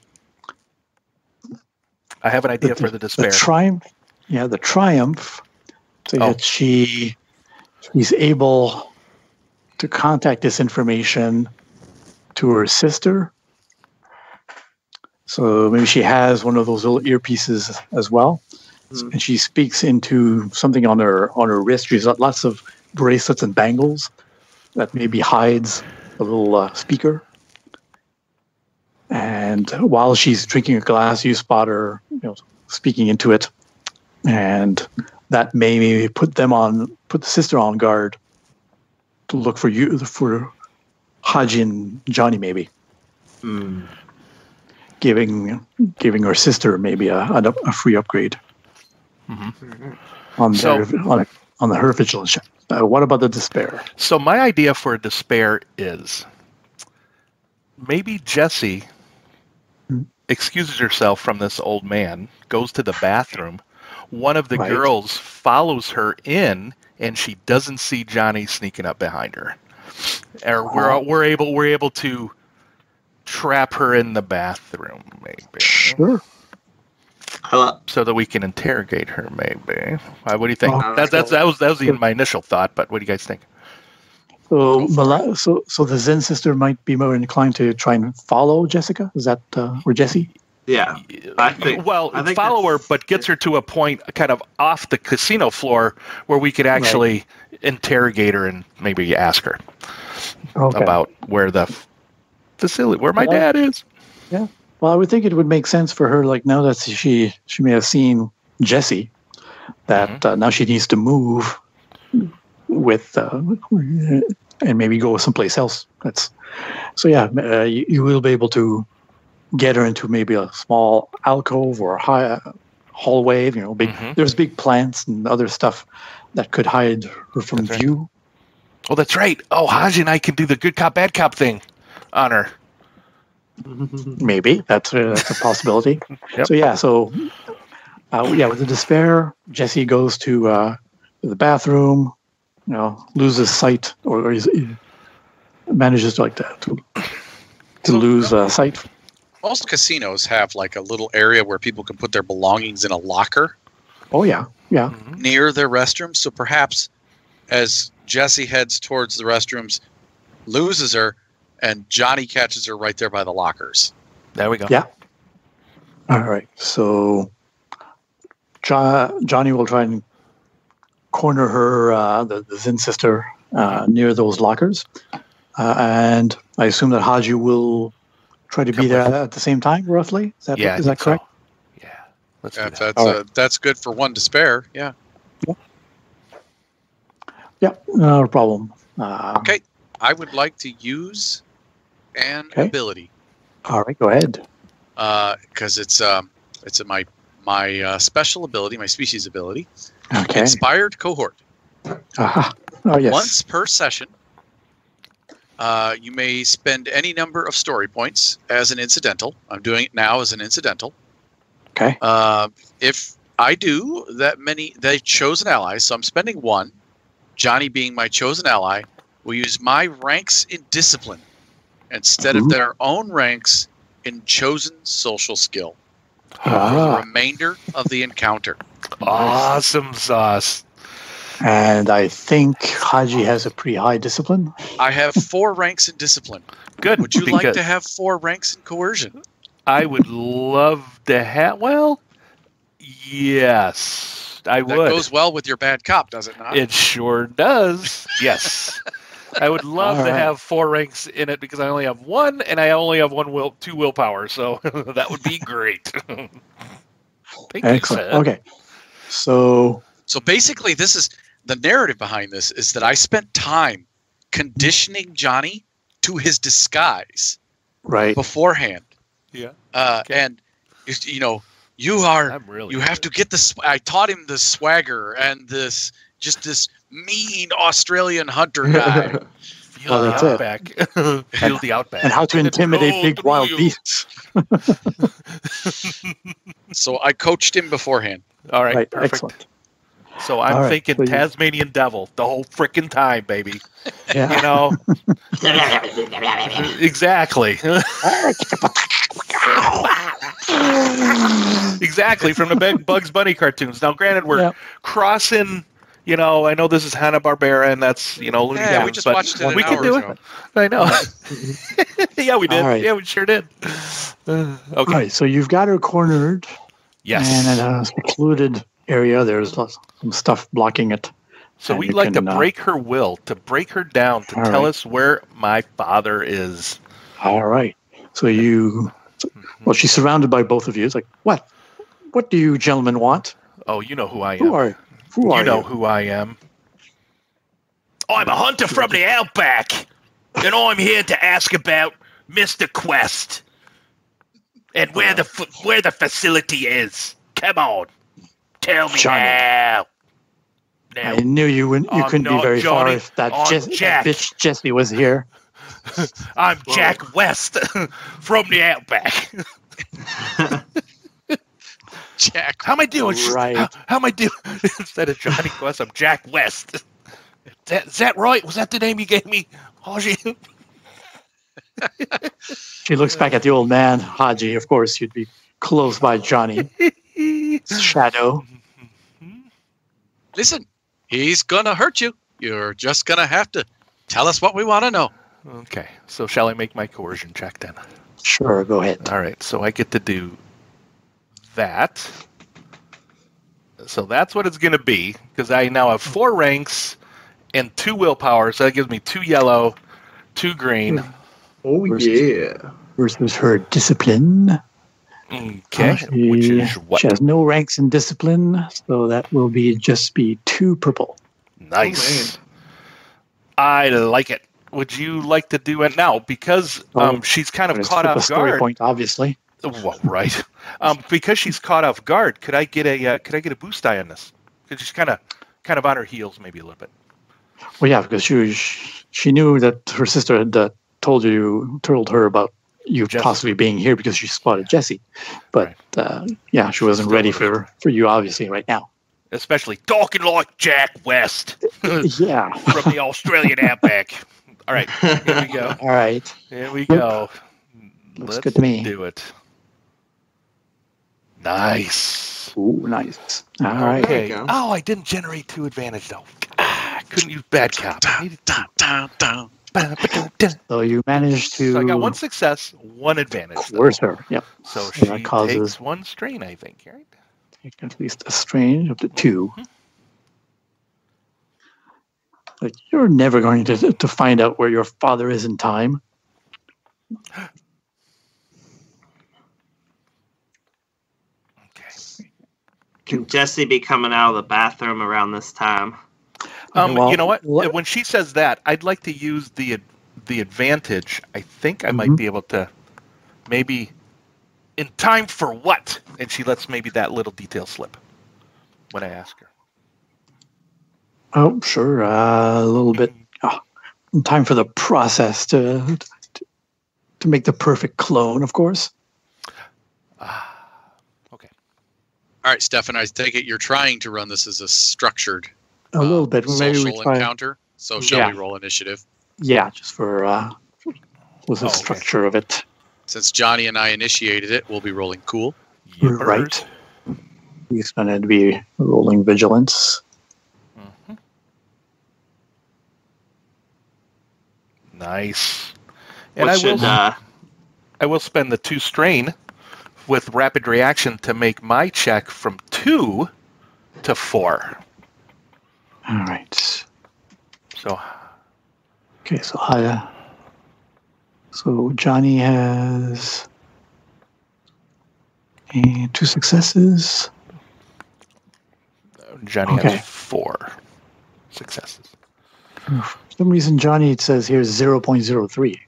I have an idea for the despair. The triumph. So that she's able to contact this information to her sister. So maybe she has one of those little earpieces as well. And she speaks into something on her wrist. She's got lots of bracelets and bangles that maybe hides a little speaker. And while she's drinking a glass, you spot her, speaking into it, and that may maybe put the sister on guard to look for Haji and Johnny, maybe. Giving her sister maybe a free upgrade. On her vigilance check. What about the despair? So my idea for a despair is maybe Jessie excuses herself from this old man, goes to the bathroom. One of the girls follows her in, and she doesn't see Johnny sneaking up behind her. Or we're able to trap her in the bathroom, maybe. Sure. So that we can interrogate her, maybe. What do you think? That was even my initial thought, but what do you guys think? So the Zen sister might be more inclined to try and follow Jessica? Is that or Jessie? Yeah. I think follow her, but gets her to a point kind of off the casino floor where we could actually interrogate her and maybe ask her about where the facility, where my dad is. Yeah. Well, I would think it would make sense for her, like now that she may have seen Jessie, that now she needs to move with and maybe go someplace else. You will be able to get her into maybe a small alcove or a hallway. There's big plants and other stuff that could hide her from view. Oh, that's right. Oh, Haji and I can do the good cop, bad cop thing on her. Maybe that's a possibility. Yep. With the despair, Jesse goes to the bathroom. Loses sight, or manages to lose sight. Most casinos have like a little area where people can put their belongings in a locker. Oh yeah. Near their restrooms. So perhaps as Jesse heads towards the restrooms, loses her. And Johnny catches her right there by the lockers. There we go. Yeah. All right. So Johnny will try and corner her, the Zin sister, near those lockers. And I assume that Haji will try to be there at the same time, roughly? Is that correct? So. Yeah. Let's do that. That's good for one to spare. Yeah. Yeah, no problem. Okay. I would like to use an ability. All right, go ahead. Because it's my special ability, my species ability. Okay. Inspired Cohort. Oh, yes. Once per session, you may spend any number of story points as an incidental. I'm doing it now as an incidental. Okay. If I do that many, they chosen allies, so I'm spending one. Johnny being my chosen ally, will use my ranks in discipline instead of their own ranks in chosen social skill for the remainder of the encounter. Awesome sauce. And I think Haji has a pretty high discipline. I have 4 ranks in discipline. Good. Would you like to have 4 ranks in coercion? I would love to have. Well, yes, I would. That goes well with your bad cop, does it not? It sure does. Yes. I would love to have 4 ranks in it because I only have 1, and I only have 2 willpower, so that would be great. Thank Excellent. you, okay. So basically, this is the narrative behind this is that I spent time conditioning Johnny to his disguise beforehand. Yeah. And you have to get this. I taught him the swagger and this mean Australian hunter guy. Feel the outback. Feel the outback. And how to intimidate big wild beasts. So I coached him beforehand. All right, perfect. Excellent. So I'm thinking Tasmanian Devil the whole freaking time, baby. Yeah. You know? Exactly. Exactly, from the Bugs Bunny cartoons. Now, granted, we're crossing, I know this is Hanna-Barbera, and that's, Looney Tunes, we just watched it we can do it. I know. Yeah, we did. Right. Yeah, we sure did. Okay. All right, so you've got her cornered. Yes. And in a secluded area, there's some stuff blocking it. So we'd like to break her will, to break her down, to tell us where my father is. All right. So she's surrounded by both of you. It's like, what? What do you gentlemen want? Oh, you know who I am. Who are you? Who I am. I'm a hunter from the outback, and I'm here to ask about Mr. Quest and where the facility is. Come on, tell me now. I knew you couldn't be very far if that bitch Jessie was here. I'm Jack West from the outback. Jack. How am I doing? Right. How am I doing? Instead of Jonny Quest, I'm Jack West. Is that right? Was that the name you gave me, Haji? She looks back at the old man, Haji. Of course, you'd be close by Johnny. Shadow. Listen, he's gonna hurt you. You're just gonna have to tell us what we want to know. Okay. So shall I make my coercion check then? Sure, go ahead. All right. So I get to do that. So that's what it's going to be, because I now have 4 ranks and 2 willpower. So that gives me 2 yellow, 2 green. Oh, Versus her discipline. Okay. Which is what? She has no ranks in discipline, so that will just be 2 purple. Nice. I like it. Would you like to do it now? Because she's kind of caught off story guard. Point, obviously. Well, right. Because she's caught off guard, could I get a boost die on this? Because she's kind of on her heels, maybe a little bit. Well, yeah, because she knew that her sister had told her about you possibly being here because she spotted Jessie. But she wasn't ready for you, obviously, right now. Especially talking like Jack West. Yeah. From the Australian outback. All right, here we go. All right. Here we go. Looks good to me. Do it. Nice. Ooh, nice. All right. Okay. Oh, I didn't generate 2 advantage, though. I couldn't use bad cop. So you managed to. So I got one success, one advantage. Coerce her. Yep. So So she that causes- takes one strain, I think, right? Take at least a strain up to 2. Like, you're never going to find out where your father is in time. Okay. Can Jesse be coming out of the bathroom around this time? well, You know what? what- When she says that, I'd like to use the advantage. I think I might be able to maybe in time for what? And she lets maybe that little detail slip when I ask her. Oh, sure. A little bit. Time for the process to make the perfect clone, of course. Okay. All right, Stefan, I take it you're trying to run this as a structured A little bit. Maybe social we try. encounter. So shall we roll initiative? Yeah, just for was the okay. structure of it. Since Johnny and I initiated it, we'll be rolling cool. Yippers. Right. He's going to be rolling vigilance. Mhm. Nice. And I will spend the 2 strain with rapid reaction to make my check from 2 to 4. All right. So Okay, so Johnny has 2 successes. Johnny Okay. has 4 successes. For some reason, Johnny says here's 0.03,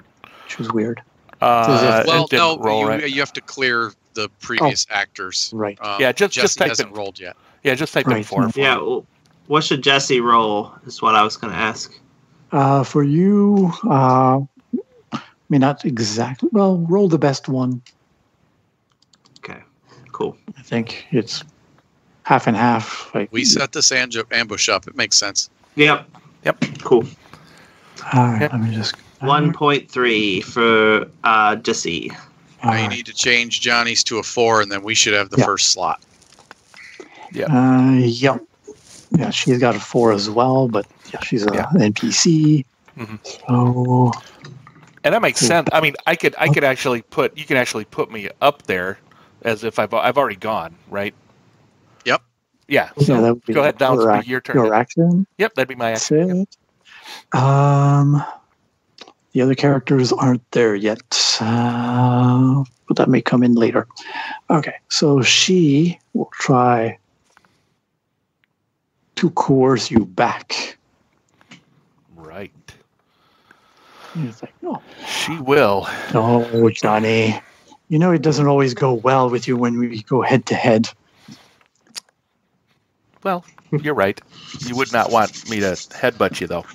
which was weird. Well, it didn't no, roll, you, right? you have to clear the previous actors. Right. Yeah, just Jesse type hasn't in- rolled yet. Yeah, just type in Right. 4. Yeah. Well, what should Jesse roll? Is what I was going to ask. For you, I mean, not exactly. Well, roll the best one. Okay. Cool. I think it's half and half. Like We set this ambush up. It makes sense. Yep. Yep. Cool. All right, let me just. 1.3 for Jesse. All Now you right. need to change Johnny's to a 4, and then we should have the Yeah. first slot. Yep. Yeah, she's got a 4 as well, but yeah, she's an NPC. Mhm. So And that makes sense. I mean, I could actually you can actually put me up there as if I've already gone, right? Yep. Yeah. yeah, So that would be go ahead, now it's your turn. Your action. Yep, that'd be my That's action. Yep. it. The other characters aren't there yet, but that may come in later. Okay, so she will try to coerce you back. Right. It's like, She will. no, Johnny. You know it doesn't always go well with you when we go head to head. Well, you're right. You would not want me to headbutt you, though.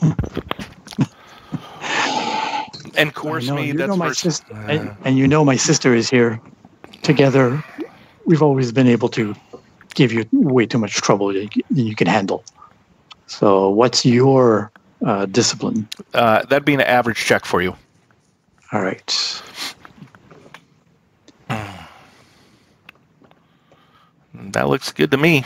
And coerce I know, me. you That's know my first. sister, and you know my sister is here. Together, we've always been able to give you way too much trouble than you can handle. So, what's your discipline? That'd be an average check for you. All right. That looks good to me.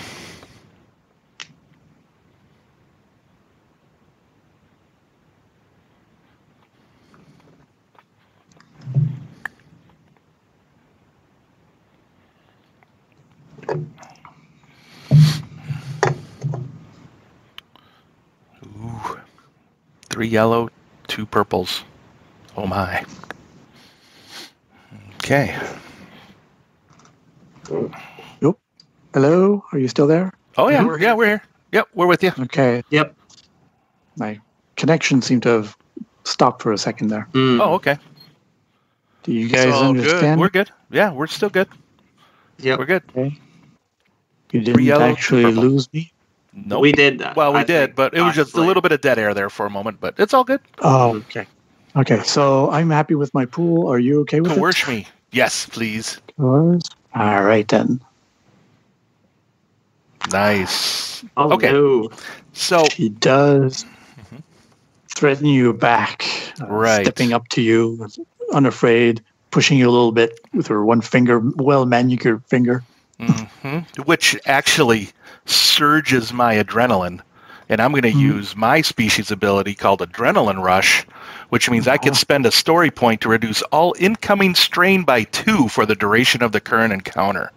Ooh. 3 yellow, 2 purples. Oh my. Okay. Hello, are you still there? Oh yeah, We're we're here. Yep, we're with you. Okay. Yep. My connection seemed to have stopped for a second there. Mm. Oh, okay. Do you guys all good. understand? We're good. Yeah, we're still good. Yep. We're good. Okay. You didn't yellow, 2 actually purple. lose me? Nope. We did. Well, we I did, think, but it was just a possibly. little bit of dead air there for a moment, but it's all good. Oh, okay. Okay, so I'm happy with my pool. Are you okay with Coerce me. Yes, please. it? Coerce? All right, then. Nice. Oh, Okay. no. So, She does threaten you back, Right. stepping up to you, unafraid, pushing you a little bit with her one finger, well-manicured finger. which actually surges my adrenaline and I'm going to use my species ability called Adrenaline Rush, which means I can spend a story point to reduce all incoming strain by 2 for the duration of the current encounter.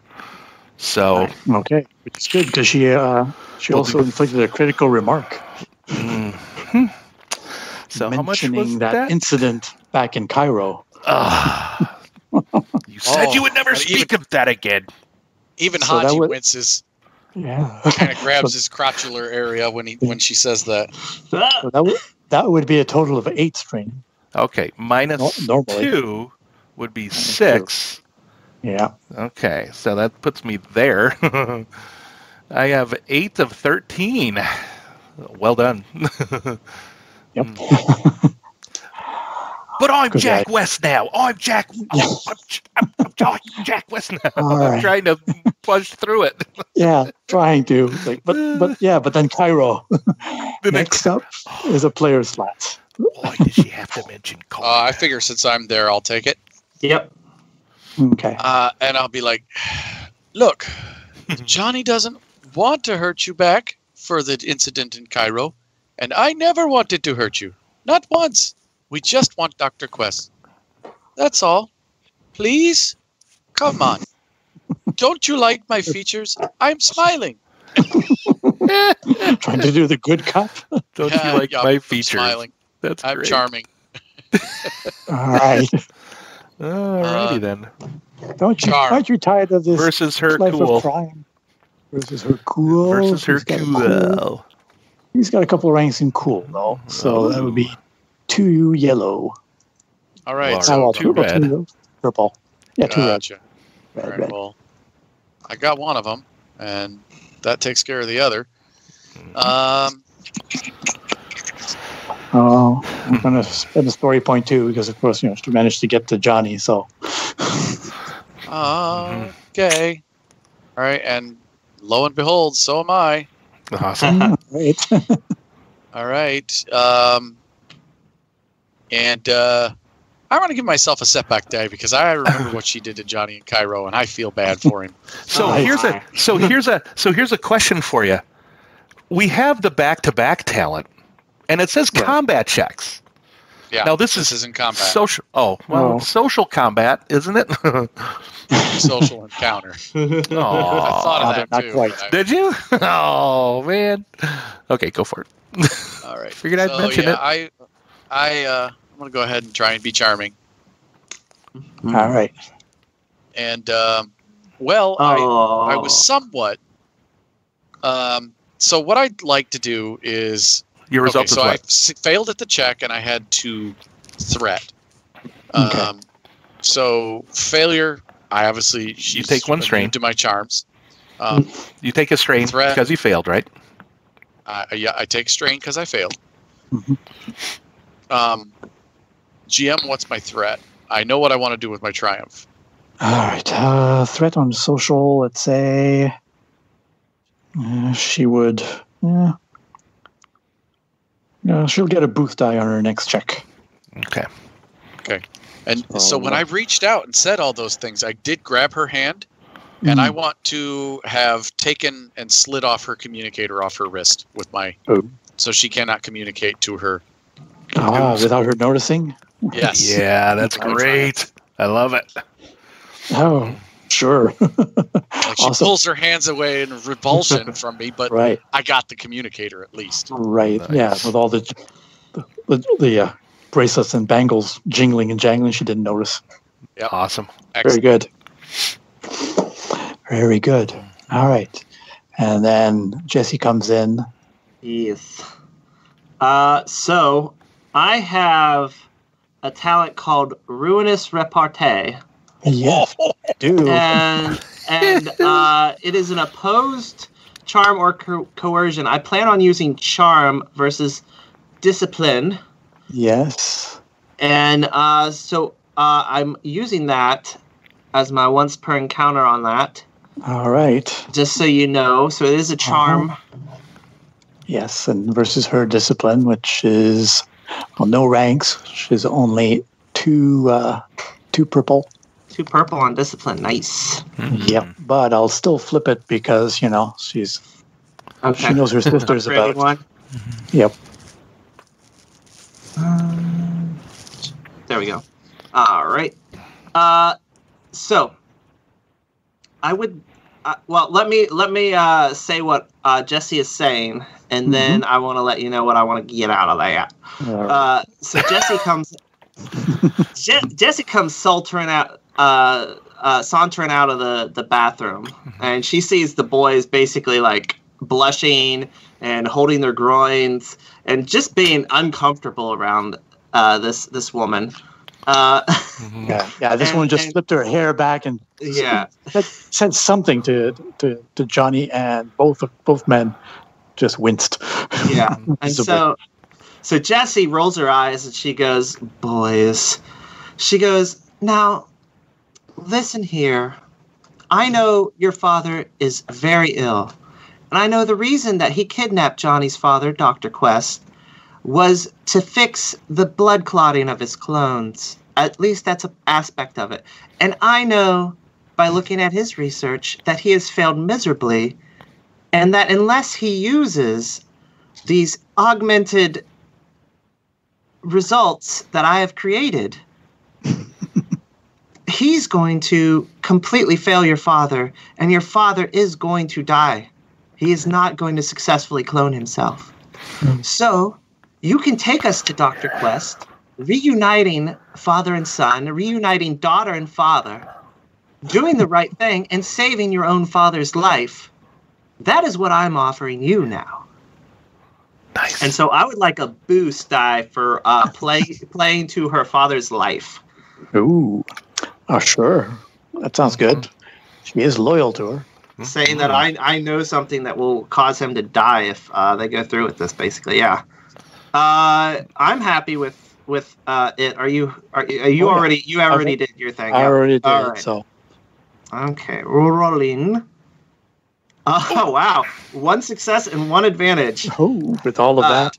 So okay, which is good because she also inflicted a critical remark. Mm-hmm. So how much was that incident back in Cairo? You said you would never speak of that again. Even Haji winces. Yeah, kind of grabs his crotchular area when she says that. So that would be a total of 8 strain. Okay, minus 2 would be 6. Yeah. Okay, so that puts me there. I have 8 of 13. Well done. Yep. But I'm Jack West now. I'm Jack West now. I'm trying to push through it. Yeah, trying to. But then Cairo. Next up is a player slot. Why does she have to mention Cairo? I figure since I'm there, I'll take it. Yep. Okay. And I'll be like, look, Johnny doesn't want to hurt you back for the incident in Cairo, and I never wanted to hurt you. Not once. We just want Dr. Quest. That's all. Please? Come on. Don't you like my features? I'm smiling. Trying to do the good cop. Don't you like my features? Smiling. I'm great. charming. All right. Alrighty then. Aren't you tired of this versus her life cool of crime? Versus her cool. Versus her cool. He's got a couple of ranks in cool though, so that would be 2 yellow. All right. So 2 red. Purple. Yeah, 2 red. Gotcha. Red. Well, I got one of them, and that takes care of the other. I'm going to spend a story point too, because of course, she managed to get to Johnny. So. Okay. All right, and lo and behold, so am I. Awesome. Right. All right. And I want to give myself a setback day because I remember what she did to Johnny in Cairo, and I feel bad for him. Here's a question for you. We have the back-to-back talent, and it says combat checks. Yeah. Now this isn't combat. Social. Oh well, social combat, isn't it? Social encounter. Oh, I thought of that too. Quite. Did you? Oh man. Okay, go for it. All right. Figured I'd mention it. I'm going to go ahead and try and be charming. All right. And, I was somewhat... so what I'd like to do is... Your result is what? I failed at the check, and I had to threat. Okay. So failure, I obviously... You take 1 strain. To my charms. You take a strain because you failed, right? I take strain because I failed. Mm-hmm. GM, what's my threat? I know what I want to do with my triumph. All right. Threat on social, let's say she would... she'll get a boost die on her next check. Okay. And so when I reached out and said all those things, I did grab her hand, and I want to have taken and slid off her communicator off her wrist with my... So she cannot communicate to her... without her noticing? Yes. Yeah, that's great. I love it. Oh, sure. She pulls her hands away in revulsion from me, but I got the communicator at least. Right. Nice. Yeah, with all the bracelets and bangles jingling and jangling, she didn't notice. Yep. Awesome. Very good. Very good. All right. And then Jesse comes in. Yes. So I have a talent called Ruinous Repartee. Yes, dude. And it is an opposed charm or coercion. I plan on using charm versus discipline. Yes. And so I'm using that as my once per encounter on that. All right. Just so you know. So it is a charm. Yes, and versus her discipline, which is no ranks. She's only 2 purple. 2 purple on discipline. Nice. Yep, but I'll still flip it because, she's... Okay. She knows her sister's about one. Yep. There we go. All right. So I would. Well, let me say what Jesse is saying, and then I want to let you know what I want to get out of that. So Jesse comes. Jesse comes sauntering out of the bathroom, and she sees the boys basically like blushing and holding their groins and just being uncomfortable around this woman. This one just flipped her hair back and said something to Jonny, and both men just winced. Yeah, and so Jessie rolls her eyes and she goes, "Boys," she goes, "Now, listen here. I know your father is very ill, and I know the reason that he kidnapped Johnny's father, Dr. Quest, was to fix the blood clotting of his clones. At least that's an aspect of it. And I know, by looking at his research, that he has failed miserably, and that unless he uses these augmented results that I have created, he's going to completely fail your father, and your father is going to die. He is not going to successfully clone himself. So you can take us to Dr. Quest, reuniting father and son, reuniting daughter and father, doing the right thing, and saving your own father's life. That is what I'm offering you now." Nice. And so I would like a boost die for playing to her father's life. Ooh. Oh, sure. That sounds good. She is loyal to her. Saying that I know something that will cause him to die if they go through with this, basically. Yeah. I'm happy with it. Are you already? You already did your thing. I already did. All right. So okay, rolling. Oh wow! 1 success and 1 advantage. oh, with all of that.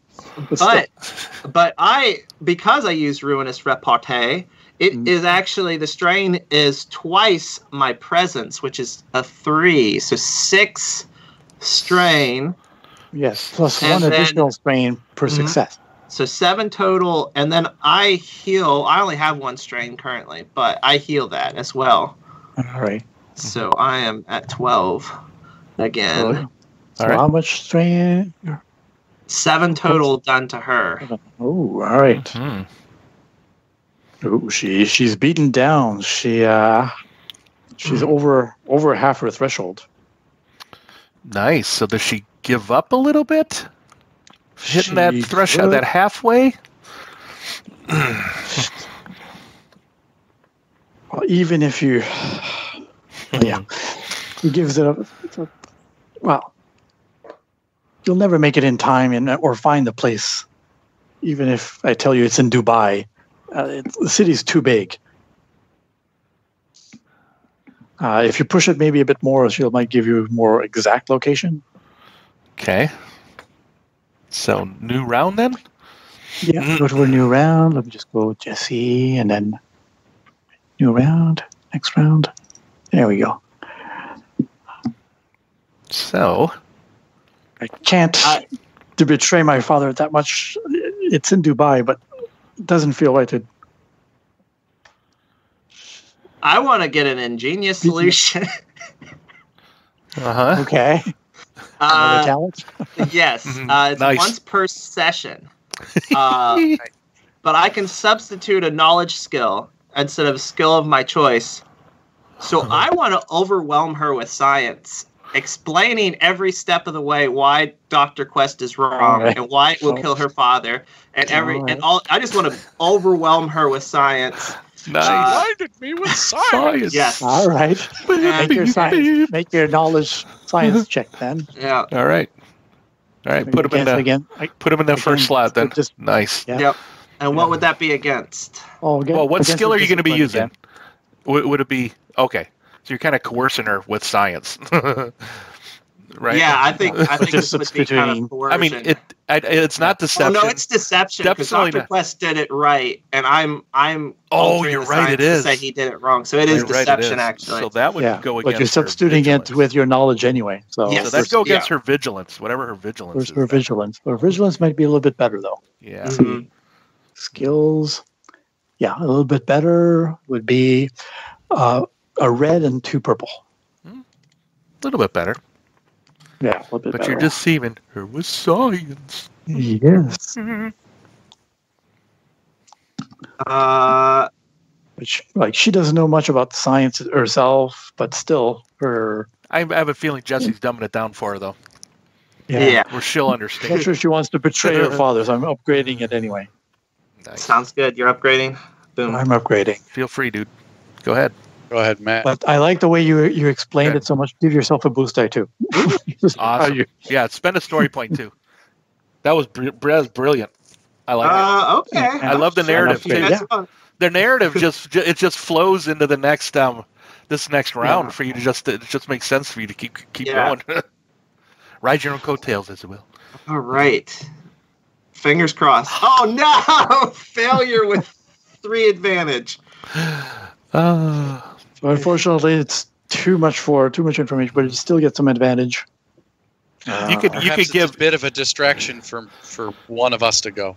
But because I used Ruinous Repartee, it is actually, the strain is twice my presence, which is a 3, so 6 strain. Yes, plus 1 additional strain per success. So 7 total, and then I heal. I only have 1 strain currently, but I heal that as well. All right. So I am at 12 again. So how much strain? 7 total done to her. Oh, all right. Oh, she's beaten down. She's over half her threshold. Nice. So does she give up a little bit? Hitting that threshold, that halfway? Well, even if you... he gives it up. Well, you'll never make it in time or find the place. Even if I tell you it's in Dubai, the city's too big. If you push it maybe a bit more, she might give you a more exact location. Okay. So, new round then? Yeah, go to a new round. Let me just go with Jesse, and then new round, next round. There we go. So, I can't to betray my father that much. It's in Dubai, but it doesn't feel right to. I want to get an ingenious solution. Okay. Talent? Yes. It's Nice. once per session. But I can substitute a knowledge skill instead of a skill of my choice. So I want to overwhelm her with science, explaining every step of the way why Dr. Quest is wrong and why it will kill her father, and I just want to overwhelm her with science. Nice. Blinded me with science. Yes. All right. Make your knowledge science check then. Yeah. All right. Put him in the first slot then. Nice. Yeah. Yep. And what would that be against? Well, what skill are you going to be using? Would it be okay? So you're kind of coercing her with science. right? Yeah, I think this would be kind between- of coercion. I mean, it's not Oh deception. no, it's deception because Definitely Dr. not. Quest did it right, and I'm Oh, altering you're the right, science it to is. say he did it wrong. So it is You're right, deception, is. actually. So that would go against but you're her substituting it vigilance. with your knowledge anyway. So Yes. So that'd go against Yeah. her vigilance, whatever her vigilance where's is. her vigilance? Her vigilance might be a little bit better though. Yeah. Mhm. Skills, yeah, a little bit better would be a red and 2 purple. A little bit better. Yeah, a little bit But better. you're deceiving her with science. yes. Which, like, she doesn't know much about science herself, but still, her. I have a feeling Jesse's dumbing it down for her, though. Yeah. Where she'll I'm understand. not sure she wants to betray her father, so I'm upgrading it anyway. Nice. Sounds good. You're upgrading. Boom. I'm upgrading. Feel free, dude. Go ahead. Go ahead, Matt. But I like the way you explained Okay. it so much. Give yourself a boost die too. Awesome. Yeah, spend a story point, too. That was brilliant. I like it. Okay. I love the narrative, Sure. too. That's fun. The narrative just flows into the next this next round for you to it just makes sense for you to keep Yeah. going. Ride your own coattails, as it will. All right. Fingers crossed. Oh no! Failure with 3 advantage. So unfortunately, it's too much information, but you still get some advantage. You could Perhaps it's give a bit of a distraction for one of us to go.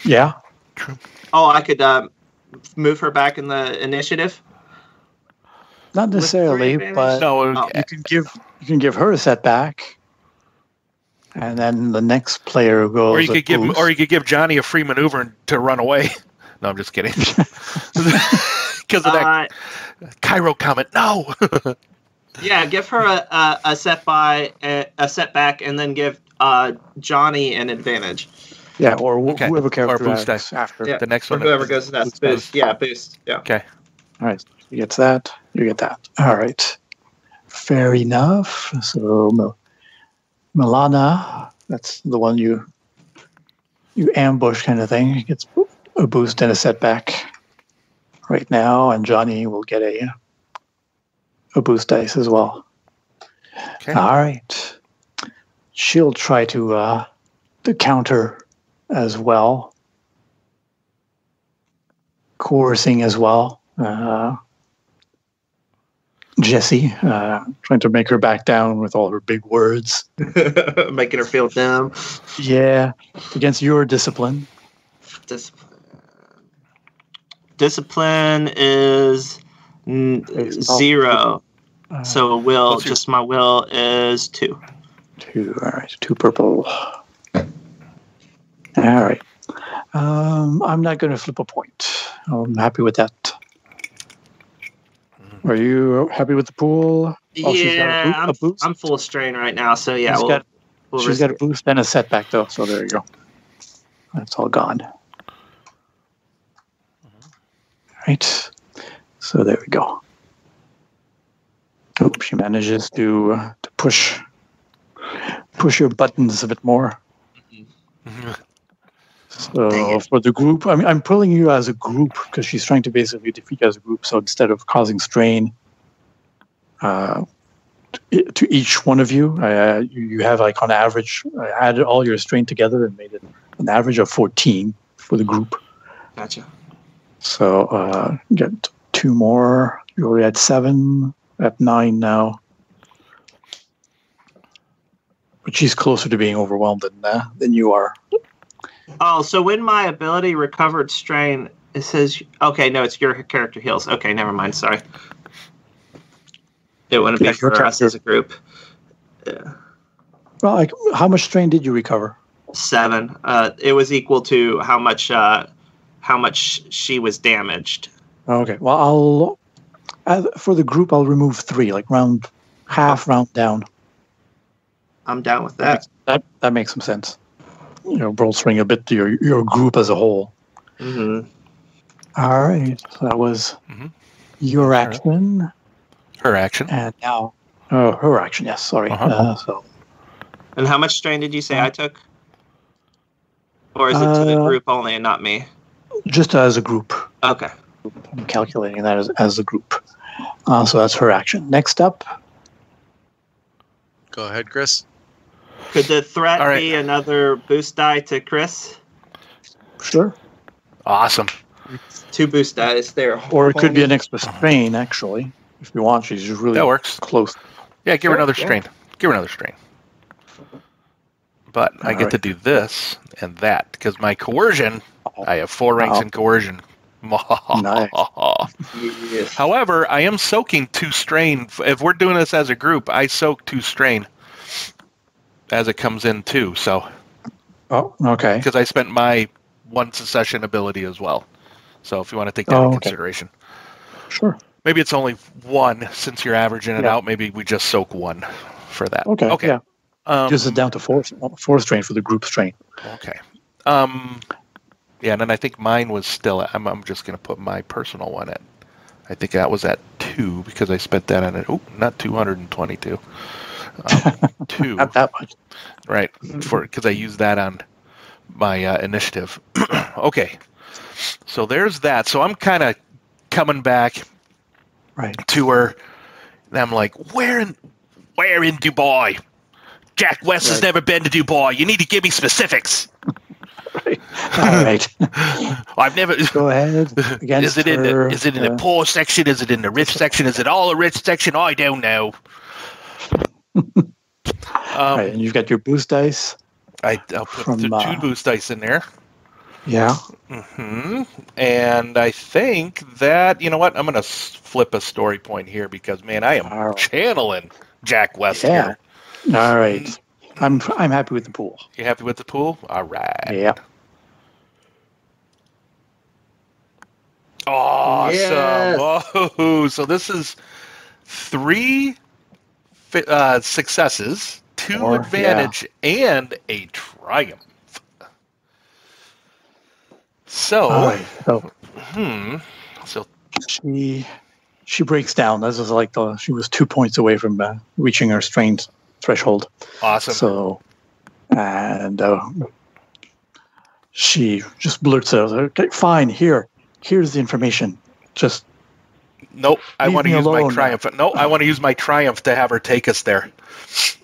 Yeah. Oh, I could move her back in the initiative. Not necessarily, advantage? but no. Oh. you can give her a setback, and then the next player who goes. Or you could give Johnny a free maneuver to run away. No, I'm just kidding. Because of that Cairo comment. No. Yeah, give her a setback, and then give Johnny an advantage. Yeah, or Okay. whoever character Or boost acts dice. after. Yeah. The next Or one. whoever goes to that boost. Yeah, boost. Yeah. Okay. All right, she gets that. You get that. All right. Fair enough. So Milana, that's the one you ambush kind of thing. Gets a boost and a setback right now, and Johnny will get a boost dice as well. Okay. All right. She'll try to counter as well. Coercing as well. Jessie, trying to make her back down with all her big words. Making her feel dumb. Yeah, against your discipline. Discipline is 0. So my will is 2. 2. All right, 2 purple. All right. I'm not going to flip a point. I'm happy with that. Are you happy with the pool? Oh, she's got a boost. I'm full of strain right now, so yeah. She's got a boost and a setback though, so there you go. That's all gone. Right. So there we go. Oh, she manages to push your buttons a bit more. So for the group, I'm pulling you as a group because she's trying to basically defeat as a group. So instead of causing strain to each one of you, you have like on average, I added all your strain together and made it an average of 14 for the group. Gotcha. So get 2 more. You're already at 7, at 9 now. But she's closer to being overwhelmed than you are. Oh, so when my ability recovered strain, it says, okay, no, it's your character heals. Okay, never mind. Sorry. It wouldn't be for us as a group. Yeah. Well, like, how much strain did you recover? 7. It was equal to how much she was damaged. Okay. Well, for the group, I'll remove 3, like round down. I'm down with that. That makes some sense. Bolstering a bit to your group as a whole. Mm-hmm. All right. So that was your action. Her action. And now, her action. Yes. Sorry. So. And how much strain did you say I took? Or is it to the group only and not me? Just as a group. Okay. I'm calculating that as a group. So that's her action. Next up, Go ahead, Chris. Could the threat All right. be another boost die to Chris? Sure. Awesome. 2 boost dice there. Or it could be an extra strain, actually. If you want, she's just really That works. close. Yeah, give her another yeah. strain. Give her another strain. But I get right. to do this and that because my coercion, I have 4 ranks Wow. in coercion. Nice. Yes. However, I am soaking 2 strain. If we're doing this as a group, I soak 2 strain as it comes in too. So Oh, okay. because I spent my 1 succession ability as well. So if you want to take that Oh, into okay. consideration, Sure. maybe it's only 1 since you're averaging it Yeah. out. Maybe we just soak 1 for that. Okay. Okay. Yeah. Just it down to 4 strain for the group strain. Okay. Yeah, and then I think mine was still. I'm just going to put my personal one at. I think that was at 2 because I spent that on it. Oh, not 222. 2. Not that much. Right, because I used that on my initiative. Okay, so there's that. So I'm kind of coming back Right. to her, and I'm like, where in Dubai? Jack West has Right. never been to Dubai. You need to give me specifics. Right. All right. I've never. Go ahead. Against Is it in her, the poor section? Is it in the rich section? Is it all a rich section? I don't know. right, and you've got your boost dice. I'll put From, the 2 boost dice in there. Yeah. And I think that, you know what? I'm going to flip a story point here because, man, I am All right. channeling Jack West Yeah. here. All right. I'm happy with the pool. You happy with the pool? All right. Yeah. Awesome. Yes. Oh, so this is 3 successes, 2 Or, advantage, and a triumph. So, All right. So she breaks down. This is like she was 2 points away from reaching her strain threshold. awesome. So, and she just blurts out, "Okay, fine. Here's the information. Just Nope, I Leave want to me use my alone now." triumph. No, I want to use my triumph to have her take us there.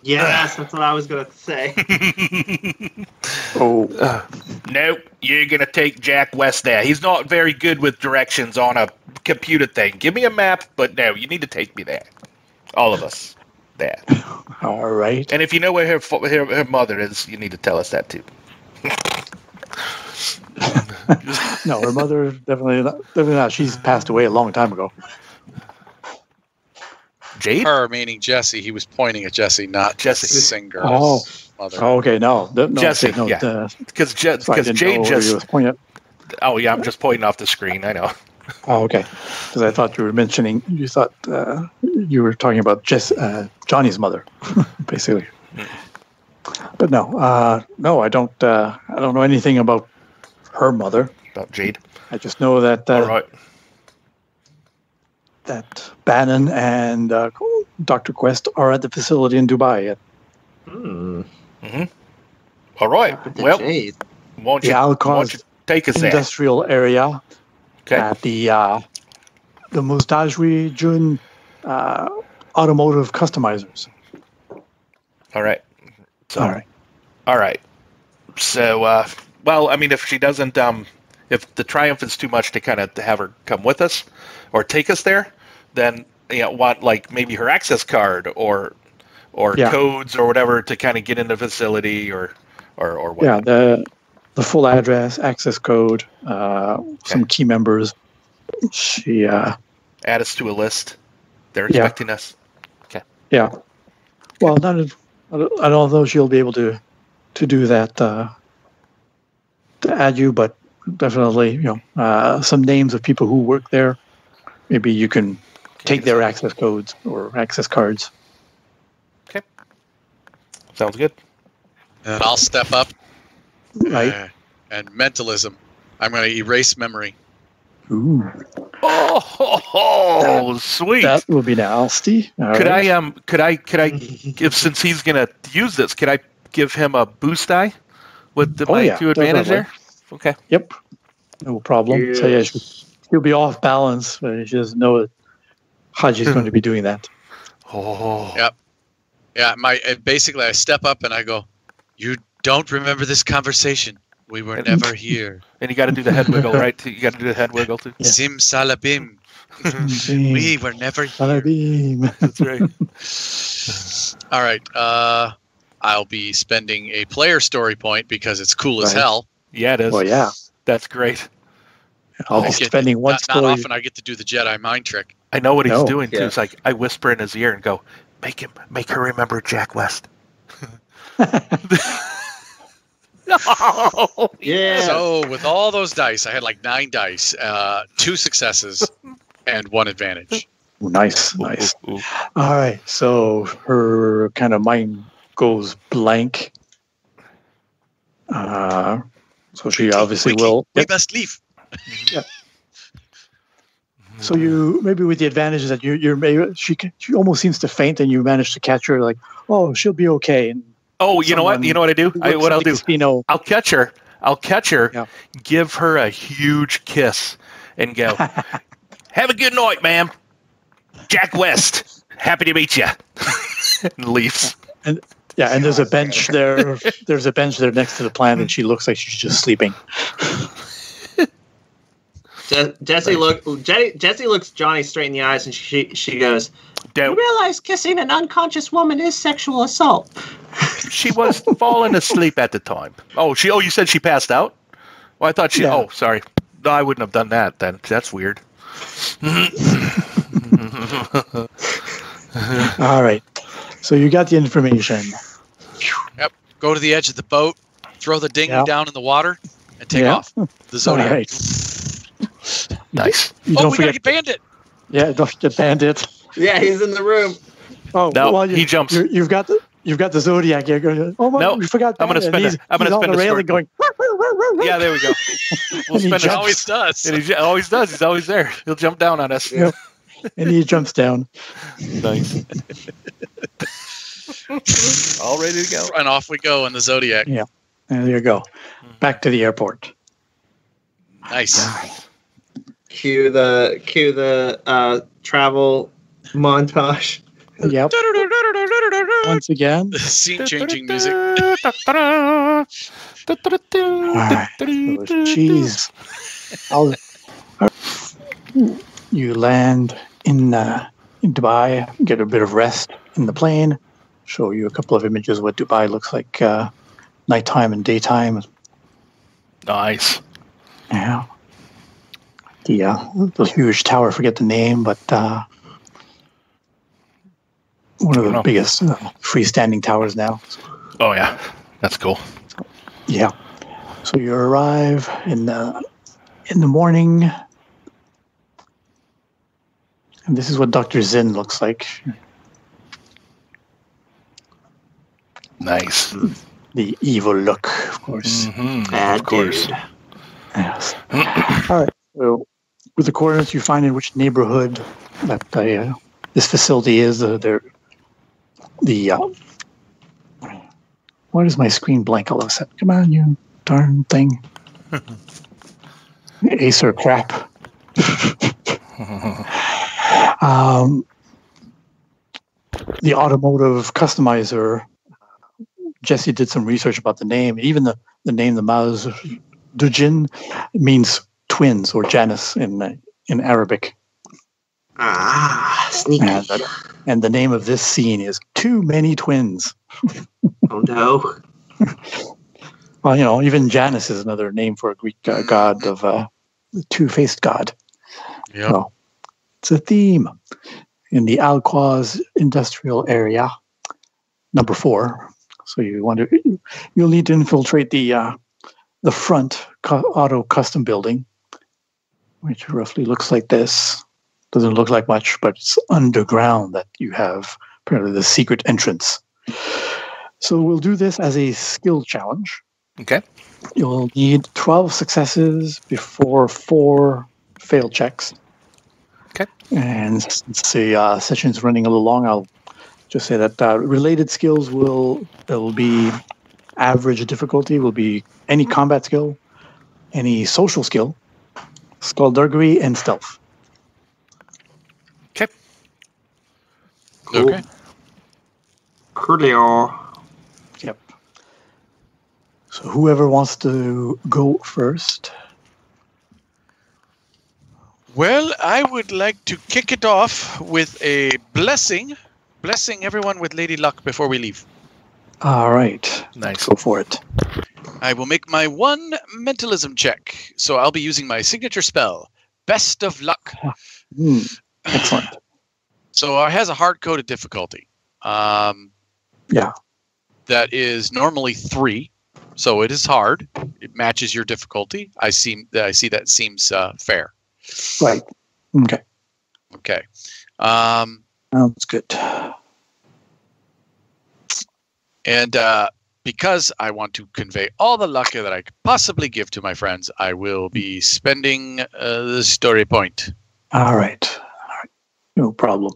Yes, that's what I was going to say. oh, Nope, you're going to take Jack West there. He's not very good with directions on a computer thing. Give me a map, but no, you need to take me there. All of us. There. all right. And if you know where her mother is, you need to tell us that too. No, her mother definitely not. She's passed away a long time ago. Jade? Her, meaning Jesse. He was pointing at Jesse, not Jesse. Singer's Oh. mother. Oh, okay, no, Jesse, no, yeah. Because sorry, I didn't Jade know where you just... was pointing at. Oh, yeah, I'm just pointing off the screen. I know. Oh, okay. Because I thought you were mentioning. You thought you were talking about Johnny's mother, basically. But no, no, I don't. I don't know anything about her mother. About Jade. I just know that All right. that Bannon and Dr. Quest are at the facility in Dubai. All right. With the Well, Jade. won't The you Alcaz take us there? industrial area Okay. at the Mustajwi Jun automotive customizers. All right. So, All right. All right. So, well, I mean, if she doesn't, if the triumph is too much to kind of have her come with us or take us there, then want like maybe her access card or Yeah. codes or whatever to kind of get in the facility or what. Yeah, the full address, access code, some key members. She, Add us to a list. They're Yeah. expecting us. yeah. Well, I don't know if she'll be able to do that to add you, but definitely, some names of people who work there. Maybe you can take their access codes or access cards. Okay. Sounds good. And I'll step up. Right. And mentalism. I'm going to erase memory. Ooh, Oh, sweet. that would be nasty. All Could right. I give, since he's gonna use this, could I give him a boost die with the my 2 advantage there? Okay. Yep. No problem. So yeah, she'll be off balance, but she doesn't know that Haji's going to be doing that. Oh. Yep. Yeah, basically I step up and I go, "You don't remember this conversation. We were never here." And you got to do the head wiggle, right? You got to do the head wiggle too. Yeah. Sim salabim. We were never here. That's right. All right. I'll be spending a player story point because it's cool as Right. hell. Yeah, it is. Well, yeah. That's great. I'll be spending one Not story. often I get to do the Jedi mind trick. I know what he's No. doing too. Yeah. It's like I whisper in his ear and go, make her remember Jack West. No. Yeah. So with all those dice, I had like 9 dice, 2 successes, and 1 advantage. Ooh, nice, nice. Ooh. All right, so her kind of mind goes blank. So she obviously will. We must leave. So you maybe with the advantage that you're maybe she almost seems to faint and you manage to catch her like, oh, she'll be okay. And Oh, you know what? You know what I do? What I'll do? Casino. I'll catch her. Yeah. Give her a huge kiss, and go. Have a good night, ma'am. Jack West. Happy to meet you. And leaves. And there's a bench there. There's a bench there next to the plant, and she looks like she's just sleeping. Jesse looks Johnny straight in the eyes, and she goes, "You realize kissing an unconscious woman is sexual assault." She was falling asleep at the time. Oh, you said she passed out? Well, I thought she. Yeah. Oh, sorry. No, I wouldn't have done that then. That's weird. All right. So you got the information. Yep. Go to the edge of the boat, throw the dinghy down in the water, and take off. The Zodiac. All right. Nice. You Oh, don't we forget. gotta get Bandit. Yeah, don't forget Bandit. Yeah, he's in the room. Oh, No, well, he jumps. You've got the Zodiac. You're going, oh my! No, we forgot. I'm gonna Bandit. spend I'm gonna he's on spend the a railing story. going. Yeah, there we go. We'll And he spend He a, always does. and he always does. He's always there. He'll jump down on us. Yeah. And he jumps down. Nice. All ready to go. And off we go in the Zodiac. Yeah. And there you go. Back to the airport. Nice. Cue the travel montage. Yep. Once again. Scene-changing music. All right. Jeez. You land in Dubai, get a bit of rest in the plane, show you a couple of images of what Dubai looks like nighttime and daytime. Nice. Yeah. The huge tower, I forget the name, but one of the biggest freestanding towers now. Oh yeah, that's cool. Yeah. So you arrive in the morning, and this is what Dr. Zin looks like. Nice. The evil look, of course. Bad Of course. dude. Yes. All right. So with the coordinates, you find in which neighborhood that this facility is. Why does my screen blank all of a sudden? Come on, you darn thing. Acer crap. The automotive customizer, Jesse did some research about the name. Even the name, the Maz Dujin, means twins or Janus in Arabic. Sneaky. And the name of this scene is Too Many Twins. Oh no. Well, even Janus is another name for a Greek god of the two-faced god. Yep. So it's a theme in the Al-Quaz industrial area, number 4. So you'll need to infiltrate the front auto custom building, which roughly looks like this. Doesn't look like much, but it's underground that you have apparently the secret entrance. So we'll do this as a skill challenge. Okay. You'll need 12 successes before 4 failed checks. Okay. And since the session's running a little long, I'll just say that related skills will be average difficulty, will be any combat skill, any social skill, skullduggery, and stealth. Okay. Cool. Okay. Coolio. Yep. So whoever wants to go first. Well, I would like to kick it off with a blessing. Blessing everyone with Lady Luck before we leave. All right. Nice. Go for it. I will make my one mentalism check. So I'll be using my signature spell, Best of Luck. Excellent. So it has a hard-coded difficulty. Yeah. That is normally 3. So it is hard. It matches your difficulty. I see that seems fair. Right. Okay. Okay. Sounds good. And because I want to convey all the luck that I could possibly give to my friends, I will be spending the story point. All right. No problem.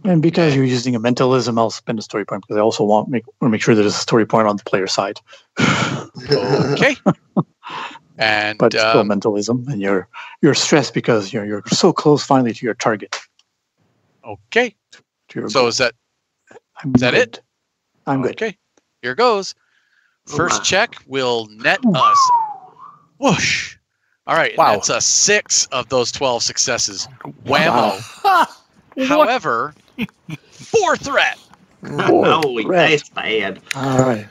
And because you're using a mentalism, I'll spend a story point because I also want to make sure there's a story point on the player side. Okay. And but it's still mentalism, and you're stressed because you're so close finally to your target. Okay. To so goal. Is that good. it? I'm good. Okay. Here goes. First check will net us. Whoosh. All right. Wow. That's a 6 of those 12 successes. Whammo. Wow. However, 4 threat. That's bad. All right.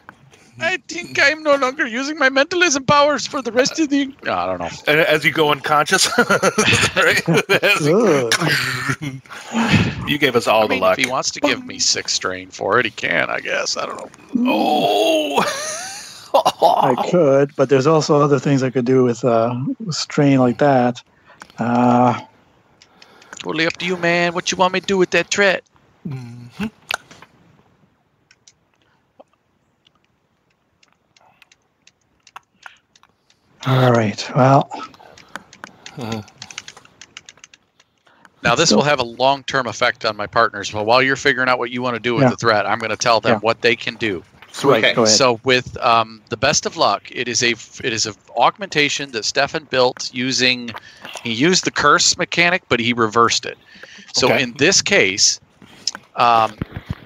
I think I'm no longer using my mentalism powers for the rest of the... No, I don't know. As you go unconscious, right? You gave us all the luck. If he wants to give me 6 strain for it, he can, I guess. I don't know. Oh! I could, but there's also other things I could do with strain like that. Totally up to you, man. What you want me to do with that threat? Mm-hmm. All right. Well. Now, this will have a long-term effect on my partners. But while you're figuring out what you want to do with the threat, I'm going to tell them what they can do. Right. Okay. Go ahead. So with the Best of Luck, it is a augmentation that Stefan built using. He used the curse mechanic, but he reversed it. So in this case,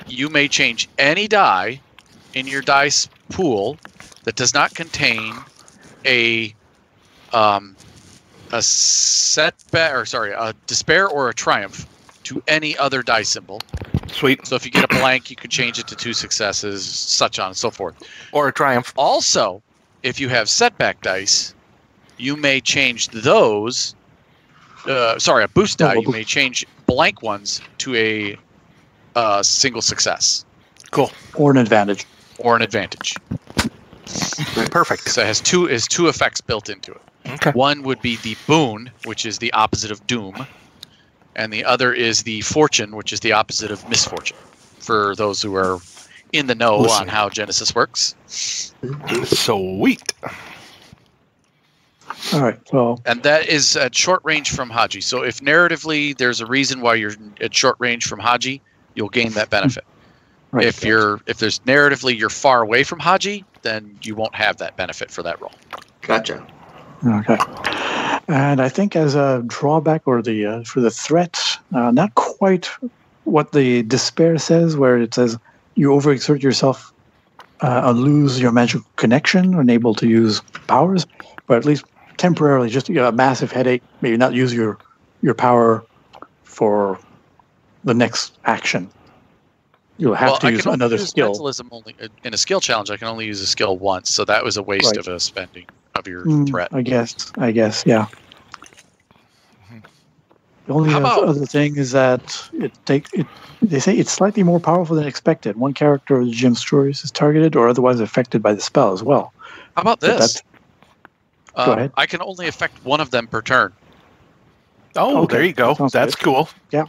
you may change any die in your dice pool that does not contain a setback, or sorry, a despair or a triumph to any other die symbol. Sweet. So if you get a blank, you could change it to 2 successes, such on and so forth. Or a triumph. Also, if you have setback dice, you may change those. A boost die. You may change blank ones to a single success. Cool. Or an advantage. Perfect. So it has two effects built into it. Okay. One would be the boon, which is the opposite of doom, and the other is the fortune, which is the opposite of misfortune. For those who are in the know on how Genesys works. Sweet. All right. Well, and that is at short range from Haji. So if narratively there's a reason why you're at short range from Haji, you'll gain that benefit. Right. If there's narratively you're far away from Haji, then you won't have that benefit for that roll. Gotcha. Okay. And I think as a drawback or for the threat, not quite what the despair says, where it says you overexert yourself and lose your magical connection, unable to use powers, but at least temporarily, just a massive headache, maybe not use your power for the next action. You'll have to use another skill. Mentalism only, in a skill challenge, I can only use a skill once, so that was a waste of a spending of your threat. I guess, yeah. The only other thing is that they say it's slightly more powerful than expected. One character of the Gem's choice is targeted or otherwise affected by the spell as well. How about this? Go ahead. I can only affect one of them per turn. Oh, okay. There you go. That's cool. Yeah.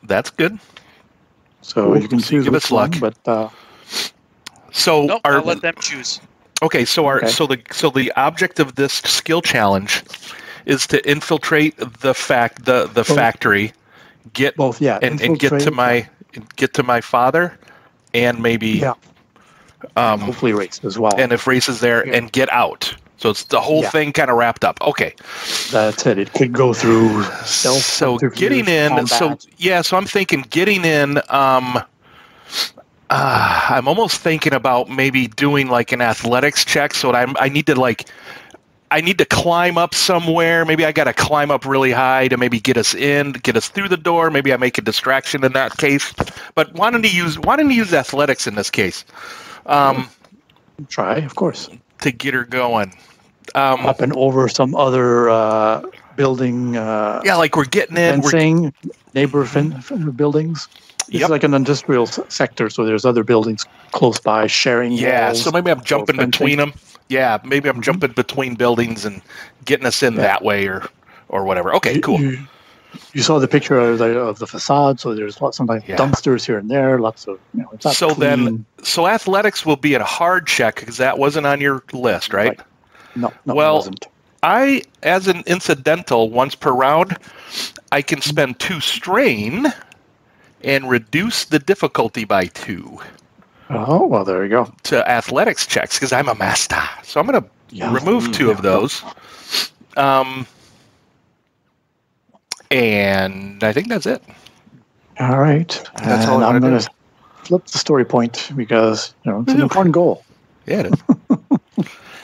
That's good. So you can choose give us luck. But I'll let them choose. Okay, so the object of this skill challenge is to infiltrate the factory, get both, and get to my father, and maybe hopefully Race as well. And if Race is there, and get out. So it's the whole thing kind of wrapped up. Okay. That's it. It could go through stealth. So getting in. Combat. So I'm thinking getting in. I'm almost thinking about maybe doing like an athletics check. So I need to climb up somewhere. Maybe I got to climb up really high to maybe get us through the door. Maybe I make a distraction in that case. But wanting to use athletics in this case. Try, of course. To get her going. Up and over some other building. Like we're getting in. Fencing, neighbor buildings. It's like an industrial sector, so there's other buildings close by sharing. walls, so maybe I'm jumping between them. Yeah, maybe I'm jumping between buildings and getting us in that way or whatever. Okay, cool. You saw the picture of the facade, so there's lots of dumpsters here and there, lots of, it's not clean. So athletics will be a hard check because that wasn't on your list, right? No, it well, wasn't. I, as an incidental, once per round, I can spend 2 strain and reduce the difficulty by 2. Oh, well, there you go. To athletics checks because I'm a master. So I'm going to remove 2 of those. And I think that's it. All right. That's all I'm going to flip the story point because it's an important goal. Yeah, it is.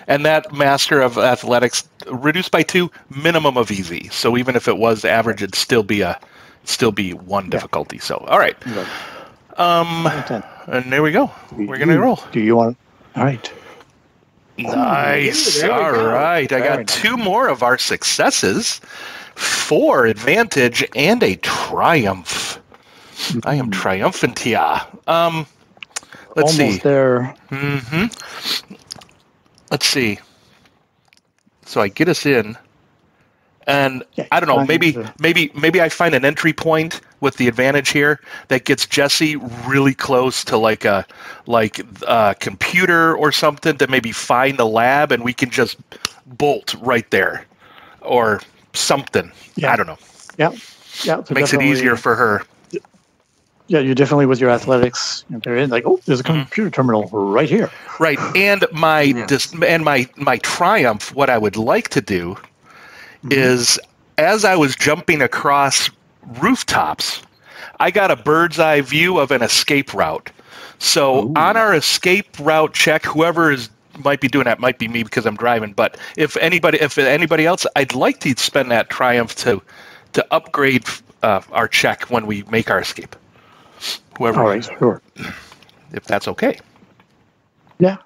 And that master of athletics reduced by 2, minimum of easy. So even if it was average, it'd still be 1 difficulty. So all right. And there we go. We're gonna roll. Do you want? All right. Nice. All right. I got 2 more of our successes, 4 advantage, and a triumph. I am triumphant here. Let's see. Almost there. Let's see. So I get us in, and I don't know. Maybe I find an entry point with the advantage here that gets Jesse really close to like a computer or something to maybe find the lab, and we can just bolt right there, or something. I don't know. Yeah. Makes it easier for her. Yeah, you definitely with your athletics. They're in there's a computer terminal right here. Right, and my triumph. What I would like to do is, as I was jumping across rooftops, I got a bird's eye view of an escape route. So on our escape route check, whoever might be doing that might be me because I'm driving. But if anybody else, I'd like to spend that triumph to upgrade our check when we make our escape. Whoever. All right, sure. If that's okay. Yeah.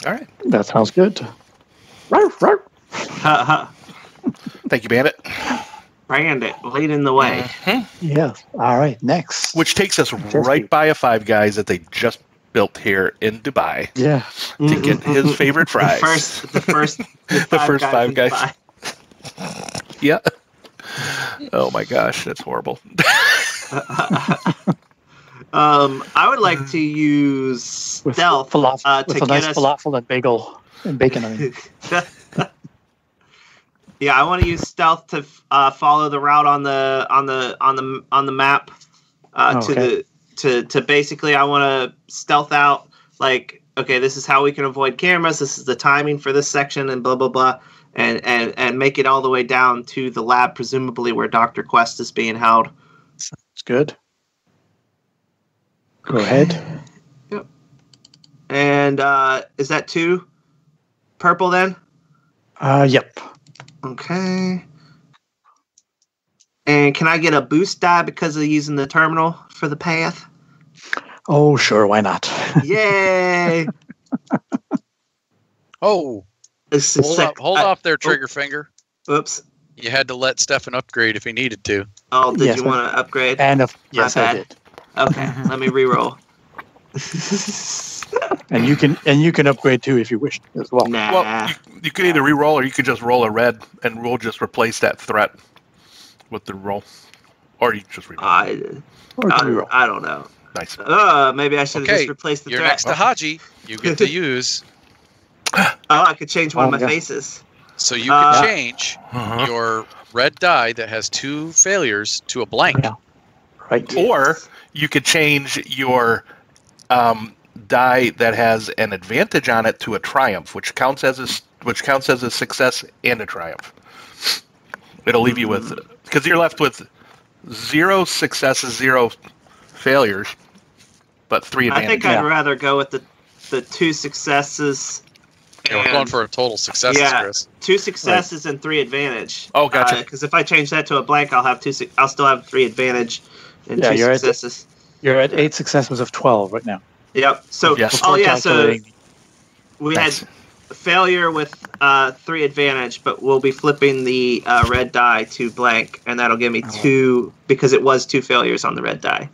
All right. That sounds good. Ruff. Thank you, Bandit. Bandit, leading the way. Yes. All right. Next. Which takes us right by a Five Guys that they just built here in Dubai. Yeah. To get his favorite fries. The first Five Guys. Yeah. Oh my gosh, that's horrible. I would like to use stealth with a to nice get us falafel and bagel and bacon. I mean. Yeah, I want to use stealth to follow the route on the map to basically I want to stealth out like, okay, this is how we can avoid cameras. This is the timing for this section and blah blah blah, and make it all the way down to the lab, presumably where Dr. Quest is being held. Sounds good. Go ahead. Yep. And is that 2 purple then? Yep. Okay. And can I get a boost die because of using the terminal for the path? Oh, sure. Why not? Yay! Hold off there, Trigger Finger. Oops. You had to let Stefan upgrade if he needed to. Oh, did you want to upgrade? Yes, I did. Okay, let me reroll. And you can upgrade too if you wish as well. Nah. Well, you could either re-roll or you could just roll a red, and we'll just replace that threat with the roll, or you just re-roll. I don't know. Nice. Maybe I should have just replaced the you're threat. next to Haji. You get to use. I could change one of my faces. So you can change your red die that has 2 failures to a blank. Yeah. Right. Or you could change your die that has an advantage on it to a triumph, which counts as which counts as a success and a triumph. It'll leave you with, because you're left with 0 successes, 0 failures, but 3 advantages. I think I'd rather go with the 2 successes. Yeah, we're going for a total successes, Chris. 2 successes and 3 advantage. Oh, gotcha. Because if I change that to a blank, I'll still have 3 advantage and 2 successes. You're at 8 successes of 12 right now. Yep. So Yes. so we had failure with 3 advantage, but we'll be flipping the red die to blank, and that'll give me 2 because it was 2 failures on the red die.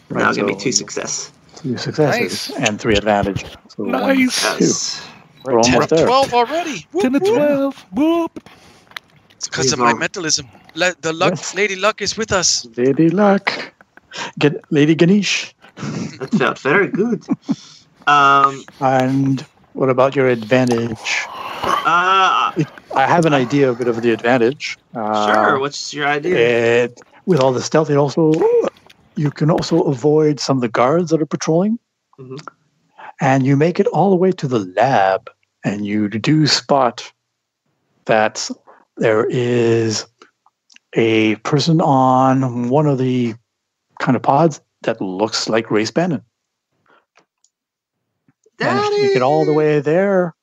And that'll give me 2 success. 2 successes and 3 advantage. So Nice. 1, 2. We're almost there. 12 already. 10 to 12. Whoop. It's because of my mentalism. Lady Luck is with us. Lady Luck. Lady Ganesh. That felt very good. And what about your advantage? I have an idea a bit of the advantage. Sure. What's your idea? With all the stealth, you can also avoid some of the guards that are patrolling. Mm-hmm. And you make it all the way to the lab, and you do spot that there is a person on one of the kind of pods that looks like Race Bannon. And if you get all the way there,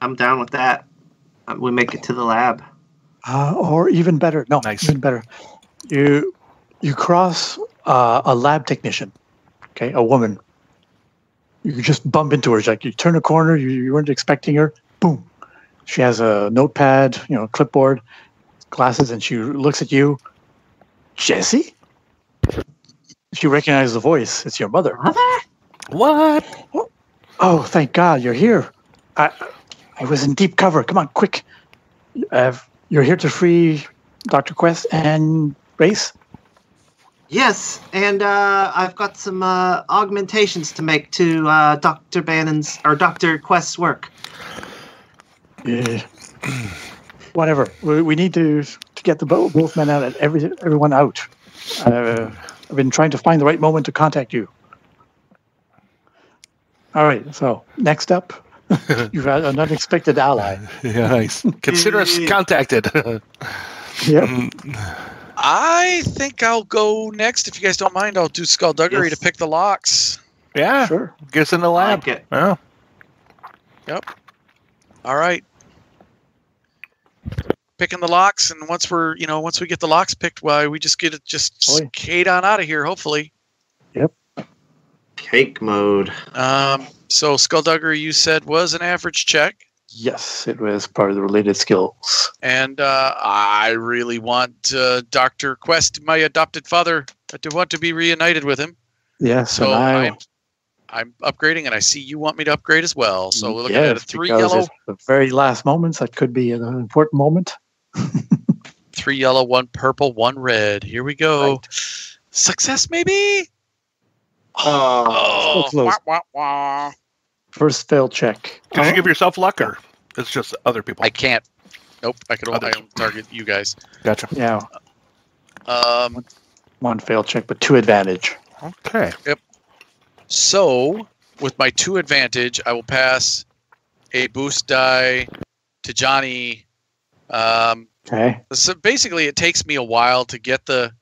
I'm down with that. We make it to the lab. or even better, even better. You cross a lab technician. Okay, a woman. You just bump into her. Like you turn a corner, you weren't expecting her. Boom. She has a notepad, clipboard, glasses, and she looks at you. Jesse? She recognizes the voice. It's your mother. What? Oh, thank God you're here. I was in deep cover. Come on, quick. You're here to free Dr. Quest and Race? Yes, and I've got some augmentations to make to Dr. Dr. Quest's work. Yeah. Whatever. We need to get the both men out and everyone out. I've been trying to find the right moment to contact you. All right. So next up, you've had an unexpected ally. Yeah, nice. Consider us contacted. Yep. I think I'll go next. If you guys don't mind, I'll do skullduggery to pick the locks. Yeah, sure. Get us in the lab. Like it. Oh. Yep. All right. Picking the locks, and once we get the locks picked, we just skate on out of here. Hopefully. Yep. Cake mode. So skullduggery, you said, was an average check. Yes, it was part of the related skills. And I really want Dr. Quest, my adopted father, to want to be reunited with him. Yes, so and I'm upgrading, and I see you want me to upgrade as well. So we're looking at a 3 yellow. The very last moments, that could be an important moment. 3 yellow, 1 purple, 1 red. Here we go. Right. Success, maybe? Oh, so close. Wah, wah, wah. First failed check. Did you give yourself luck, or it's just other people? I can't. Nope. I can only target you guys. Gotcha. Yeah. 1 failed check, but 2 advantage. Okay. Yep. So, with my 2 advantage, I will pass a boost die to Jonny. Okay. So basically, it takes me a while to get the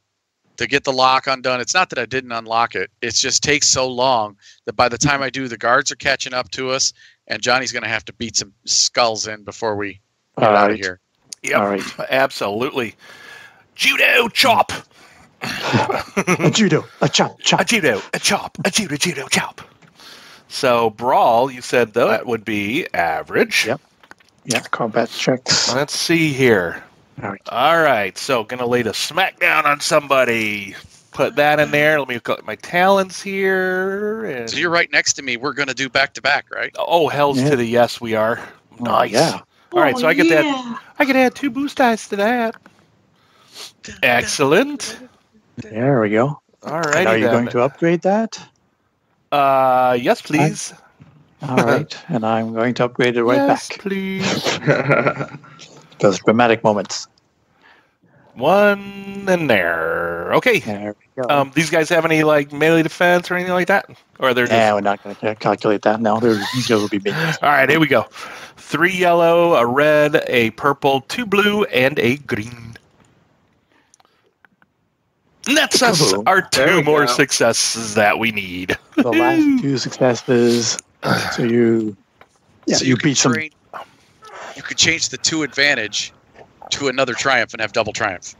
lock undone. It's not that I didn't unlock it. It just takes so long that by the time I do, the guards are catching up to us, and Johnny's going to have to beat some skulls in before we get out of here. Yep. All right. Absolutely. Judo chop. A judo. A chop. A judo. A chop. A judo chop. So brawl, you said that would be average. Yep. Yeah. Combat checks. Let's see here. All right, so gonna lay the smackdown on somebody. Put that in there. Let me look at my talents here. And... So you're right next to me. We're gonna do back to back, right? Oh, hell's to the yes, we are. Nice. Yeah. All right, so I get that. I can add 2 boost dice to that. Excellent. There we go. All right. Are you going to upgrade that? Yes, please. All right, and I'm going to upgrade it right back. Please. Those dramatic moments. One in there. Okay. There we go. These guys have any like melee defense or anything like that? Or they're just... Yeah, we're not going to calculate that now. These guys will be minions. All right, here we go. 3 yellow, a red, a purple, 2 blue, and a green. And that's us, our 2 more successes that we need. The last 2 successes. So you beat some. You could change the 2 advantage to another triumph and have double triumph.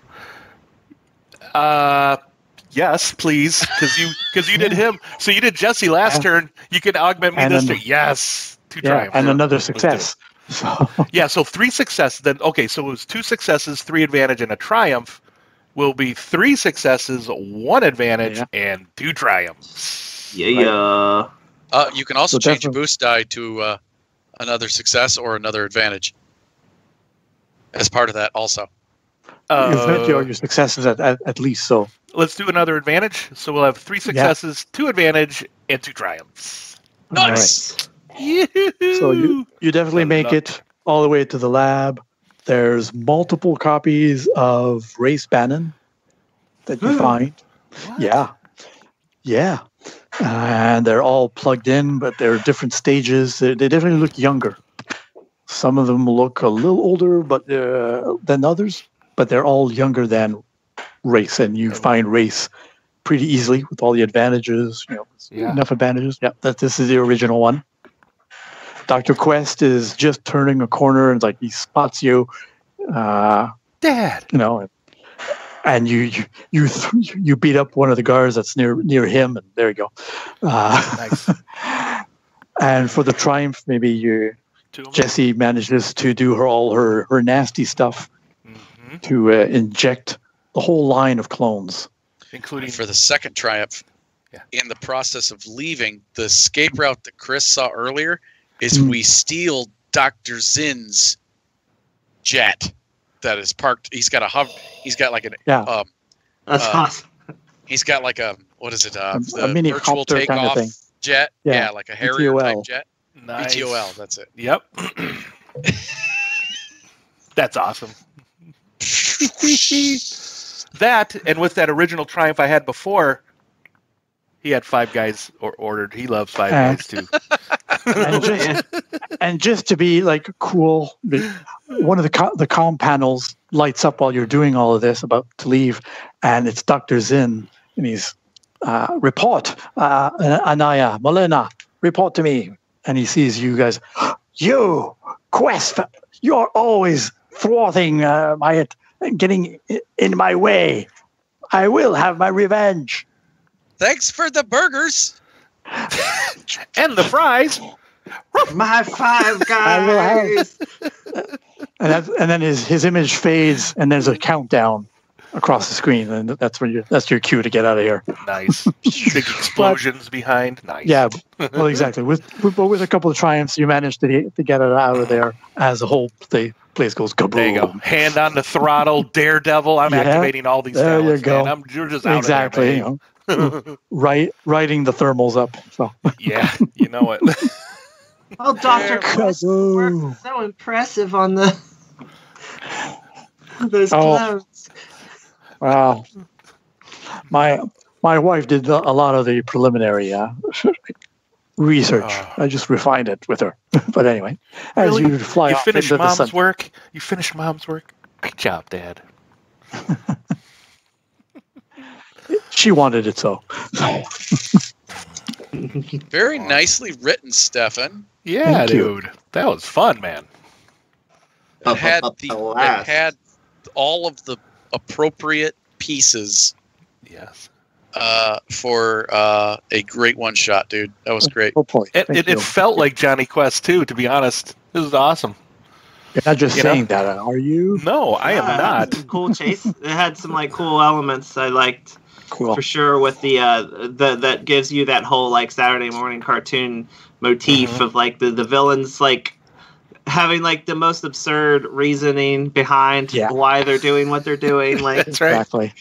Yes, please, because you did him. So you did Jesse last turn. You can augment me this turn. Yes, 2 triumphs and another success. So. Yeah, so 3 successes. Then so it was 2 successes, 3 advantage, and a triumph. Will be 3 successes, 1 advantage, and 2 triumphs. Yeah. You can also change your boost die to another success or another advantage as part of that also. You've met your successes at least, so. Let's do another advantage. So we'll have 3 successes, 2 advantage, and 2 triumphs. Nice! Right. So you definitely make it all the way to the lab. There's multiple copies of Race Bannon that you find. What? Yeah. And they're all plugged in, but they're different stages. They definitely look younger. Some of them look a little older than others, but they're all younger than Race. And you find Race pretty easily with all the advantages. Enough advantages. Yeah, this is the original one. Dr. Quest is just turning a corner and he spots you, Dad. And you beat up one of the guards that's near him, and there you go. Nice. And for the triumph, maybe Jessie manages to do her nasty stuff to inject the whole line of clones, including for the second triumph. Yeah. In the process of leaving, the escape route that Chris saw earlier is we steal Dr. Zinn's jet that is parked. He's got like an that's awesome. He's got like a a mini virtual copter takeoff kind of thing. Jet. Yeah, like a Harrier type jet. Nice. BTOL, that's it. Yep. That's awesome. That, and with that original triumph I had before, he had 5 guys ordered. He loves 5 guys too. And just to be cool, one of the comm panels lights up while you're doing all of this, about to leave, and it's Dr. Zinn, and he's report, Anaya, Molina, report to me. And he sees you guys. You, Quest, you're always thwarting getting in my way. I will have my revenge. Thanks for the burgers. And the fries. My 5 guys. And then his image fades, and there's a countdown across the screen, and that's your cue to get out of here. Nice. Big explosions behind. Nice. Yeah, well, exactly. With a couple of triumphs, you managed to get it out of there as the whole place goes kaboom. There you go. Hand on the throttle, Daredevil. I'm activating all these there talents, you go. Man. You're just out exactly. of there, Writing the thermals up. So. Yeah, you know it. Oh, Dr. Quest worked so impressive on those clowns. Wow. My wife did a lot of the preliminary research. I just refined it with her. But anyway, as really? you fly off into the sun. You finished Mom's work? Great job, Dad. She wanted it so. Very nicely written, Stefan. Yeah, dude. That was fun, man. It had all of the appropriate pieces. Yes. For a great one shot, dude. That was great. Oh, point. It felt like Jonny Quest too, to be honest. This is awesome. You're not just saying that, are you? No, I am not. Cool chase. It had some cool elements I liked. Cool. For sure, with the that gives you that whole Saturday morning cartoon motif of the villains having the most absurd reasoning behind why they're doing what they're doing. That's right. Exactly.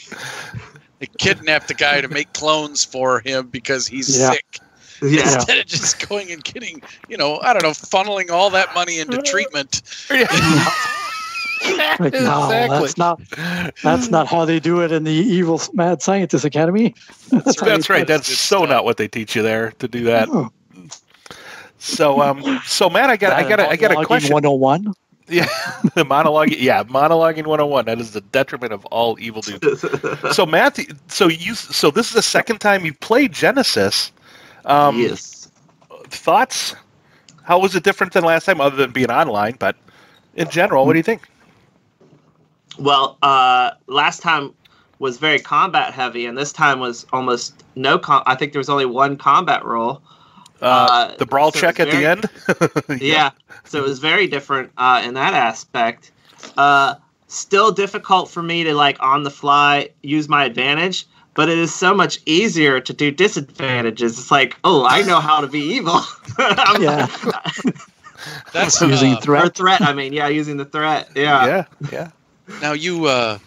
They kidnapped the guy to make clones for him because he's sick. Yeah. Instead of just going and getting, funneling all that money into treatment. Like, no, that's not how they do it in the evil mad scientist academy. That's right. That's so not what they teach you there to do that. Oh. So Matt, I got a question. 101. Yeah, the monologue. Yeah, monologuing 101. That is the detriment of all evil dudes. So Matt, so this is the second time you've played Genesys. Yes. Thoughts? How was it different than last time, other than being online? But in general, what do you think? Well, last time was very combat heavy, and this time was almost no. I think there was only one combat roll. The brawl check at the end? Yeah, so it was very different in that aspect. Still difficult for me to, like, on the fly use my advantage, but it is so much easier to do disadvantages. It's like, oh, I know how to be evil. Yeah. That's using Or threat. threat, I mean, yeah, using the threat. Yeah. Yeah. Now you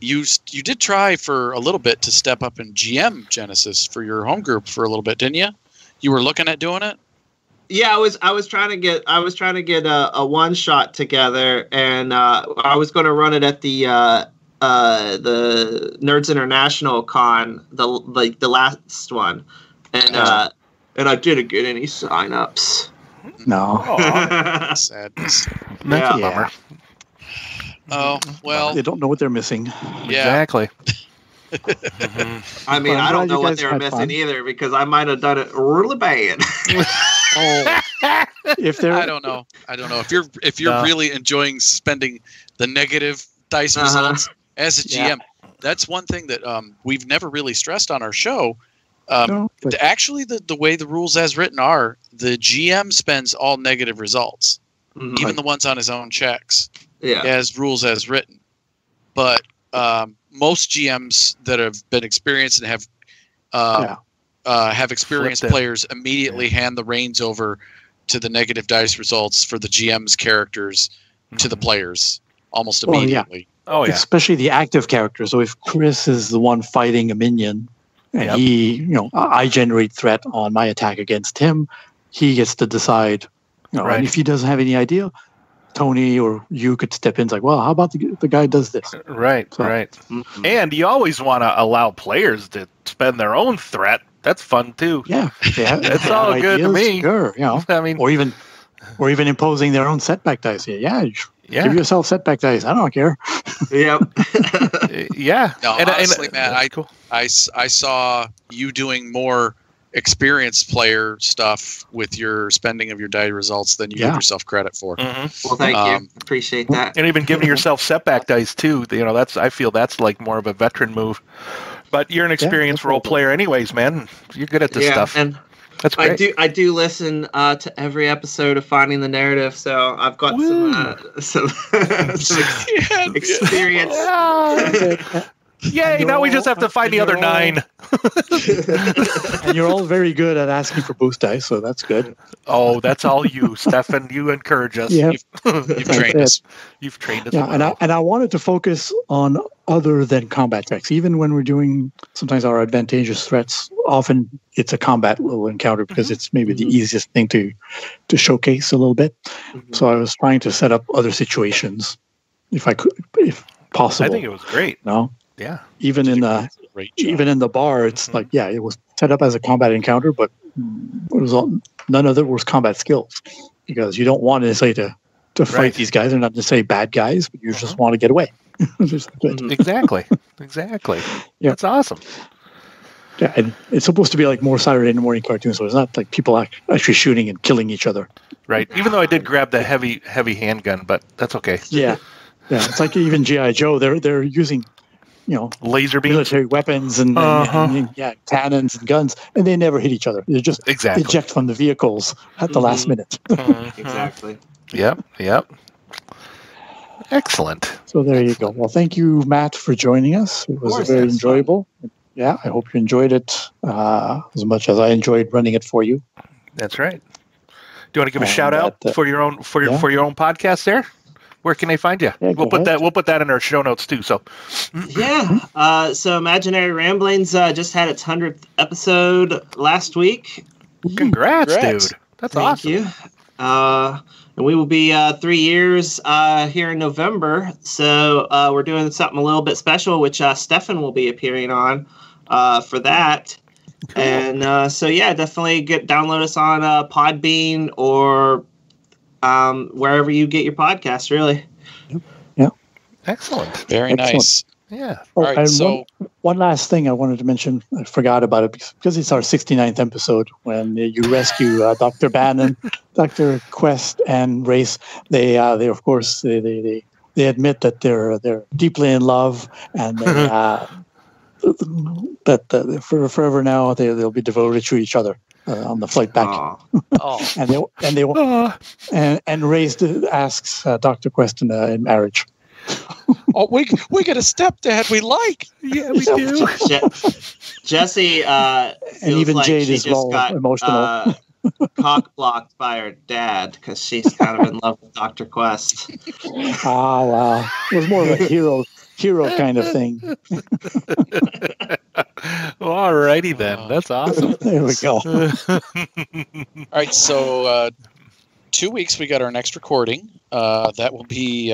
did try for a little bit to step up and GM Genesys for your home group for a little bit, didn't you? You were looking at doing it? Yeah, I was trying to get a one shot together, and I was going to run it at the Nerds International Con, the last one, and I didn't get any signups. No. Aw, sadness. That's a bummer. Oh, well. They don't know what they're missing. Yeah. Exactly. I mean, Well, I'm I don't glad know you what guys they were had missing fun. either, because I might have done it really bad. Oh, if they're I don't know. If you're really enjoying spending the negative dice results as a GM, that's one thing that we've never really stressed on our show. No, but- Actually, the way the rules as written are, the GM spends all negative results, even the ones on his own checks, as rules as written. But most GMs that have been experienced and have experienced players immediately hand the reins over to the negative dice results for the GM's characters to the players almost immediately. Oh yeah. Especially the active character. So if Chris is the one fighting a minion, and I generate threat on my attack against him, he gets to decide. And if he doesn't have any idea, Tony or you could step in. It's like, well, how about the guy does this? Right. And you always want to allow players to spend their own threat. That's fun too. Yeah, It's all good to me. Sure, I mean, or even imposing their own setback dice. Give yourself setback dice. I don't care. Yep. Yeah. No, honestly, Matt, I saw you doing more experienced player stuff with your spending of your die results than you give yourself credit for. Well, thank you. Appreciate that. And even giving yourself setback dice too. I feel that's like more of a veteran move. But you're an experienced role player, anyways, man. You're good at this stuff. And that's great. I do listen to every episode of Finding the Narrative, so I've got some experience. Yay! Now we just have to find the other 9. And you're all very good at asking for boost dice, so that's good. Oh, that's all you, Stefan. You encourage us. Yeah. You've trained us. You've trained us. Yeah, and I wanted to focus on other than combat checks. Even when we're doing sometimes our advantageous threats, often it's a combat little encounter because it's maybe the easiest thing to showcase a little bit. So I was trying to set up other situations if I could, if possible. I think it was great. No. Yeah. Even in the bar, it's like, it was set up as a combat encounter, but none of it was combat skills because you don't want necessarily to fight these guys. They're not necessarily bad guys, but you just want to get away. Exactly. Yeah. That's awesome. Yeah, and it's supposed to be like more Saturday morning cartoon, so it's not like people actually shooting and killing each other. Right. Even though I did grab the heavy handgun, but that's okay. Yeah. It's like even G.I. Joe. They're using laser beams, military weapons, and cannons and guns, and they never hit each other. They just eject from the vehicles at the last minute. Exactly. Yep. Excellent. So there you go. Well, thank you, Matt, for joining us. It was very enjoyable. Fun. Yeah, I hope you enjoyed it as much as I enjoyed running it for you. That's right. Do you want to give a shout out for your own podcast there? Where can they find you? Yeah, we'll put that in our show notes too. So so Imaginary Ramblings just had its 100th episode last week. Congrats. Dude. That's awesome. Thank you. And we will be 3 years here in November. So we're doing something a little bit special, which Stefan will be appearing on for that. Cool. And so, yeah, definitely download us on Podbean or wherever you get your podcasts, really. Yeah. Excellent. Very nice. Yeah. Oh, all right, so one last thing I wanted to mention. I forgot about it because it's our 69th episode when you rescue Dr. Bannon, Dr. Quest, and Race. They of course they admit that they're deeply in love, and that forever now they'll be devoted to each other on the flight back. and Race asks Dr. Quest in marriage. Oh, we get a stepdad we like. Yeah, we do. Jesse and even like Jade she is just got emotional. Cock blocked by her dad because she's kind of in love with Dr. Quest. Ah, wow. It was more of a hero kind of thing. Well, alrighty then. That's awesome. There we go. All right, so 2 weeks we got our next recording. That will be,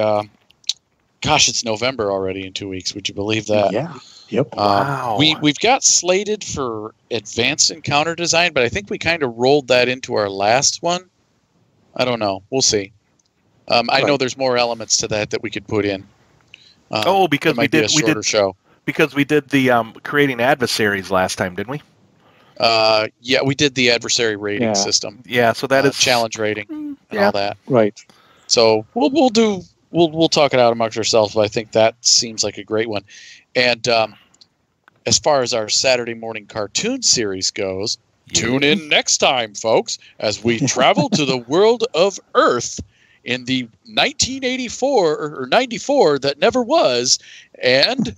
gosh, it's November already in 2 weeks. Would you believe that? Yeah. Yep. Wow. We've got slated for advanced encounter design, but I think we kind of rolled that into our last one. I don't know. We'll see. I know there's more elements to that we could put in. Because we did show. Because we did the creating adversaries last time, didn't we? Yeah, we did the adversary rating system. Yeah, so that is challenge rating and all that. Right. So we'll talk it out amongst ourselves, but I think that seems like a great one. And as far as our Saturday morning cartoon series goes, tune in next time, folks, as we travel to the world of Earth in the 1984 or 94 that never was, and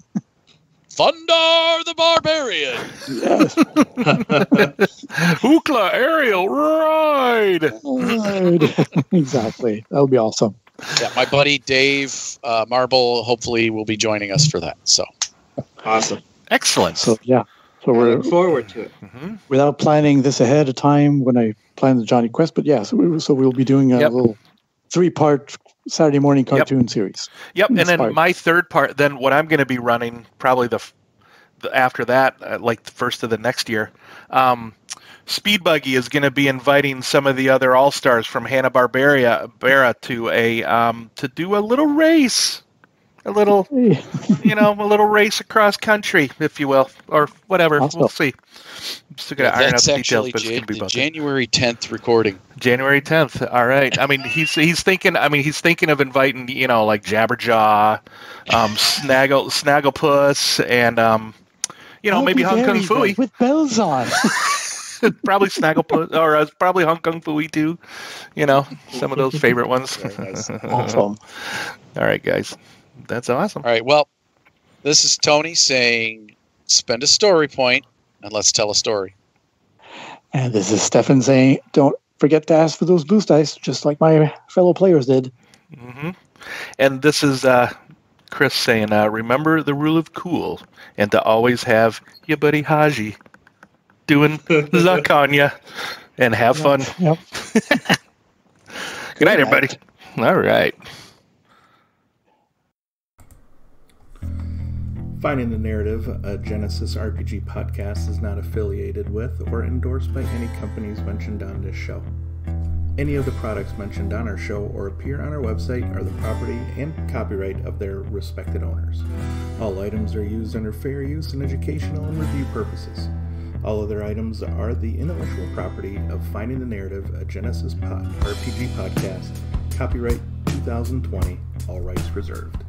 Thundar the Barbarian. Yes. Hookla aerial ride. Exactly. That'll be awesome. Yeah, my buddy Dave Marble hopefully will be joining us for that. So awesome. Excellent. So I look forward to it. Mm-hmm. Without planning this ahead of time when I planned the Jonny Quest, but yeah, so we'll be doing a little 3-part Saturday morning cartoon series. Yep, and then my third part, then what I'm going to be running probably the after that, like the first of the next year, Speed Buggy is going to be inviting some of the other All-Stars from Hanna-Barbera to do a little race. A little race across country, if you will, or whatever. Awesome. We'll see. I'm still going to iron out the details, but it's going to be the about January 10th recording. January 10th. All right. I mean, he's thinking of inviting, like Jabberjaw, Snagglepuss, and maybe Hong Kong Phooey with bells on. Probably Snagglepuss, or probably Hong Kong Phooey too. Some of those favorite ones. Nice. Awesome. All right, guys. That's awesome. All right. Well, this is Tony saying, spend a story point and let's tell a story. And this is Stefan saying, don't forget to ask for those boost dice, just like my fellow players did. Mm-hmm. And this is Chris saying, remember the rule of cool and to always have your buddy Haji doing luck on you and have fun. Yep. Good night, everybody. All right. Finding the Narrative, a Genesys RPG podcast, is not affiliated with or endorsed by any companies mentioned on this show. Any of the products mentioned on our show or appear on our website are the property and copyright of their respected owners. All items are used under fair use and educational and review purposes. All other items are the intellectual property of Finding the Narrative, a Genesys RPG podcast. Copyright 2020, all rights reserved.